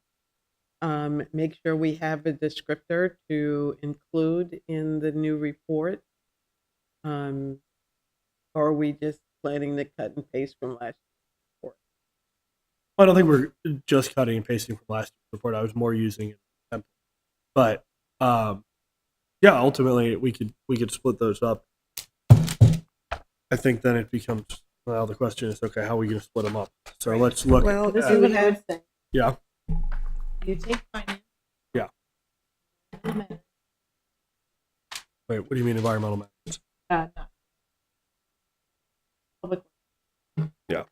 make sure we have a descriptor to include in the new report? Or are we just planning to cut and paste from last year's report? I don't think we're just cutting and pasting from last year's report. I was more using it as a template. But yeah, ultimately we could split those up. I think then it becomes, well, the question is, okay, how are we going to split them up? So let's look. Well, This at, is what I would say. yeah, You take finance. Yeah. wait, what do you mean environmental matters? No. Public. Yeah.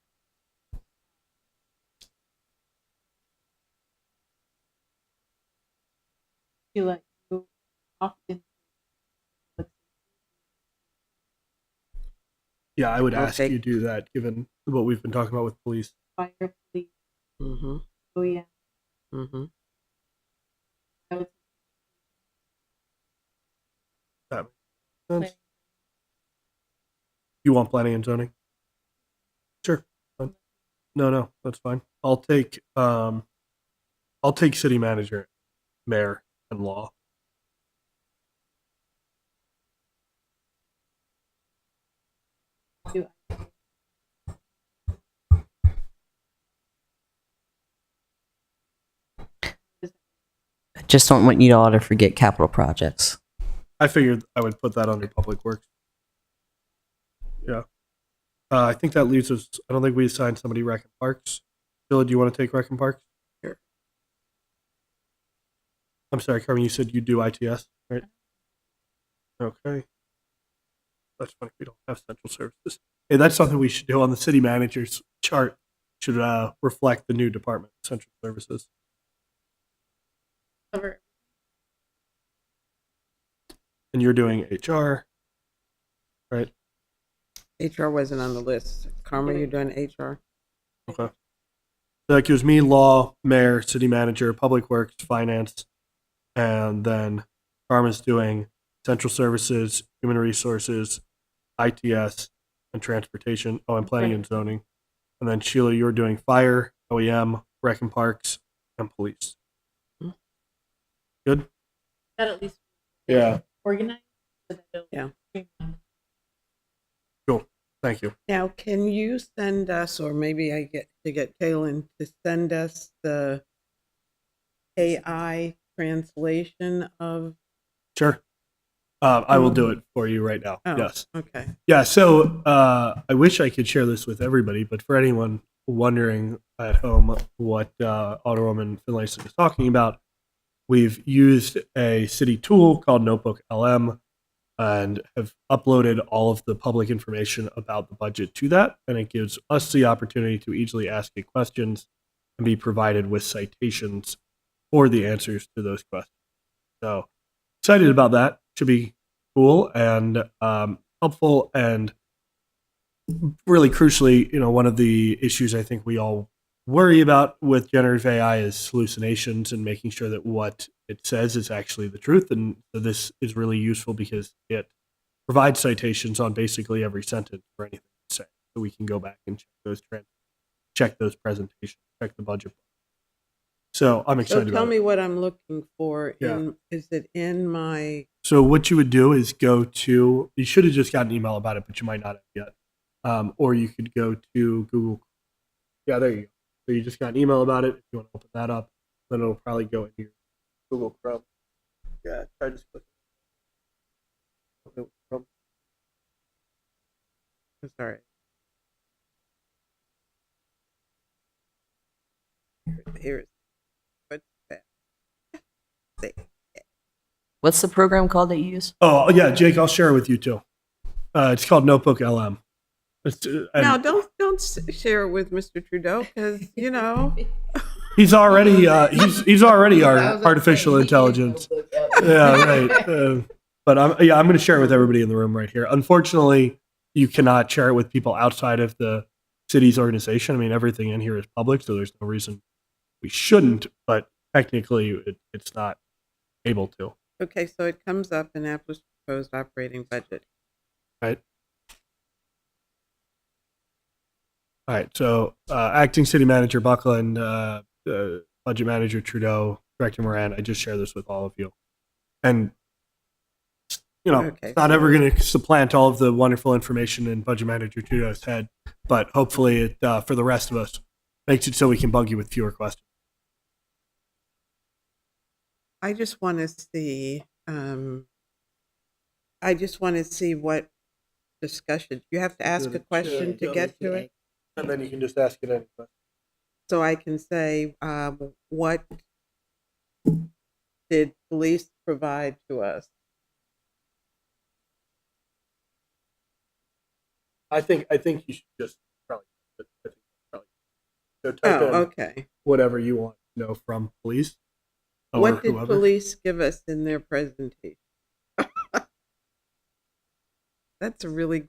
Feel like you often Yeah, I would ask Okay. you to do that, given what we've been talking about with police. fire police, Mm-hmm, OEM. mm-hmm. I would That say makes sense. You want planning and zoning? Sure. Fine. No, that's fine. I'll take city manager, mayor, and law. do. I just don't want you all to forget capital projects. I figured I would put that under public works. Yeah. I think that leaves us. I don't think we assigned somebody rec and parks. Bill, do you want to take rec and parks? Sure. I'm sorry, Carmen. You said you do ITS, right? Okay. That's funny. We don't have central services. Hey, that's something we should do on the city manager's chart. Should reflect the new department, central services. Cover. And you're doing HR, right? HR wasn't on the list. Carmen, you're doing HR? Okay. So that gives me law, mayor, city manager, public works, finance, and then Carmen's doing central services, human resources, ITS, and transportation. Oh, and planning and zoning. And then Sheila, you're doing fire, OEM, rec and parks, and police. Good? That at least Yeah. organized. So that it'll Yeah. streamline. Thank you. Now, can you send us, or maybe I get to get Kaylin to send us the AI translation of? Sure. I will do it for you right now. Oh, Yes. okay. Yeah, so I wish I could share this with everybody, but for anyone wondering at home what Alderwoman Finlayson is talking about, we've used a city tool called Notebook LM and have uploaded all of the public information about the budget to that, and it gives us the opportunity to easily ask it questions and be provided with citations for the answers to those questions. So excited about that. Should be cool and helpful, and really crucially, one of the issues I think we all worry about with generative AI is hallucinations and making sure that what it says is actually the truth. And so this is really useful because it provides citations on basically every sentence for anything to say. So we can go back and check those presentations, check the budget. So I'm So excited tell about me it. what I'm looking for. Yeah. Is it in my? So what you would do is you should have just got an email about it, but you might not have yet. Or you could go to Google. Yeah, there you go. So you just got an email about it. If you want to open that up, then it'll probably go into your Google Chrome. Yeah, try just click. Chrome. Sorry. Here's what's that? See. What's the program called that you use? Oh yeah, Jake, I'll share it with you too. It's called Notebook LM. Now don't share it with Mr. Trudeau because He's already he's already our artificial intelligence. Yeah, right. But I'm going to share it with everybody in the room right here. Unfortunately, you cannot share it with people outside of the city's organization. I mean, everything in here is public, so there's no reason we shouldn't. But technically, it's not able to. Okay, so it comes up in Apple's proposed operating budget. Right. All right. So, acting city manager Buckland, budget manager Trudeau, director Moran. I just share this with all of you, and Okay. it's not ever going to supplant all of the wonderful information in budget manager Trudeau's head, but hopefully, it for the rest of us makes it so we can bug you with fewer questions. I just want to see. I just want to see what discussion. You have to ask a question to get to it, And then you can just ask it any question. so I can say, what did police provide to us? I think you should just probably. So type Oh, in okay. whatever you want to know from police. Or What did whoever. police give us in their presentation? That's a really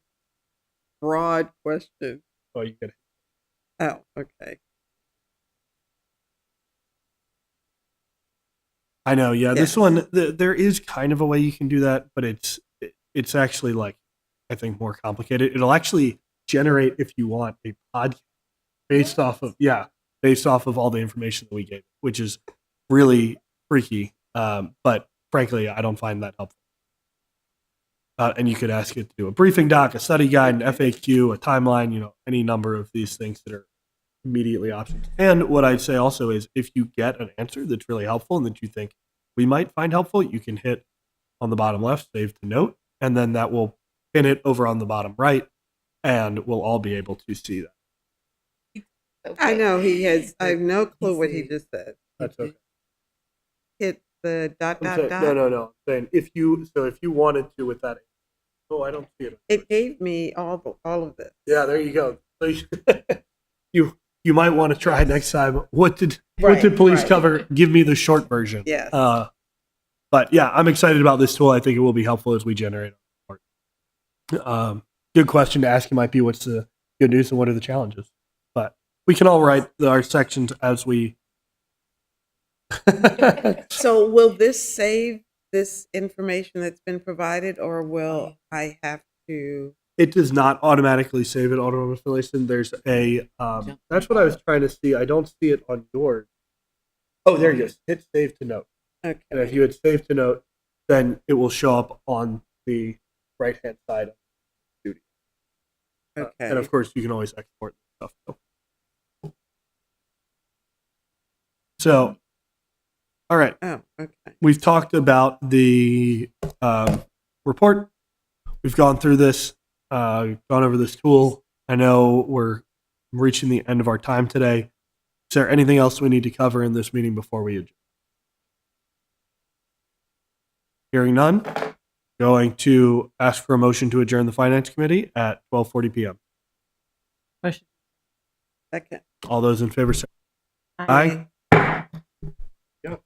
broad question. Oh, you get it. Oh, okay. I know. Yeah, this Yes. one there is kind of a way you can do that, but it's actually I think more complicated. It'll actually generate, if you want, a podcast based off of all the information that we gave, which is really freaky. But frankly, I don't find that helpful. And you could ask it to do a briefing doc, a study guide, an FAQ, a timeline, any number of these things that are immediately options. And what I'd say also is if you get an answer that's really helpful and that you think we might find helpful, you can hit on the bottom left, save to note, and then that will pin it over on the bottom right, and we'll all be able to see that. I know he has. I have no clue what he just said. That's okay. Hit the dot I'm dot saying- dot. No. I'm saying if you wanted to with that. Oh, I don't see it. It gave me all of this. Yeah, there you go. So you might want to try next time. What did Right, police right. cover? Give me the short version. Yes. But yeah, I'm excited about this tool. I think it will be helpful as we generate. Good question to ask. It might be what's the good news and what are the challenges. But we can all write our sections as we. So will this save this information that's been provided, or will I have to? It does not automatically save it automatically. There's a that's what I was trying to see. I don't see it on yours. Oh, there you go. Hit save to note. And if Okay. you hit save to note, then it will show up on the right hand side of the studio. Okay. And of course, you can always export stuff. So, all right. Oh, okay. We've talked about the report. We've gone through this, gone over this tool. I know we're reaching the end of our time today. Is there anything else we need to cover in this meeting before we adjourn? Hearing none, going to ask for a motion to adjourn the Finance Committee at 12:40 p.m. Motion. Second. All those in favor say aye.